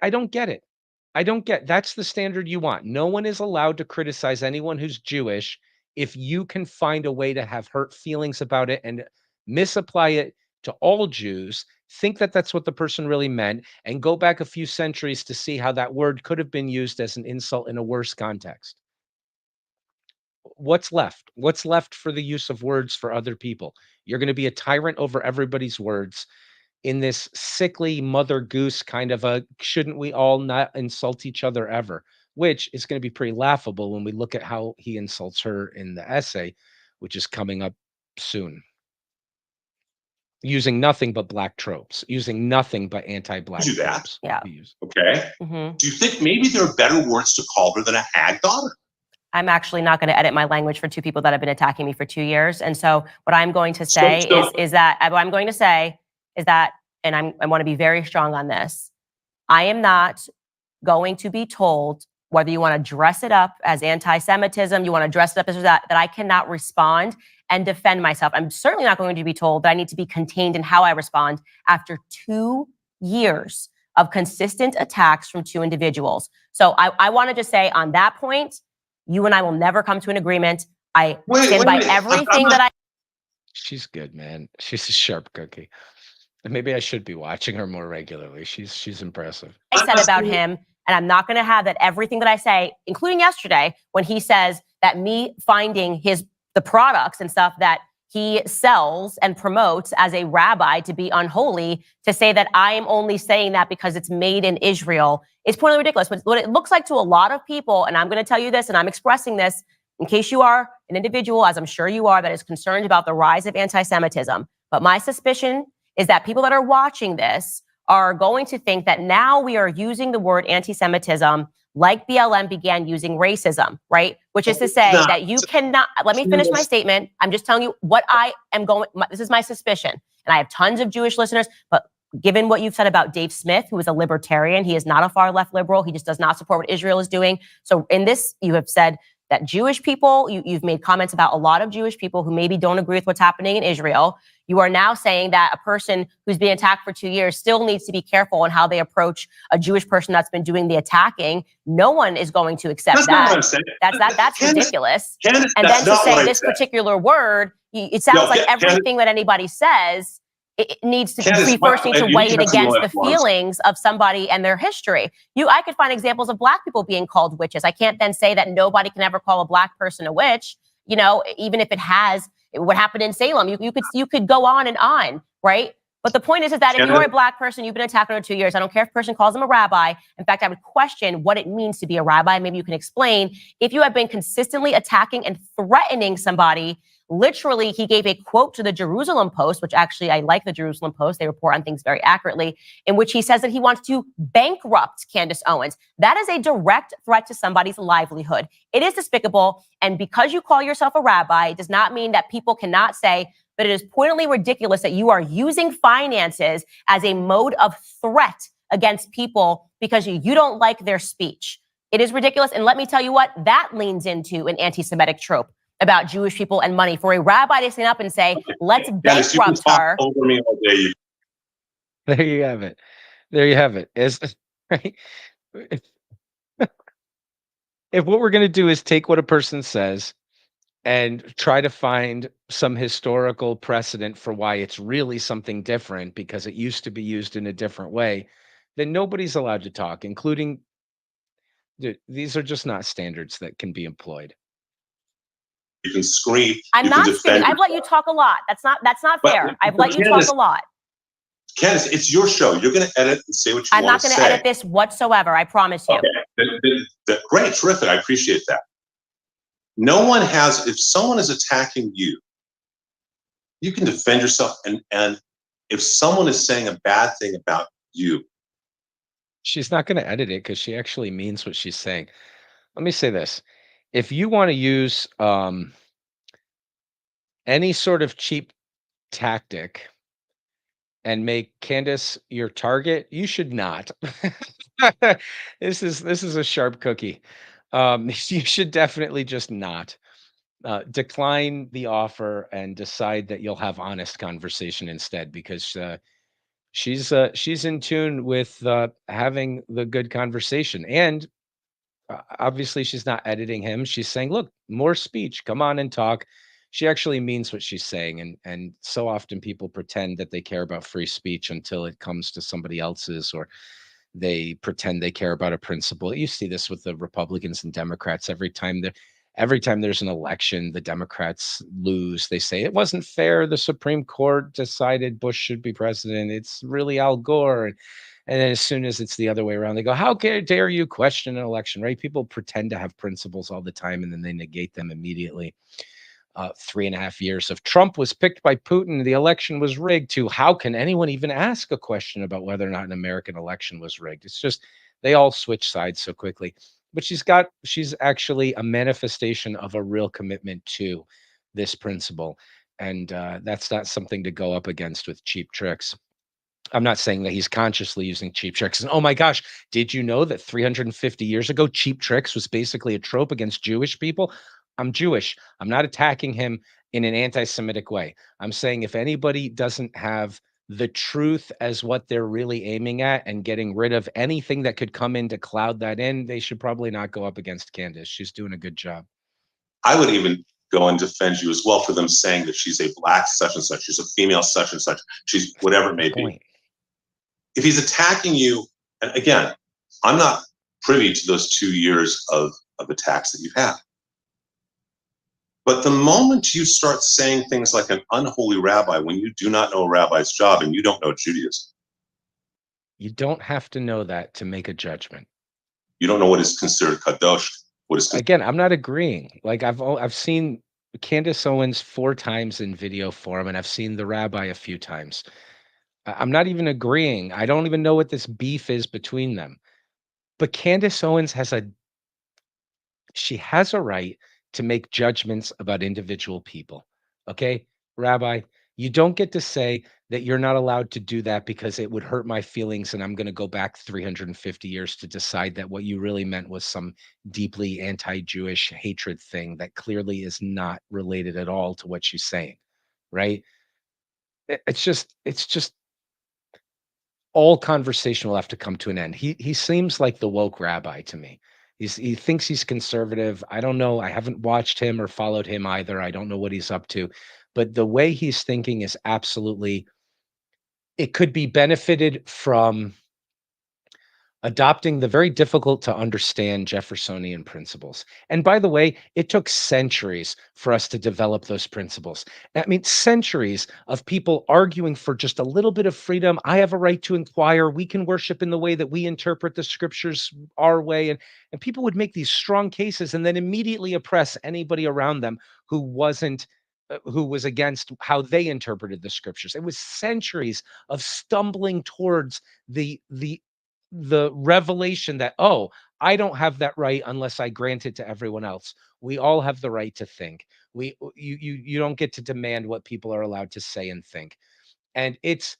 I don't get it. I don't get that's the standard you want. No one is allowed to criticize anyone who's Jewish if you can find a way to have hurt feelings about it and misapply it to all Jews, think that that's what the person really meant, and go back a few centuries to see how that word could have been used as an insult in a worse context. What's left? What's left for the use of words for other people? You're going to be a tyrant over everybody's words in this sickly mother goose kind of a shouldn't we all not insult each other ever, which is going to be pretty laughable when we look at how he insults her in the essay, which is coming up soon. Using nothing but black tropes, using nothing but anti-black Do that. tropes. Yeah. Okay. Mm-hmm. Do you think maybe there are better words to call her than a hag daughter? I'm actually not going to edit my language for two people that have been attacking me for 2 years. And so what I'm going to say is that what I'm going to say is that, and I want to be very strong on this. I am not going to be told whether you want to dress it up as anti-Semitism, you want to dress it up as that I cannot respond and defend myself. I'm certainly not going to be told that I need to be contained in how I respond after 2 years of consistent attacks from two individuals. So I want to just say on that point, you and I will never come to an agreement. I stand by everything that I. She's good, man. She's a sharp cookie. Maybe I should be watching her more regularly. She's impressive. I said about him, and I'm not going to have that everything that I say, including yesterday when he says that me finding the products and stuff that he sells and promotes as a rabbi to be unholy, to say that I am only saying that because it's made in Israel is totally ridiculous. But what it looks like to a lot of people, and I'm going to tell you this, and I'm expressing this in case you are an individual, as I'm sure you are, that is concerned about the rise of anti-Semitism. But my suspicion is that people that are watching this are going to think that now we are using the word anti-Semitism like BLM began using racism, right? Which is to say that you cannot, let me finish my statement. I'm just telling you what I am going, this is my suspicion. And I have tons of Jewish listeners, but given what you've said about Dave Smith, who is a libertarian, he is not a far left liberal. He just does not support what Israel is doing. So in this, you have said that Jewish people, you've made comments about a lot of Jewish people who maybe don't agree with what's happening in Israel. You are now saying that a person who's being attacked for 2 years still needs to be careful in how they approach a Jewish person that's been doing the attacking. No one is going to accept that. That's ridiculous. Candace, and then to say this said. particular word, it sounds like everything that anybody says, it needs to be first need to weigh it against the feelings of somebody and their history. I could find examples of Black people being called witches. I can't then say that nobody can ever call a Black person a witch. You know, even if it has what happened in Salem, you could go on, right? But the point is that if you're a Black person, you've been attacked for 2 years. I don't care if a person calls them a rabbi. In fact, I would question what it means to be a rabbi. Maybe you can explain. If you have been consistently attacking and threatening somebody, literally, he gave a quote to the Jerusalem Post, which actually I like the Jerusalem Post. They report on things very accurately, in which he says that he wants to bankrupt Candace Owens. That is a direct threat to somebody's livelihood. It is despicable. And because you call yourself a rabbi, it does not mean that people cannot say, but it is pointedly ridiculous that you are using finances as a mode of threat against people because you don't like their speech. It is ridiculous. And let me tell you what, that leans into an anti-Semitic trope about Jewish people and money. For a rabbi to stand up and say, let's bankrupt her. Over me all day. There you have it. There you have it. Right? If what we're going to do is take what a person says and try to find some historical precedent for why it's really something different because it used to be used in a different way, then nobody's allowed to talk, including, dude, these are just not standards that can be employed. You can scream. I'm not screaming. I've let you talk a lot. That's not fair. I've let you talk a lot. Candace, it's your show. You're going to edit and say what you want to say. I'm not going to edit this whatsoever. I promise you. Okay. Great. Terrific. I appreciate that. No one has, if someone is attacking you, you can defend yourself. And if someone is saying a bad thing about you, she's not going to edit it because she actually means what she's saying. Let me say this. If you want to use any sort of cheap tactic and make Candace your target, you should not. This is a sharp cookie. You should definitely just not decline the offer and decide that you'll have honest conversation instead, because she's in tune with having the good conversation. And obviously she's not editing him. She's saying, look, more speech, come on and talk. She actually means what she's saying. And so often people pretend that they care about free speech until it comes to somebody else's, or they pretend they care about a principle. You see this with the Republicans and Democrats. Every time there's an election, the Democrats lose. They say it wasn't fair. The Supreme Court decided Bush should be president. It's really Al Gore. And then as soon as it's the other way around, they go, how dare you question an election, right? People pretend to have principles all the time, and then they negate them immediately. 3.5 years of Trump was picked by Putin. The election was rigged, to how can anyone even ask a question about whether or not an American election was rigged? It's just, they all switch sides so quickly. But she's actually a manifestation of a real commitment to this principle. And that's not something to go up against with cheap tricks. I'm not saying that he's consciously using cheap tricks. And oh my gosh, did you know that 350 years ago, cheap tricks was basically a trope against Jewish people? I'm Jewish. I'm not attacking him in an anti-Semitic way. I'm saying if anybody doesn't have the truth as what they're really aiming at and getting rid of anything that could come in to cloud that in, they should probably not go up against Candace. She's doing a good job. I would even go and defend you as well for them saying that she's a Black such and such, she's a female such and such, she's whatever it may be. If he's attacking you, and again, I'm not privy to those 2 years of attacks that you've had. But the moment you start saying things like an unholy rabbi when you do not know a rabbi's job and you don't know Judaism. You don't have to know that to make a judgment. You don't know what is considered kadosh. Again, I'm not agreeing. Like I've seen Candace Owens 4 times in video form, and I've seen the rabbi a few times. I'm not even agreeing. I don't even know what this beef is between them. But Candace Owens she has a right to make judgments about individual people. Okay, Rabbi, you don't get to say that you're not allowed to do that because it would hurt my feelings and I'm going to go back 350 years to decide that what you really meant was some deeply anti-Jewish hatred thing that clearly is not related at all to what she's saying, right? It's just all conversation will have to come to an end. He seems like the woke rabbi to me. He thinks he's conservative. I don't know. I haven't watched him or followed him either. I don't know what he's up to. But the way he's thinking is absolutely, it could be benefited from adopting the very difficult to understand Jeffersonian principles. And by the way, it took centuries for us to develop those principles. I mean, centuries of people arguing for just a little bit of freedom. I have a right to inquire. We can worship in the way that we interpret the scriptures our way. And people would make these strong cases and then immediately oppress anybody around them who wasn't. Who was against how they interpreted the scriptures. It was centuries of stumbling towards the revelation that, oh, I don't have that right unless I grant it to everyone else. We all have the right to think. You don't get to demand what people are allowed to say and think. And it's,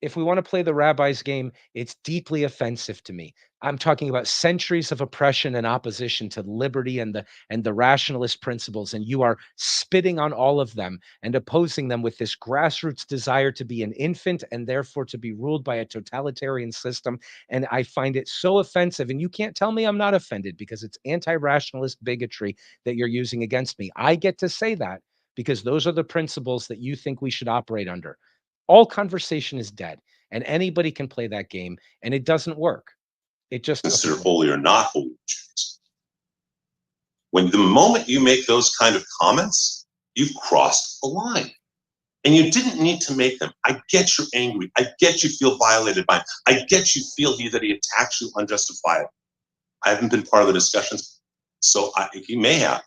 if we want to play the rabbi's game, it's deeply offensive to me. I'm talking about centuries of oppression and opposition to liberty and the rationalist principles, and you are spitting on all of them and opposing them with this grassroots desire to be an infant and therefore to be ruled by a totalitarian system. And I find it so offensive. And you can't tell me I'm not offended because it's anti-rationalist bigotry that you're using against me. I get to say that because those are the principles that you think we should operate under. All conversation is dead, and anybody can play that game, and it doesn't work. It just consider holy or not holy Jews. When the moment you make those kind of comments, you've crossed the line. And you didn't need to make them. I get you're angry. I get you feel violated by him. I get you feel that he attacks you unjustifiably. I haven't been part of the discussions, so he may have.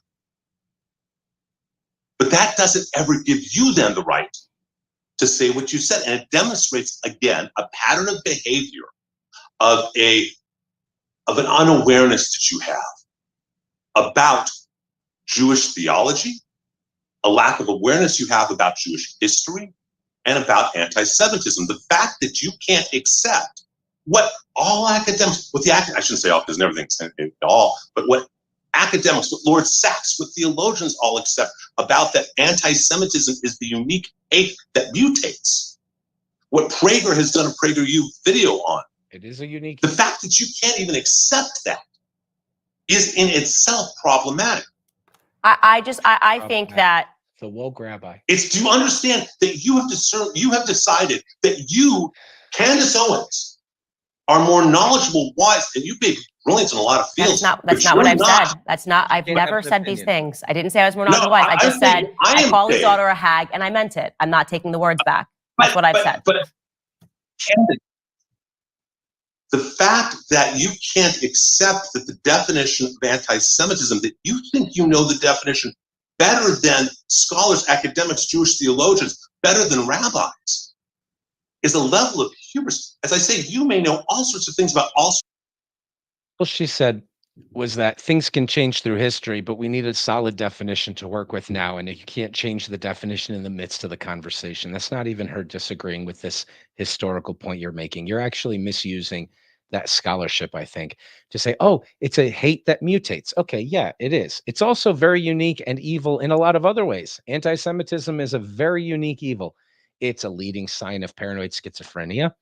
But that doesn't ever give you then the right to say what you said. And it demonstrates, again, a pattern of behavior of an unawareness that you have about Jewish theology, a lack of awareness you have about Jewish history, and about anti-Semitism. The fact that you can't accept what all academics, I shouldn't say all because everything's all, but what academics, what Lord Sachs, what theologians all accept about that anti-Semitism is the unique hate that mutates. What Prager has done a PragerU video on. It is a unique. The fact that you can't even accept that is in itself problematic. I think that the woke rabbi. It's, do you understand that you have decided that you, Candace Owens, are more knowledgeable, wise, and you may be brilliant in a lot of fields. That's not what I've said. That's not, I've never said these things. I didn't say I was more knowledgeable, wise. I just said I called his daughter a hag, and I meant it. I'm not taking the words back. That's what I've said. But Candace, the fact that you can't accept that the definition of anti-Semitism, that you think you know the definition better than scholars, academics, Jewish theologians, better than rabbis, is a level of hubris. As I say, you may know all sorts of things about all. Well, she said was that things can change through history, but we need a solid definition to work with now. And you can't change the definition in the midst of the conversation. That's not even her disagreeing with this historical point you're making. You're actually misusing that scholarship, I think, to say, oh, it's a hate that mutates. Okay, yeah, it is. It's also very unique and evil in a lot of other ways. Anti-Semitism is a very unique evil. It's a leading sign of paranoid schizophrenia.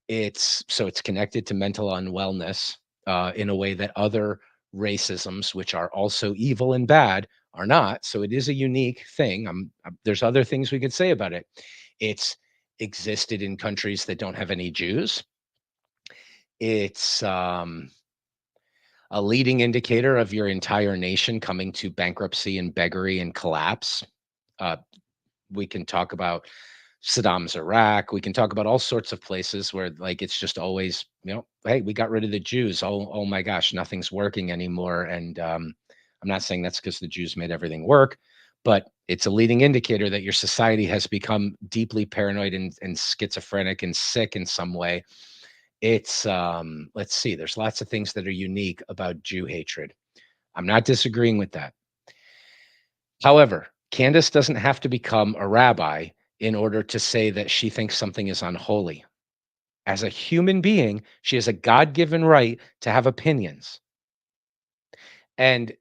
It's connected to mental unwellness in a way that other racisms, which are also evil and bad, are not. So it is a unique thing. There's other things we could say about it. It's existed in countries that don't have any Jews. It's a leading indicator of your entire nation coming to bankruptcy and beggary and collapse. We can talk about Saddam's Iraq. We can talk about all sorts of places where, like, it's just always, hey, we got rid of the Jews. Oh my gosh, nothing's working anymore. And I'm not saying that's because the Jews made everything work, but it's a leading indicator that your society has become deeply paranoid and schizophrenic and sick in some way. It's let's see, there's lots of things that are unique about Jew hatred. I'm not disagreeing with that. However, Candace doesn't have to become a rabbi in order to say that she thinks something is unholy. As a human being, she has a God-given right to have opinions. And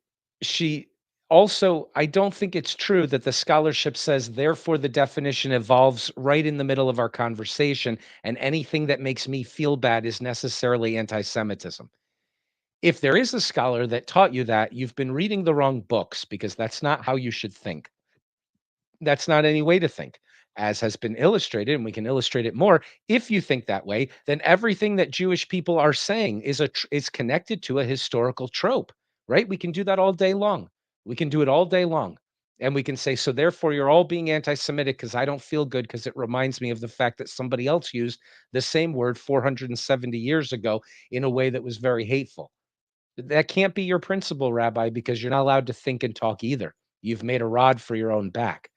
she also, I don't think it's true that the scholarship says, therefore, the definition evolves right in the middle of our conversation, and anything that makes me feel bad is necessarily anti Semitism. If there is a scholar that taught you that, you've been reading the wrong books because that's not how you should think. That's not any way to think. As has been illustrated, and we can illustrate it more. If you think that way, then everything that Jewish people are saying is connected to a historical trope, right? We can do that all day long. We can do it all day long. And we can say, so therefore, you're all being anti Semitic because I don't feel good because it reminds me of the fact that somebody else used the same word 470 years ago in a way that was very hateful. That can't be your principle, Rabbi, because you're not allowed to think and talk either. You've made a rod for your own back.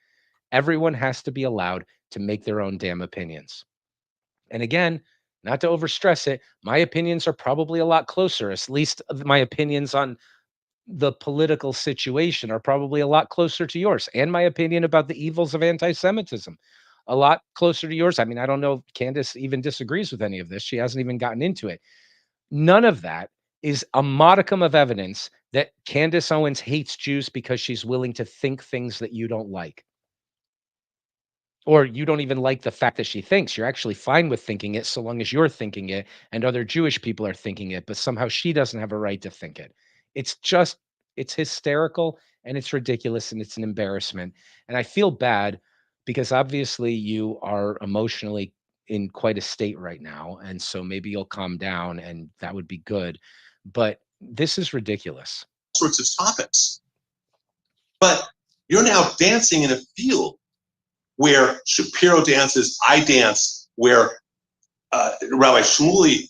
Everyone has to be allowed to make their own damn opinions. And again, not to overstress it, my opinions are probably a lot closer. At least my opinions on the political situation are probably a lot closer to yours. And my opinion about the evils of anti-Semitism, a lot closer to yours. I mean, I don't know if Candace even disagrees with any of this. She hasn't even gotten into it. None of that is a modicum of evidence that Candace Owens hates Jews because she's willing to think things that you don't like. Or you don't even like the fact that she thinks. You're actually fine with thinking it so long as you're thinking it and other Jewish people are thinking it, but somehow she doesn't have a right to think it. It's just, it's hysterical and it's ridiculous and it's an embarrassment. And I feel bad because obviously you are emotionally in quite a state right now. And so maybe you'll calm down and that would be good. But this is ridiculous. Sorts of topics. But you're now dancing in a field where Shapiro dances, I dance, where Rabbi Shmuley.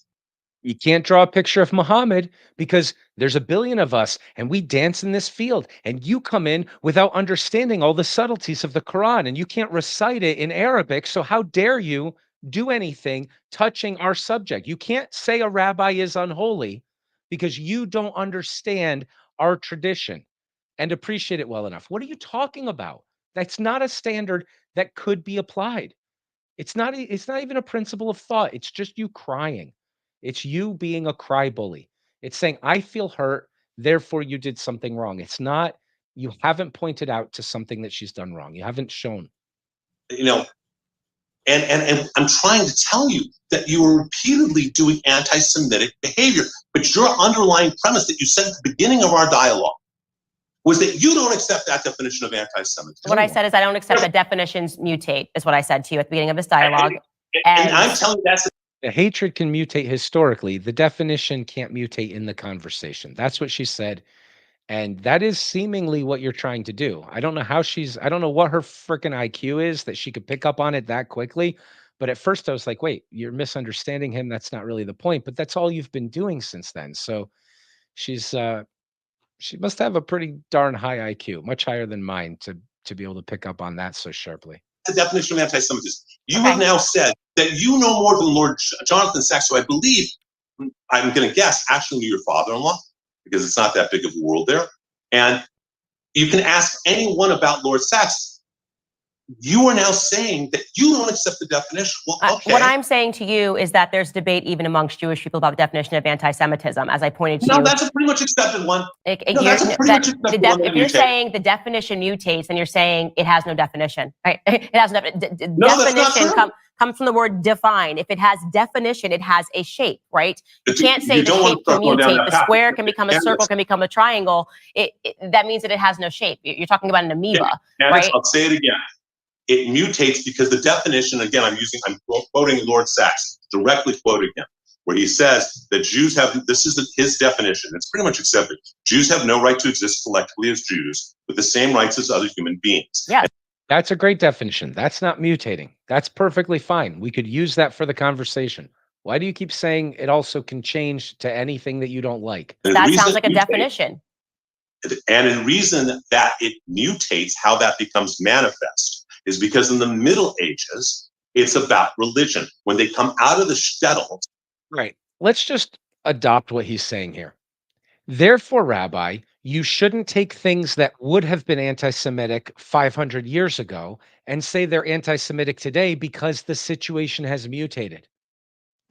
You can't draw a picture of Muhammad because there's a billion of us and we dance in this field. And you come in without understanding all the subtleties of the Quran and you can't recite it in Arabic. So how dare you do anything touching our subject? You can't say a rabbi is unholy because you don't understand our tradition and appreciate it well enough. What are you talking about? That's not a standard that could be applied. It's not even a principle of thought. It's just you crying. It's you being a cry bully. It's saying, I feel hurt, therefore you did something wrong. It's not, you haven't pointed out to something that she's done wrong. You haven't shown. You know, and I'm trying to tell you that you were repeatedly doing anti-Semitic behavior, but your underlying premise that you said at the beginning of our dialogue was that you don't accept that definition of anti-Semitism. What I said is I don't accept that definitions mutate, is what I said to you at the beginning of this dialogue. And I'm telling you that's the hatred can mutate historically. The definition can't mutate in the conversation. That's what she said. And that is seemingly what you're trying to do. I don't know how I don't know what her freaking IQ is that she could pick up on it that quickly. But at first I was like, wait, you're misunderstanding him. That's not really the point. But that's all you've been doing since then. So she must have a pretty darn high IQ, much higher than mine to be able to pick up on that so sharply. the definition of anti-Semitism. You have now said that you know more than Lord Jonathan Sacks, who I believe, I'm going to guess, actually knew your father-in-law, because it's not that big of a world there. And you can ask anyone about Lord Sacks. You are now saying that you don't accept the definition. Well, okay. What I'm saying to you is that there's debate even amongst Jewish people about the definition of anti-Semitism, as I pointed to you. No, that's a pretty much accepted one. If you're saying the definition mutates, then you're saying it has no definition, right? It has no definition. Comes from the word define. If it has definition, it has a shape, right? You can't say the shape can mutate. The square can become a circle, can become a triangle. That means that it has no shape. You're talking about an amoeba, right? I'll say it again. It mutates because the definition, again, I'm quoting Lord Sacks, directly quoting him, where he says that Jews have, this is his definition, it's pretty much accepted. Jews have no right to exist collectively as Jews with the same rights as other human beings. Yeah. That's a great definition. That's not mutating. That's perfectly fine. We could use that for the conversation. Why do you keep saying it also can change to anything that you don't like? That sounds like a definition. And the reason that it mutates, how that becomes manifest, is because in the Middle Ages, it's about religion. When they come out of the shtetl, Right. Let's just adopt what he's saying here. Therefore, Rabbi, you shouldn't take things that would have been anti Semitic 500 years ago and say they're anti Semitic today because the situation has mutated.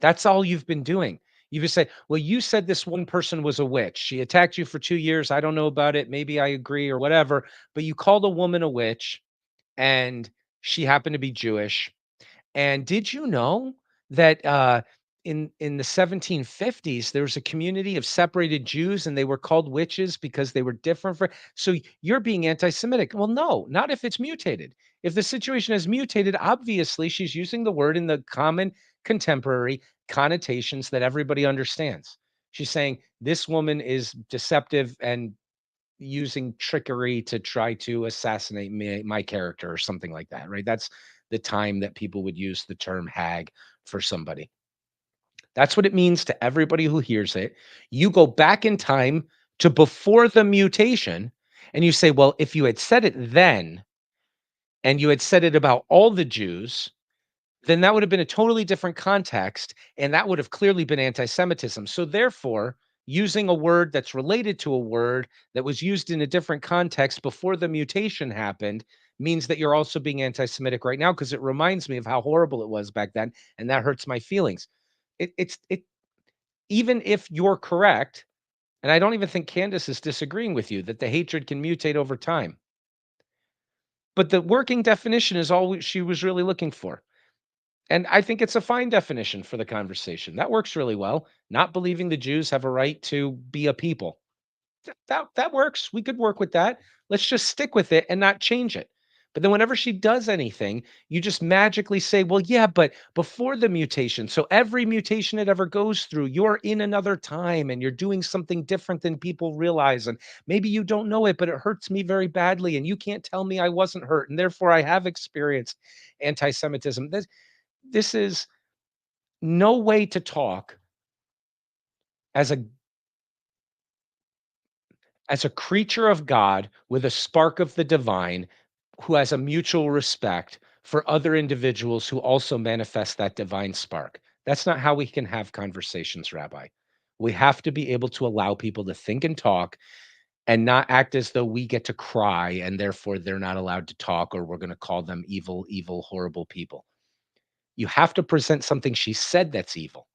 That's all you've been doing. You just say, well, you said this one person was a witch. She attacked you for 2 years. I don't know about it. Maybe I agree or whatever. But you called a woman a witch and she happened to be Jewish. And did you know that in the 1750s there was a community of separated Jews and they were called witches because they were different for so you're being anti-Semitic. Well, no, not if it's mutated. If the situation has mutated, obviously she's using the word in the common contemporary connotations that everybody understands. She's saying this woman is deceptive and using trickery to try to assassinate my character or something like that, right? That's the time that people would use the term hag for somebody. That's what it means to everybody who hears it. You go back in time to before the mutation and you say, well, if you had said it then and you had said it about all the Jews, then that would have been a totally different context, and that would have clearly been anti-Semitism. So therefore, using a word that's related to a word that was used in a different context before the mutation happened means that you're also being anti-Semitic right now because it reminds me of how horrible it was back then, and that hurts my feelings. It even if you're correct, and I don't even think Candace is disagreeing with you that the hatred can mutate over time. But the working definition is all she was really looking for. And I think it's a fine definition for the conversation. That works really well. Not believing the Jews have a right to be a people. That works. We could work with that. Let's just stick with it and not change it. But then whenever she does anything, you just magically say, well, yeah, but before the mutation. So every mutation it ever goes through, you're in another time and you're doing something different than people realize. And maybe you don't know it, but it hurts me very badly. And you can't tell me I wasn't hurt. And therefore I have experienced anti-Semitism. This is no way to talk as a creature of God with a spark of the divine who has a mutual respect for other individuals who also manifest that divine spark. That's not how we can have conversations, Rabbi. We have to be able to allow people to think and talk and not act as though we get to cry and therefore they're not allowed to talk or we're going to call them evil, evil, horrible people. You have to present something she said that's evil.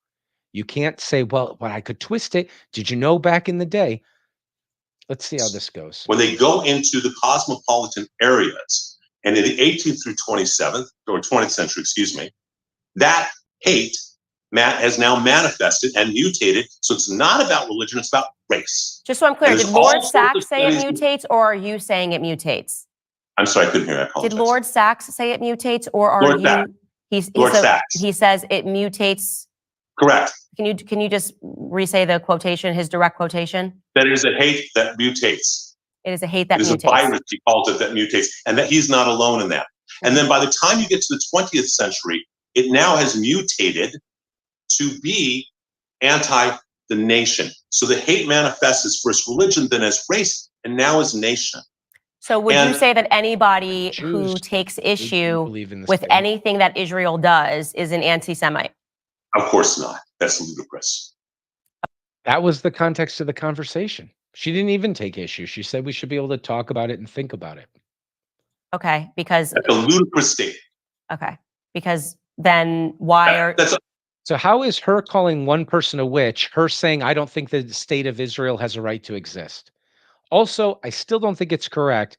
You can't say, well, but I could twist it. Did you know back in the day? Let's see how this goes. When they go into the cosmopolitan areas, and in the 18th through 27th or 20th century, excuse me, that hate has now manifested and mutated. So it's not about religion; it's about race. Just so I'm clear, did Lord Sachs say it mutates, or are you saying it mutates? I'm sorry, I couldn't hear. I apologize. Did Lord Sachs say it mutates, or are Lord you? Sachs. Lord Sachs. He says it mutates. Correct. Can you just re-say the quotation, his direct quotation? That it is a hate that mutates. It is a hate that mutates. It is a virus, he calls it, that mutates, and that he's not alone in that. And then by the time you get to the 20th century, it now has mutated to be anti the nation. So the hate manifests as first religion, then as race, and now as nation. So would you say that anybody who takes issue with anything that Israel does is an anti-Semite? Of course not. That's ludicrous. That was the context of the conversation. She didn't even take issue. She said we should be able to talk about it and think about it. Okay, because that's a ludicrous statement. Okay, because then why are so how is her calling one person a witch, her saying I don't think the state of Israel has a right to exist? Also, I still don't think it's correct.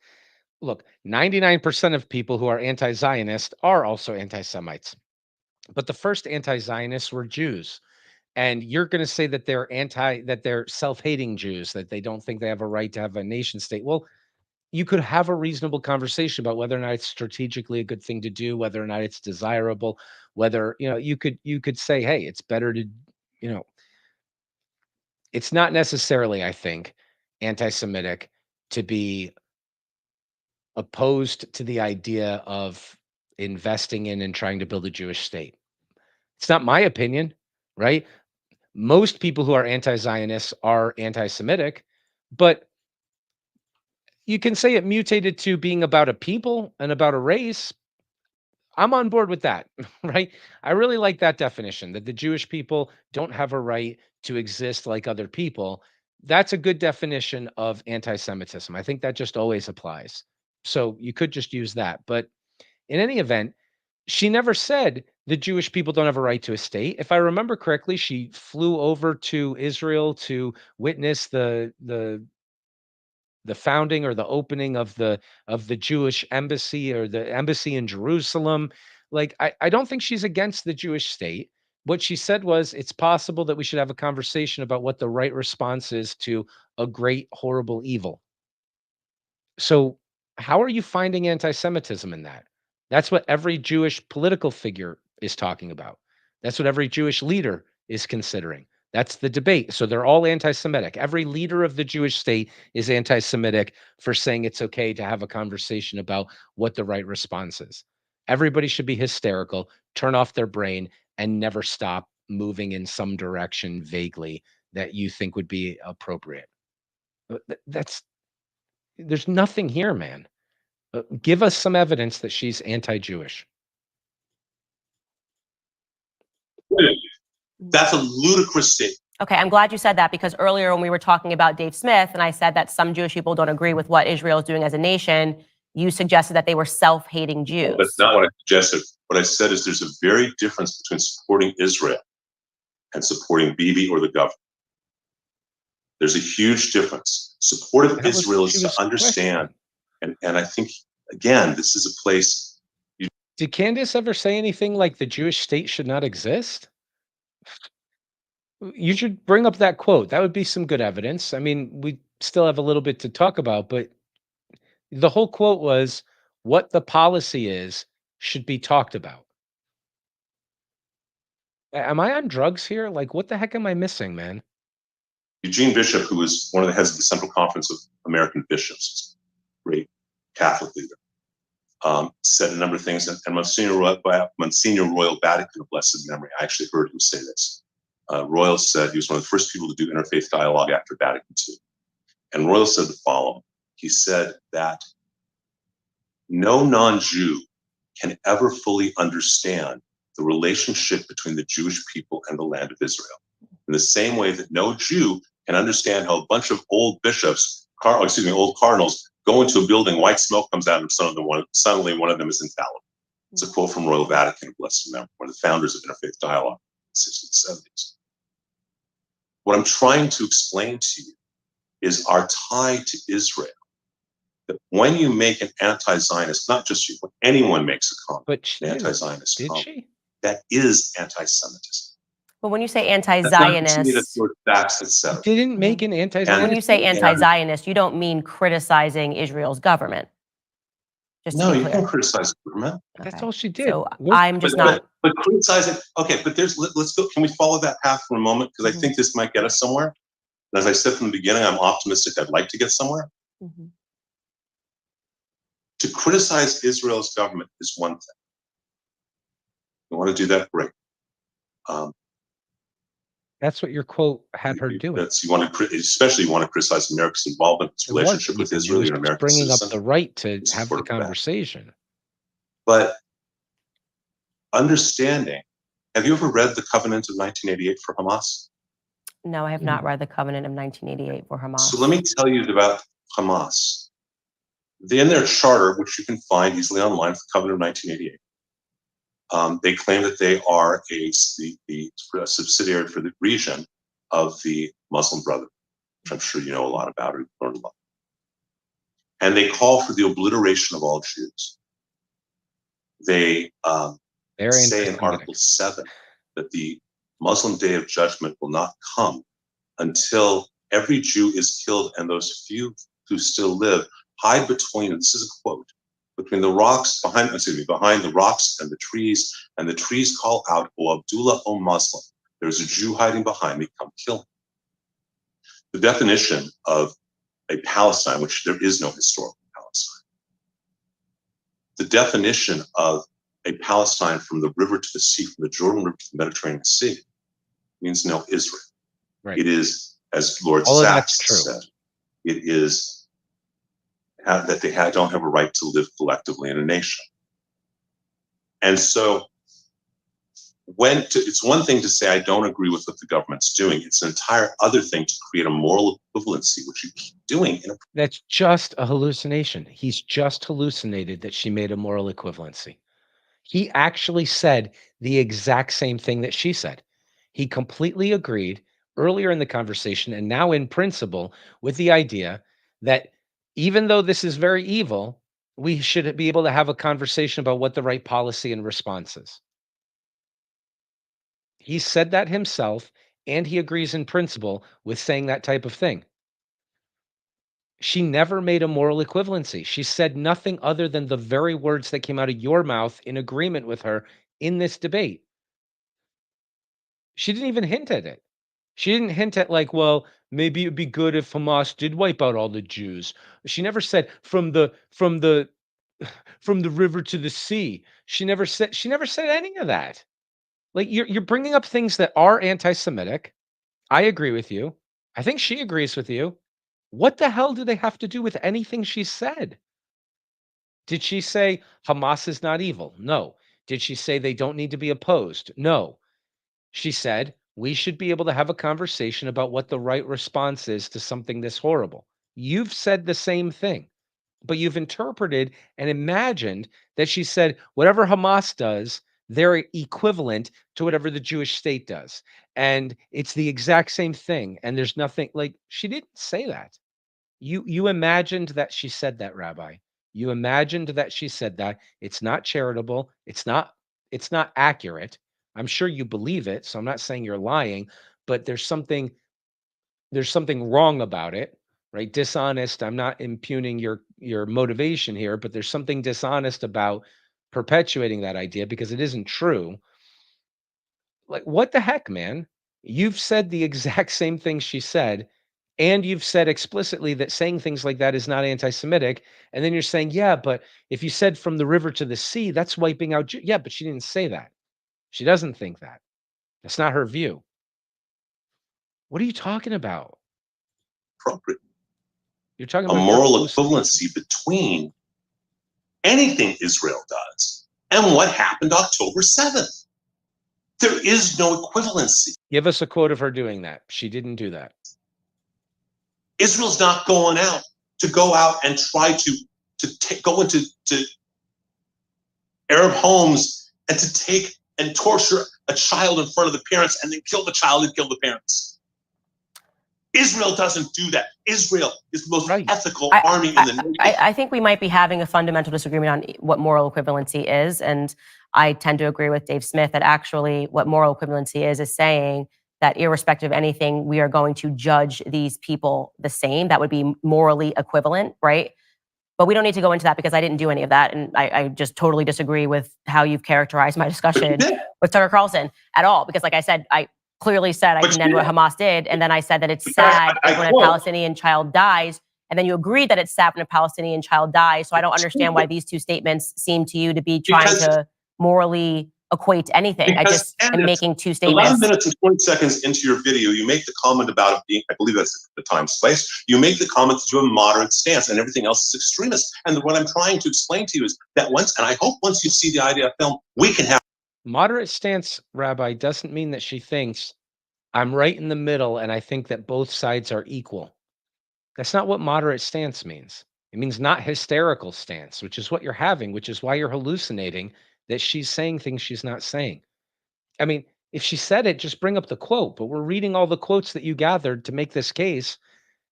Look, 99% of people who are anti-Zionist are also anti-Semites. But the first anti-Zionists were Jews. And you're going to say that they're self-hating Jews, that they don't think they have a right to have a nation state. Well, you could have a reasonable conversation about whether or not it's strategically a good thing to do, whether or not it's desirable, whether, you could say, hey, it's better to, it's not necessarily, I think, anti-Semitic to be opposed to the idea of investing in and trying to build a Jewish state. It's not my opinion, right? Most people who are anti-Zionists are anti-Semitic, but you can say it mutated to being about a people and about a race. I'm on board with that, right? I really like that definition that the Jewish people don't have a right to exist like other people. That's a good definition of anti-Semitism. I think that just always applies. So you could just use that. But in any event, she never said the Jewish people don't have a right to a state. If I remember correctly, she flew over to Israel to witness the founding or the opening of the Jewish embassy or the embassy in Jerusalem. Like, I don't think she's against the Jewish state. What she said was it's possible that we should have a conversation about what the right response is to a great, horrible evil. So, how are you finding anti-Semitism in that? That's what every Jewish political figure is talking about. That's what every Jewish leader is considering. That's the debate. So they're all anti-Semitic. Every leader of the Jewish state is anti-Semitic for saying it's okay to have a conversation about what the right response is. Everybody should be hysterical, turn off their brain, and never stop moving in some direction vaguely that you think would be appropriate. That's there's nothing here, man. Give us some evidence that she's anti-Jewish. That's a ludicrous statement. Okay, I'm glad you said that because earlier when we were talking about Dave Smith and I said that some Jewish people don't agree with what Israel is doing as a nation, you suggested that they were self-hating Jews. That's not what I suggested. What I said is there's a very difference between supporting Israel and supporting Bibi or the government. There's a huge difference. Support of Israel is to understand. And I think, again, this is a place. Did Candace ever say anything like the Jewish state should not exist? You should bring up that quote. That would be some good evidence. I mean, we still have a little bit to talk about, but the whole quote was what the policy is should be talked about. Am I on drugs here? Like, what the heck am I missing, man? Eugene Bishop, who was one of the heads of the Central Conference of American Bishops, great Catholic leader, said a number of things. And Monsignor Royal Vatican of blessed memory, I actually heard him say this. Royal said he was one of the first people to do interfaith dialogue after Vatican II. And Royal said the following. He said that no non-Jew can ever fully understand the relationship between the Jewish people and the land of Israel. In the same way that no Jew can understand how a bunch of old bishops, old cardinals, go into a building, white smoke comes out, and suddenly one of them is infallible. It's a quote from Royal Vatican of blessed memory, one of the founders of interfaith dialogue in the 60s and 70s. What I'm trying to explain to you is our tie to Israel. That when you make an anti-Zionist, not just you, when anyone makes a comment, an anti-Zionist comment, that is anti-Semitism. But when you say anti-Zionist, didn't make an anti-Zionist. When you say anti-Zionist, you don't mean criticizing Israel's government. Just no, you can criticize the government. That's all she did. So I'm just not. But criticizing. Okay, but let's go. Can we follow that path for a moment? Because I think this might get us somewhere. And as I said from the beginning, I'm optimistic. I'd like to get somewhere. Mm-hmm. To criticize Israel's government is one thing. You want to do that? Great. That's what your quote had her doing. Especially you want to criticize America's involvement in its relationship with Israel and American bringing up the right to have the conversation. But understanding, have you ever read the Covenant of 1988 for Hamas? No, I have not read the Covenant of 1988 for Hamas. So let me tell you about Hamas. In their charter, which you can find easily online, the Covenant of 1988, they claim that they are a subsidiary for the region of the Muslim Brotherhood, which I'm sure you know a lot about or you've learned a lot. And they call for the obliteration of all Jews. They say in Article 7 that the Muslim Day of Judgment will not come until every Jew is killed and those few who still live hide between, and this is a quote, between the rocks, behind the rocks and the trees call out, "O Abdullah, O Muslim, there's a Jew hiding behind me, come kill him." The definition of a Palestine, which there is no historical Palestine, the definition of a Palestine from the river to the sea, from the Jordan River to the Mediterranean Sea, means no Israel. Right. It is, as Lord Sachs said, it is that they don't have a right to live collectively in a nation. And so it's one thing to say, I don't agree with what the government's doing. It's an entire other thing to create a moral equivalency, which you keep doing. That's just a hallucination. He's just hallucinated that she made a moral equivalency. He actually said the exact same thing that she said. He completely agreed earlier in the conversation and now in principle with the idea that even though this is very evil, we should be able to have a conversation about what the right policy and response is. He said that himself, and he agrees in principle with saying that type of thing. She never made a moral equivalency. She said nothing other than the very words that came out of your mouth in agreement with her in this debate. She didn't even hint at it. She didn't hint at like, well, maybe it'd be good if Hamas did wipe out all the Jews. She never said from the from the river to the sea. She never said any of that. Like you're bringing up things that are anti-Semitic. I agree with you. I think she agrees with you. What the hell do they have to do with anything she said? Did she say Hamas is not evil? No. Did she say they don't need to be opposed? No. She said we should be able to have a conversation about what the right response is to something this horrible. You've said the same thing, but you've interpreted and imagined that she said whatever Hamas does, they're equivalent to whatever the Jewish state does. And it's the exact same thing. And there's nothing like she didn't say that. You imagined that she said that, Rabbi. You imagined that she said that. It's not charitable. It's not accurate. I'm sure you believe it, so I'm not saying you're lying, but there's something wrong about it, right? Dishonest. I'm not impugning your motivation here, but there's something dishonest about perpetuating that idea because it isn't true. Like what the heck, man? You've said the exact same thing she said, and you've said explicitly that saying things like that is not anti-Semitic. And then you're saying, yeah, but if you said from the river to the sea, that's wiping out. Yeah, but she didn't say that. She doesn't think that. That's not her view. What are you talking about? Appropriate. You're talking A about moral equivalency between anything Israel does and what happened October 7th. There is no equivalency. Give us a quote of her doing that. She didn't do that. Israel's not going out to go out and try to go into Arab homes and to take and torture a child in front of the parents and then kill the child and kill the parents. Israel doesn't do that. Israel is the most ethical army in the nation. I think we might be having a fundamental disagreement on what moral equivalency is. And I tend to agree with Dave Smith that actually what moral equivalency is saying that irrespective of anything, we are going to judge these people the same. That would be morally equivalent, right? But we don't need to go into that because I didn't do any of that. And I just totally disagree with how you've characterized my discussion with Tucker Carlson at all. Because like I said, I clearly said I condemned what Hamas did. And then I said that it's sad when a Palestinian child dies. And then you agreed that it's sad when a Palestinian child dies. So I don't understand why these two statements seem to you to be trying to morally equate anything. I just am making two statements. 11 minutes and 20 seconds into your video, you make the comment about it being, I believe that's the time's place, you make the comment that you have a moderate stance and everything else is extremist. And what I'm trying to explain to you is that and I hope once you see the IDF film, we can have. Moderate stance, Rabbi, doesn't mean that she thinks I'm right in the middle and I think that both sides are equal. That's not what moderate stance means. It means not hysterical stance, which is what you're having, which is why you're hallucinating that she's saying things she's not saying. I mean, if she said it, just bring up the quote, but we're reading all the quotes that you gathered to make this case,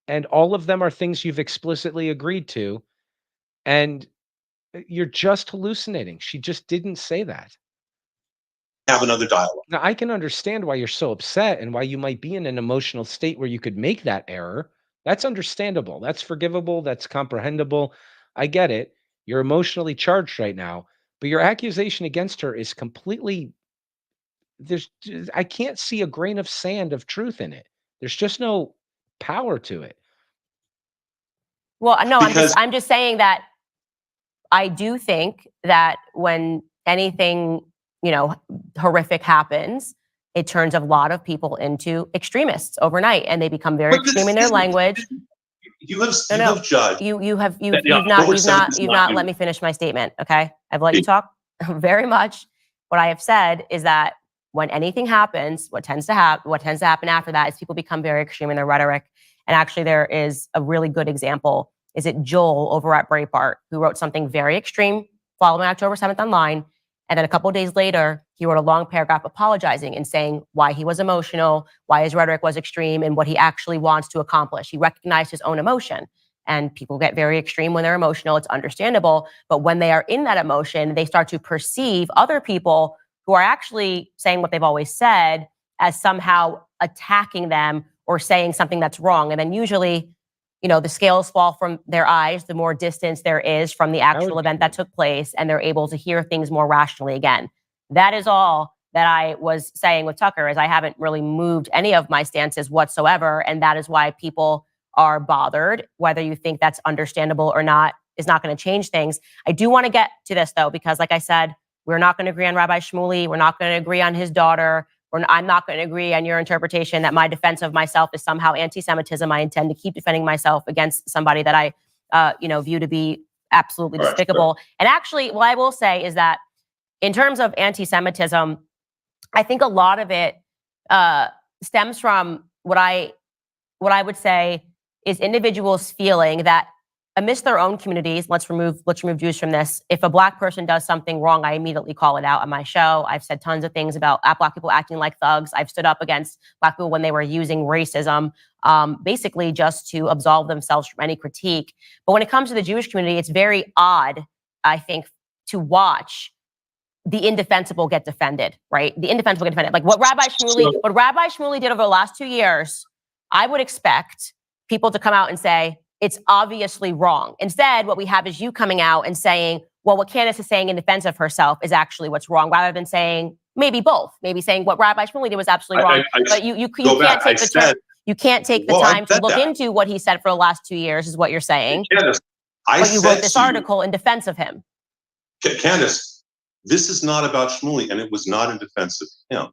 and all of them are things you've explicitly agreed to, and you're just hallucinating. She just didn't say that. Have another dialogue. Now, I can understand why you're so upset and why you might be in an emotional state where you could make that error. That's understandable. That's forgivable. That's comprehensible. I get it. You're emotionally charged right now. But your accusation against her is completely, I can't see a grain of sand of truth in it. There's just no power to it. Well, no, I'm just saying that I do think that when anything, horrific happens, it turns a lot of people into extremists overnight, and they become very extreme in their language. You have judged. You've not let me finish my statement. Okay, I've let you talk. very much what I have said is that when anything happens, what tends to happen after that is people become very extreme in their rhetoric. And actually, there is a really good example. Is it Joel over at Breitbart, who wrote something very extreme following October 7th online. And then a couple of days later, he wrote a long paragraph apologizing and saying why he was emotional, why his rhetoric was extreme, and what he actually wants to accomplish. He recognized his own emotion. And people get very extreme when they're emotional. It's understandable. But when they are in that emotion, they start to perceive other people who are actually saying what they've always said as somehow attacking them or saying something that's wrong. And then usually, the scales fall from their eyes, the more distance there is from the actual event that took place, and they're able to hear things more rationally again. That is all that I was saying with Tucker, is I haven't really moved any of my stances whatsoever. And that is why people are bothered. Whether you think that's understandable or not is not going to change things. I do want to get to this, though, because like I said, we're not going to agree on Rabbi Shmuley. We're not going to agree on his daughter. I'm not going to agree on your interpretation that my defense of myself is somehow anti-Semitism. I intend to keep defending myself against somebody that I, view to be absolutely despicable. And actually, what I will say is that in terms of anti-Semitism, I think a lot of it stems from what I would say is individuals feeling that amidst their own communities, let's remove Jews from this. If a Black person does something wrong, I immediately call it out on my show. I've said tons of things about Black people acting like thugs. I've stood up against Black people when they were using racism, basically just to absolve themselves from any critique. But when it comes to the Jewish community, it's very odd, I think, to watch the indefensible get defended, right? The indefensible get defended. Like what Rabbi Shmuley did over the last 2 years, I would expect people to come out and say, it's obviously wrong. Instead, what we have is you coming out and saying, well, what Candace is saying in defense of herself is actually what's wrong, rather than saying maybe both. Maybe saying what Rabbi Shmuley did was absolutely wrong. But you can't take the time to look into what he said for the last 2 years, is what you're saying. Candace, but you wrote this article in defense of him. Candace, this is not about Shmuley, and it was not in defense of him.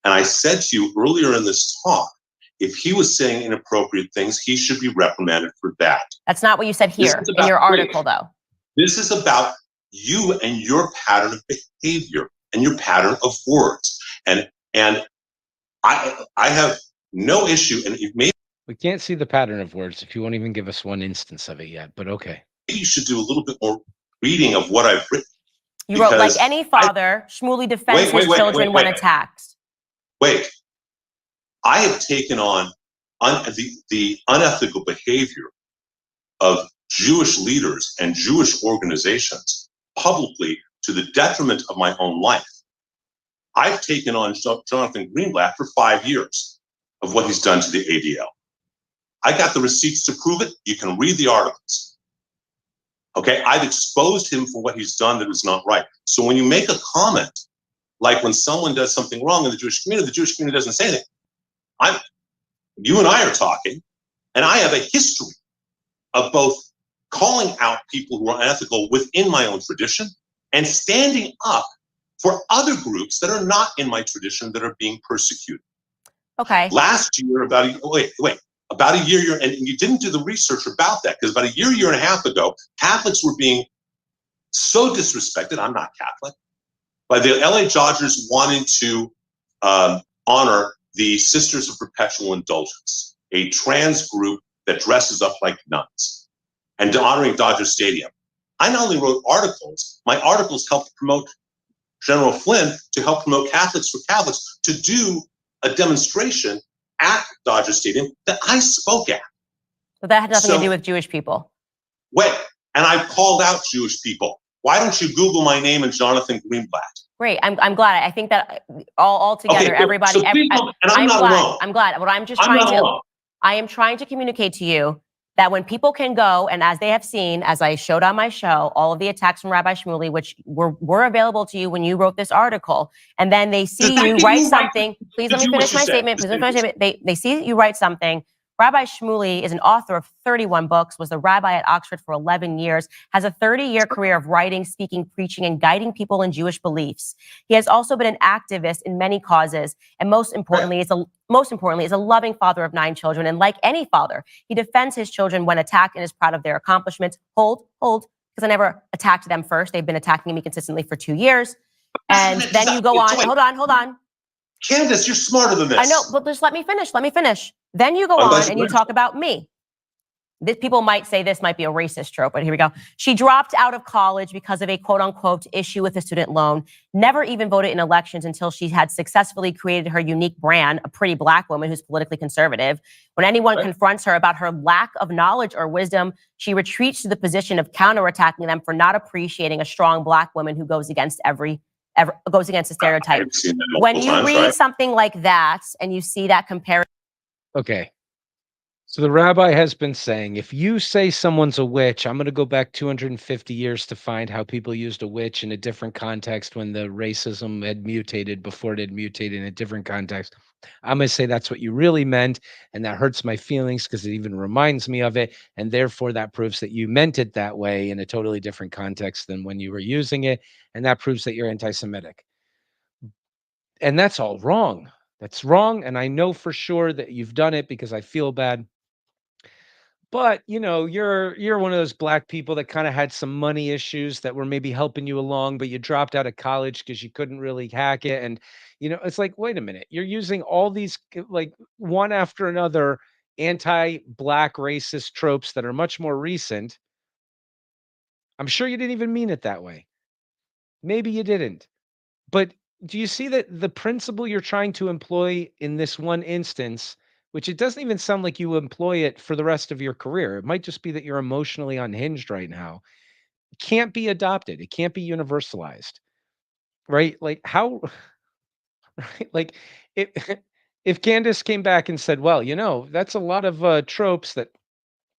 And I said to you earlier in this talk, if he was saying inappropriate things, he should be reprimanded for that. That's not what you said here in your article, though. This is about you and your pattern of behavior and your pattern of words. And I have no issue, and maybe we can't see the pattern of words if you won't even give us one instance of it yet, but okay. You should do a little bit more reading of what I've written. You wrote, like any father, Shmuley defends his children when attacked. Wait. I have taken on the unethical behavior of Jewish leaders and Jewish organizations publicly to the detriment of my own life. I've taken on Jonathan Greenblatt for 5 years of what he's done to the ADL. I got the receipts to prove it. You can read the articles. Okay, I've exposed him for what he's done that is not right. So when you make a comment, like when someone does something wrong in the Jewish community doesn't say anything. You and I are talking, and I have a history of both calling out people who are unethical within my own tradition and standing up for other groups that are not in my tradition that are being persecuted. Okay. Last year, about a year, and you didn't do the research about that, because about a year and a half ago, Catholics were being so disrespected. I'm not Catholic, by the LA Dodgers wanting to honor the Sisters of Perpetual Indulgence, a trans group that dresses up like nuns, and honoring Dodger Stadium. I not only wrote articles, my articles helped promote General Flynn to help promote Catholics for Catholics to do a demonstration at Dodger Stadium that I spoke at. But that had nothing to do with Jewish people. Wait, and I called out Jewish people. Why don't you Google my name and Jonathan Greenblatt? Great. I'm glad. I think that all together, everybody. I'm not alone. I'm glad. What I am trying to communicate to you that when people can go, and as they have seen, as I showed on my show, all of the attacks from Rabbi Shmuley, which were available to you when you wrote this article, and then they see you write something. Please let me finish my statement. They see you write something. Rabbi Shmuley is an author of 31 books, was the rabbi at Oxford for 11 years, has a 30-year career of writing, speaking, preaching, and guiding people in Jewish beliefs. He has also been an activist in many causes, and most importantly, is a loving father of 9 children. And like any father, he defends his children when attacked and is proud of their accomplishments. Hold, because because I never attacked them first. They've been attacking me consistently for 2 years. And then you go on, hold on. Candace, you're smarter than this. I know, but just let me finish. Then you go on and you talk about me. People might say this might be a racist trope, but here we go. She dropped out of college because of a quote unquote issue with a student loan, never even voted in elections until she had successfully created her unique brand, a pretty Black woman who's politically conservative. When anyone confronts her about her lack of knowledge or wisdom, she retreats to the position of counterattacking them for not appreciating a strong Black woman who goes against goes against a stereotype. When you read something like that and you see that comparison. Okay. So the rabbi has been saying, if you say someone's a witch, I'm going to go back 250 years to find how people used a witch in a different context when the racism had mutated before it had mutated in a different context. I'm going to say that's what you really meant, and that hurts my feelings because it even reminds me of it, and therefore that proves that you meant it that way in a totally different context than when you were using it, and that proves that you're anti-Semitic. And that's all wrong. That's wrong, and I know for sure that you've done it because I feel bad. But, you're one of those Black people that kind of had some money issues that were maybe helping you along, but you dropped out of college because you couldn't really hack it. And, it's like, wait a minute, you're using all these like one after another anti-Black racist tropes that are much more recent. I'm sure you didn't even mean it that way. Maybe you didn't. But do you see that the principle you're trying to employ in this one instance, which it doesn't even sound like you employ it for the rest of your career. It might just be that you're emotionally unhinged right now. It can't be adopted. It can't be universalized. Right? Like how right? Like if if Candace came back and said, well, that's a lot of tropes that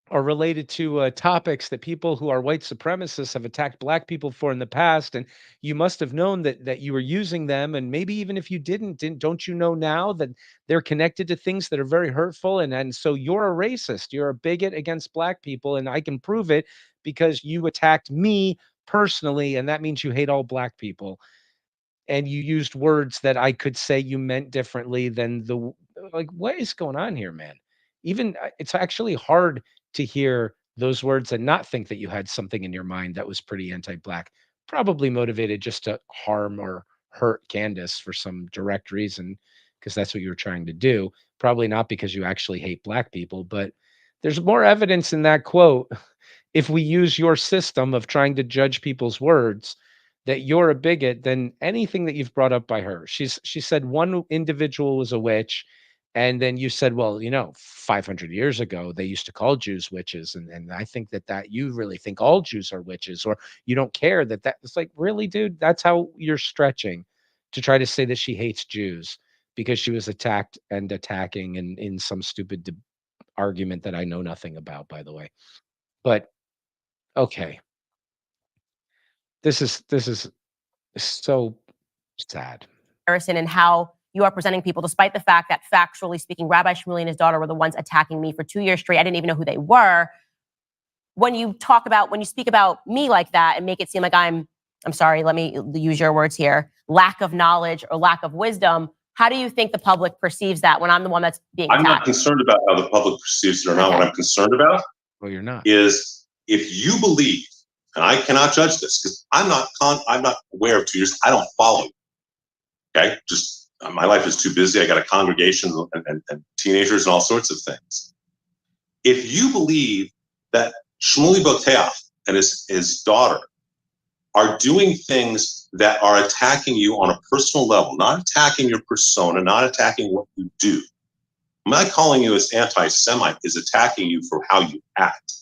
are related to topics that people who are white supremacists have attacked Black people for in the past, and you must have known that you were using them, and maybe even if you didn't, don't you know now that they're connected to things that are very hurtful, and so you're a racist, you're a bigot against Black people, and I can prove it because you attacked me personally, and that means you hate all Black people, and you used words that I could say you meant differently than like, what is going on here, man? Even it's actually hard to hear those words and not think that you had something in your mind that was pretty anti-Black, probably motivated just to harm or hurt Candace for some direct reason, because that's what you were trying to do. Probably not because you actually hate Black people, but there's more evidence in that quote. If we use your system of trying to judge people's words, that you're a bigot than anything that you've brought up by her. She said one individual was a witch, and then you said, well, 500 years ago they used to call Jews witches, and I think that you really think all Jews are witches, or you don't care that it's like, really, dude, that's how you're stretching to try to say that she hates Jews because she was attacked and attacking in some stupid argument that I know nothing about, by the way. But okay, this is so sad. And how you are presenting people, despite the fact that factually speaking, Rabbi Shmuley and his daughter were the ones attacking me for 2 years straight. I didn't even know who they were. When you speak about me like that and make it seem like I'm sorry, let me use your words here, lack of knowledge or lack of wisdom, how do you think the public perceives that when I'm the one that's being attacked? I'm not concerned about how the public perceives it or not. What I'm concerned about you're not. Is if you believe, and I cannot judge this because I'm not aware of 2 years. I don't follow you. Okay, just my life is too busy. I got a congregation and teenagers and all sorts of things. If you believe that Shmuley Boteach and his daughter are doing things that are attacking you on a personal level, not attacking your persona, not attacking what you do. I'm not calling you as anti-Semite, is attacking you for how you act,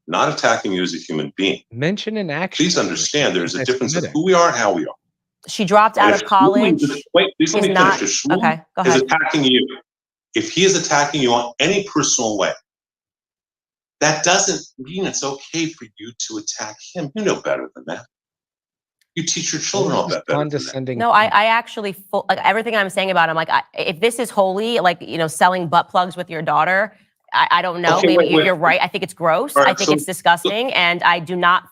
not attacking you as a human being. Mention an action. Please understand there is a difference of who we are and how we are. She dropped out of college. Wait, please let me finish. If Shmuley okay, go ahead. is attacking you, if he is attacking you on any personal way, that doesn't mean it's okay for you to attack him. You know better than that. You teach your children all that better. Condescending. No, I actually like everything I'm saying about him. Like, if this is holy, like selling butt plugs with your daughter, I don't know. Okay, maybe wait. you're right. I think it's gross. Right, I think it's disgusting, and I do not.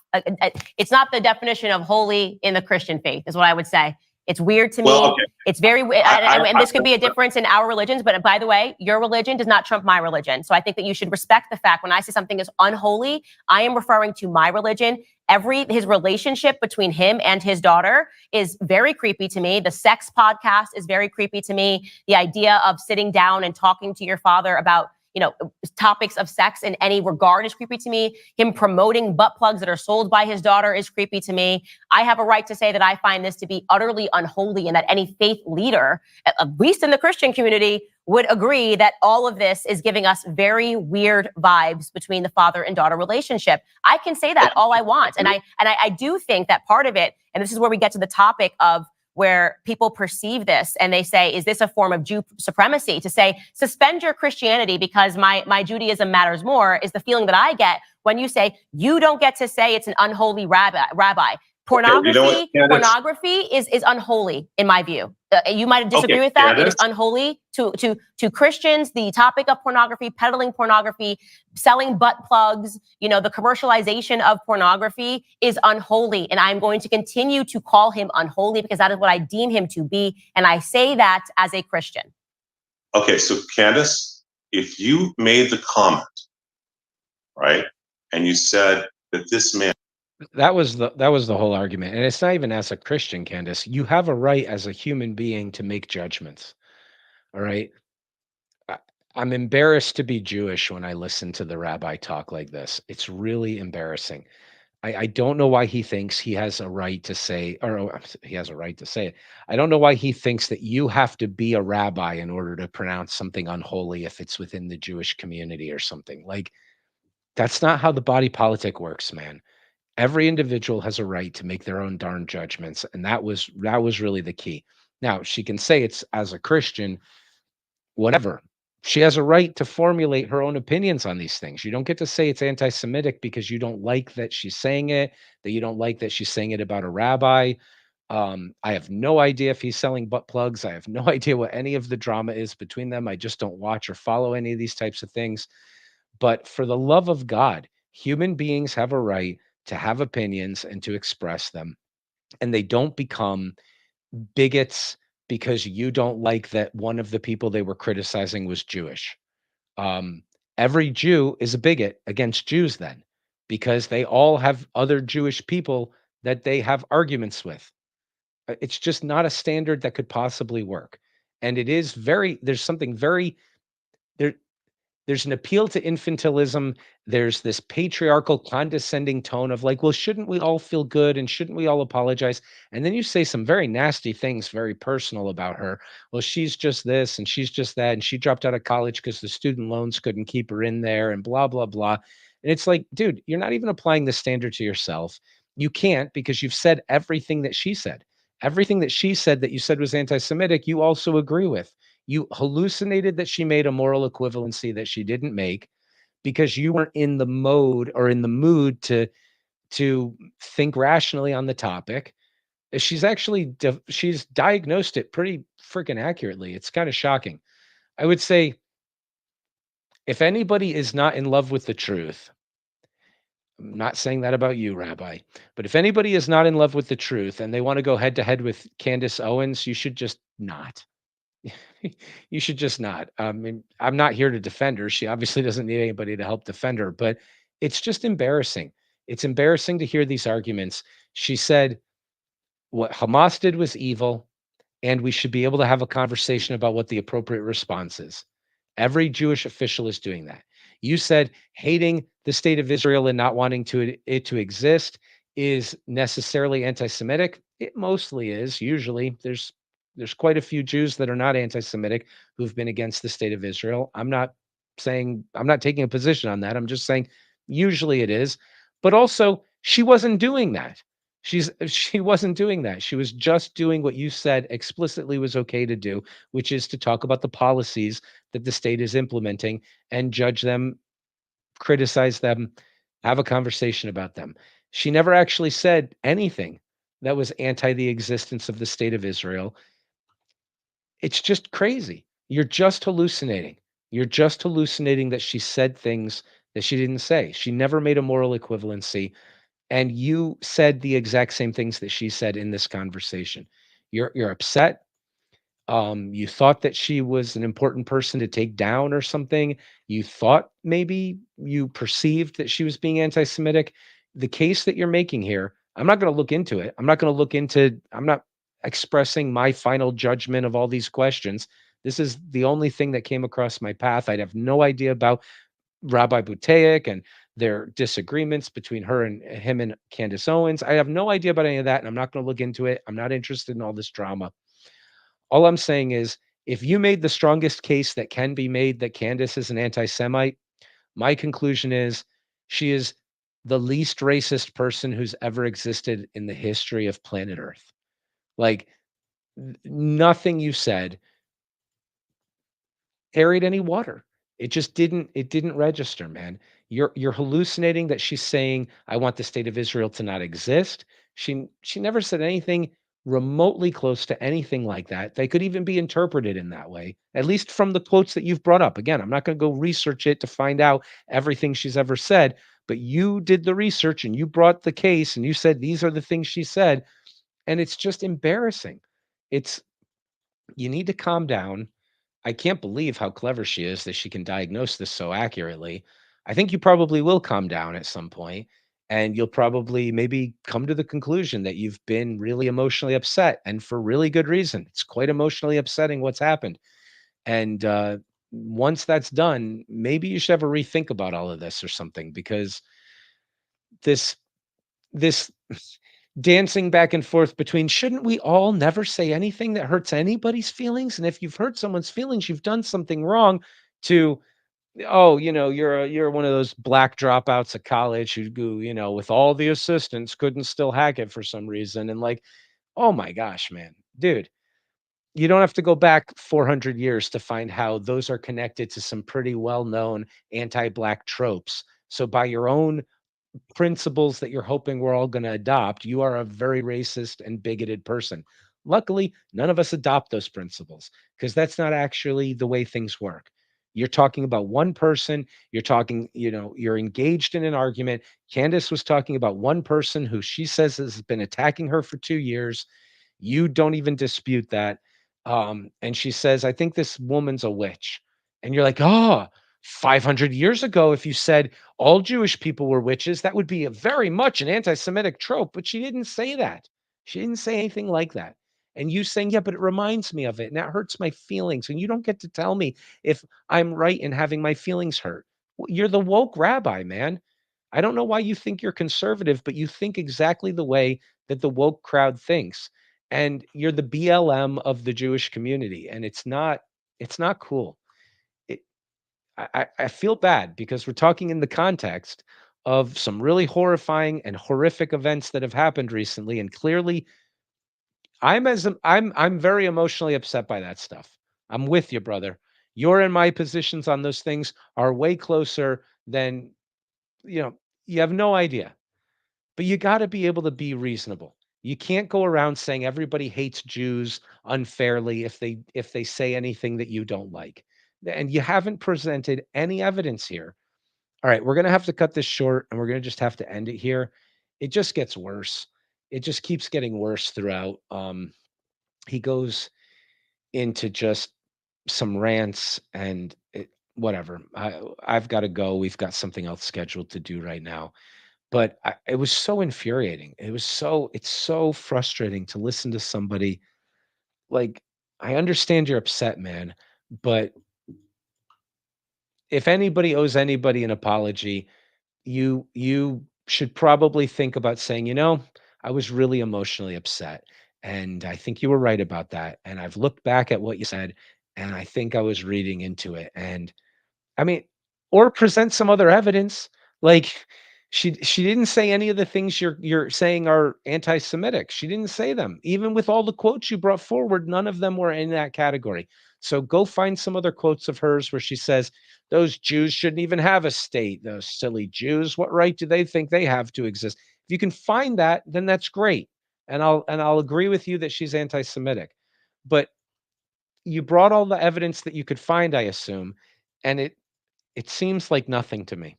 It's not the definition of holy in the Christian faith, is what I would say. It's weird to Well, me. okay. It's very, and this could be a difference in our religions, but by the way, your religion does not trump my religion. So I think that you should respect the fact when I say something is unholy, I am referring to my religion. His relationship between him and his daughter is very creepy to me. The sex podcast is very creepy to me. The idea of sitting down and talking to your father about, topics of sex in any regard is creepy to me. Him promoting butt plugs that are sold by his daughter is creepy to me. I have a right to say that I find this to be utterly unholy, and that any faith leader, at least in the Christian community, would agree that all of this is giving us very weird vibes between the father and daughter relationship. I can say that all I want. And I do think that part of it, and this is where we get to the topic of where people perceive this and they say, is this a form of Jew supremacy? To say, suspend your Christianity because my Judaism matters more, is the feeling that I get when you say, you don't get to say it's an unholy rabbi. Pornography, pornography is unholy in my view. You might disagree with that. Candace. It is unholy to Christians. The topic of pornography, peddling pornography, selling butt plugs, the commercialization of pornography is unholy. And I'm going to continue to call him unholy because that is what I deem him to be. And I say that as a Christian. Okay, so Candace, if you made the comment, right, and you said that this man, that was the whole argument. And it's not even as a Christian, Candace. You have a right as a human being to make judgments. All right. I'm embarrassed to be Jewish when I listen to the rabbi talk like this. It's really embarrassing. I don't know why he thinks he has a right to say, or he has a right to say it. I don't know why he thinks that you have to be a rabbi in order to pronounce something unholy if it's within the Jewish community or something. Like, that's not how the body politic works, man. Every individual has a right to make their own darn judgments, and that was really the key. Now, she can say it's as a Christian, whatever. She has a right to formulate her own opinions on these things. You don't get to say it's anti-Semitic because you don't like that she's saying it, that you don't like that she's saying it about a rabbi. I have no idea if he's selling butt plugs. I have no idea what any of the drama is between them. I just don't watch or follow any of these types of things. But for the love of God, human beings have a right to have opinions and to express them. And they don't become bigots because you don't like that one of the people they were criticizing was Jewish. Every Jew is a bigot against Jews then, because they all have other Jewish people that they have arguments with. It's just not a standard that could possibly work. And there's something very, there's an appeal to infantilism. There's this patriarchal, condescending tone of like, well, shouldn't we all feel good and shouldn't we all apologize? And then you say some very nasty things, very personal about her. Well, she's just this and she's just that. And she dropped out of college because the student loans couldn't keep her in there and blah, blah, blah. And it's like, dude, you're not even applying the standard to yourself. You can't, because you've said everything that she said. Everything that she said that you said was anti-Semitic, you also agree with. You hallucinated that she made a moral equivalency that she didn't make because you weren't in the mode or in the mood to think rationally on the topic. She's she's diagnosed it pretty freaking accurately. It's kind of shocking. I would say if anybody is not in love with the truth, I'm not saying that about you, Rabbi, but if anybody is not in love with the truth and they want to go head to head with Candace Owens, you should just not. You should just not. I mean, I'm not here to defend her. She obviously doesn't need anybody to help defend her, but it's just embarrassing. It's embarrassing to hear these arguments. She said what Hamas did was evil, and we should be able to have a conversation about what the appropriate response is. Every Jewish official is doing that. You said hating the state of Israel and not wanting it to exist is necessarily anti-Semitic. It mostly is. Usually, there's quite a few Jews that are not anti-Semitic who've been against the state of Israel. I'm not taking a position on that. I'm just saying usually it is. But also, she wasn't doing that. She wasn't doing that. She was just doing what you said explicitly was okay to do, which is to talk about the policies that the state is implementing and judge them, criticize them, have a conversation about them. She never actually said anything that was anti the existence of the state of Israel. It's just crazy. You're just hallucinating. You're just hallucinating that she said things that she didn't say. She never made a moral equivalency. And you said the exact same things that she said in this conversation. You're upset. You thought that she was an important person to take down or something. You thought maybe you perceived that she was being anti-Semitic. The case that you're making here, I'm not going to look into it. I'm not expressing my final judgment of all these questions. This is the only thing that came across my path. I'd have no idea about Rabbi Buteyek and their disagreements between her and him and Candace Owens. I have no idea about any of that, and I'm not going to look into it. I'm not interested in all this drama. All I'm saying is, if you made the strongest case that can be made that Candace is an anti-Semite, my conclusion is she is the least racist person who's ever existed in the history of planet Earth. Like, nothing you said carried any water. It didn't register, man. You're hallucinating that she's saying, "I want the state of Israel to not exist." She never said anything remotely close to anything like that. They could even be interpreted in that way, at least from the quotes that you've brought up. Again, I'm not gonna go research it to find out everything she's ever said, but you did the research and you brought the case and you said these are the things she said, and it's just embarrassing. It's You need to calm down. I can't believe how clever she is that she can diagnose this so accurately. I think you probably will calm down at some point, and you'll probably maybe come to the conclusion that you've been really emotionally upset, and for really good reason. It's quite emotionally upsetting what's happened. And once that's done, maybe you should have a rethink about all of this or something, because this this dancing back and forth between, shouldn't we all never say anything that hurts anybody's feelings? And if you've hurt someone's feelings, you've done something wrong, to, oh, you're one of those black dropouts of college who, with all the assistants couldn't still hack it for some reason. And like, oh my gosh, man, dude, you don't have to go back 400 years to find how those are connected to some pretty well-known anti-black tropes. So by your own principles that you're hoping we're all going to adopt, you are a very racist and bigoted person. Luckily, none of us adopt those principles, because that's not actually the way things work. You're talking about one person. You're talking, you're engaged in an argument. Candace was talking about one person who she says has been attacking her for 2 years. You don't even dispute that. And she says, I think this woman's a witch. And you're like, oh, 500 years ago, if you said all Jewish people were witches, that would be a very much an anti-Semitic trope. But she didn't say that. She didn't say anything like that. And you saying, yeah, but it reminds me of it, and that hurts my feelings. And you don't get to tell me if I'm right in having my feelings hurt. You're the woke rabbi, man. I don't know why you think you're conservative, but you think exactly the way that the woke crowd thinks. And you're the BLM of the Jewish community. And it's not cool. It, I feel bad because we're talking in the context of some really horrifying and horrific events that have happened recently, and clearly I'm very emotionally upset by that stuff. I'm with you, brother. Your and my positions on those things are way closer than, you know, you have no idea. But you got to be able to be reasonable. You can't go around saying everybody hates Jews unfairly if they say anything that you don't like. And you haven't presented any evidence here. All right, we're going to have to cut this short, and we're going to just have to end it here. It just gets worse. It just keeps getting worse throughout. He goes into just some rants and whatever. I've got to go. We've got something else scheduled to do right now. But it was so infuriating. It's so frustrating to listen to somebody like, I understand you're upset, man, but if anybody owes anybody an apology, you should probably think about saying, I was really emotionally upset, and I think you were right about that. And I've looked back at what you said, and I think I was reading into it. And I mean, or present some other evidence. Like, she didn't say any of the things you're saying are anti-Semitic. She didn't say them. Even with all the quotes you brought forward, none of them were in that category. So go find some other quotes of hers where she says, those Jews shouldn't even have a state. Those silly Jews. What right do they think they have to exist? If you can find that, then that's great. And I'll agree with you that she's anti-Semitic. But you brought all the evidence that you could find, I assume, and it seems like nothing to me.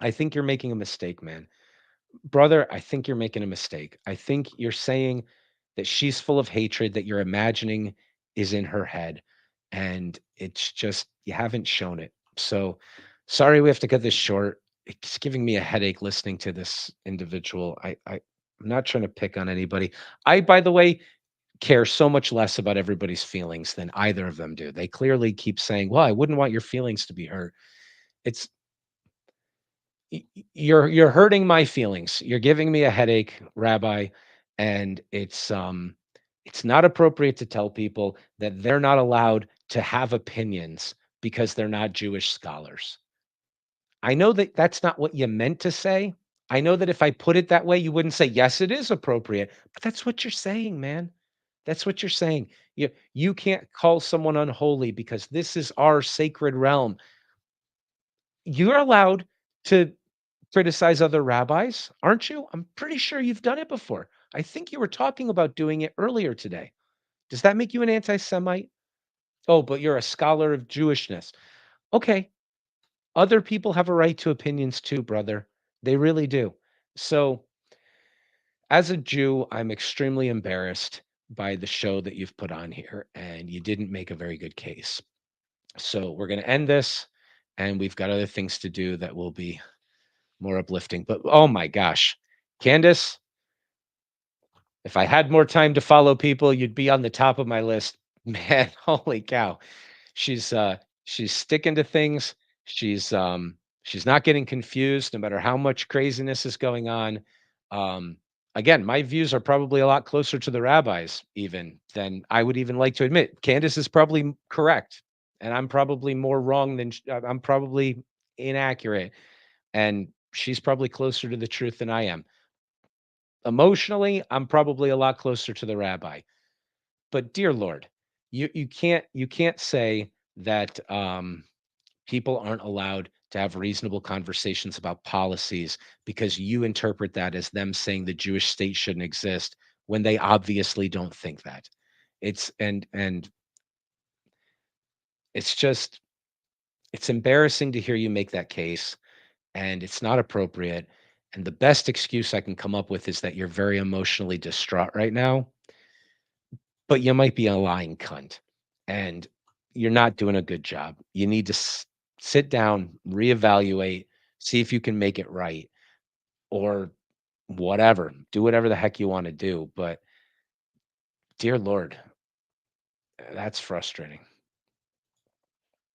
I think you're making a mistake, man. Brother, I think you're making a mistake. I think you're saying that she's full of hatred that you're imagining is in her head. And it's just, you haven't shown it. So sorry we have to cut this short. It's giving me a headache listening to this individual. I'm not trying to pick on anybody. I, by the way, care so much less about everybody's feelings than either of them do. They clearly keep saying, "Well, I wouldn't want your feelings to be hurt." It's you're hurting my feelings. You're giving me a headache, Rabbi, and it's not appropriate to tell people that they're not allowed to have opinions because they're not Jewish scholars. I know that that's not what you meant to say. I know that if I put it that way, you wouldn't say, "Yes, it is appropriate." But that's what you're saying, man. That's what you're saying. You can't call someone unholy because this is our sacred realm. You're allowed to criticize other rabbis, aren't you? I'm pretty sure you've done it before. I think you were talking about doing it earlier today. Does that make you an anti-Semite? Oh, but you're a scholar of Jewishness. Okay. Other people have a right to opinions too, brother. They really do. So, as a Jew, I'm extremely embarrassed by the show that you've put on here, and you didn't make a very good case. So, we're going to end this, and we've got other things to do that will be more uplifting. But oh my gosh, Candace, if I had more time to follow people, you'd be on the top of my list. Man, holy cow. She's sticking to things. She's not getting confused no matter how much craziness is going on. Um, again, my views are probably a lot closer to the rabbis even than I would even like to admit. Candace is probably correct, and I'm probably more wrong than I'm probably inaccurate, and she's probably closer to the truth than I am. Emotionally, I'm probably a lot closer to the rabbi. But dear Lord, you can't say that people aren't allowed to have reasonable conversations about policies because you interpret that as them saying the Jewish state shouldn't exist when they obviously don't think that. And it's just it's embarrassing to hear you make that case, and it's not appropriate. And the best excuse I can come up with is that you're very emotionally distraught right now, but you might be a lying cunt, and you're not doing a good job. You need to sit down, reevaluate, see if you can make it right, or whatever. Do whatever the heck you want to do. But dear Lord, that's frustrating.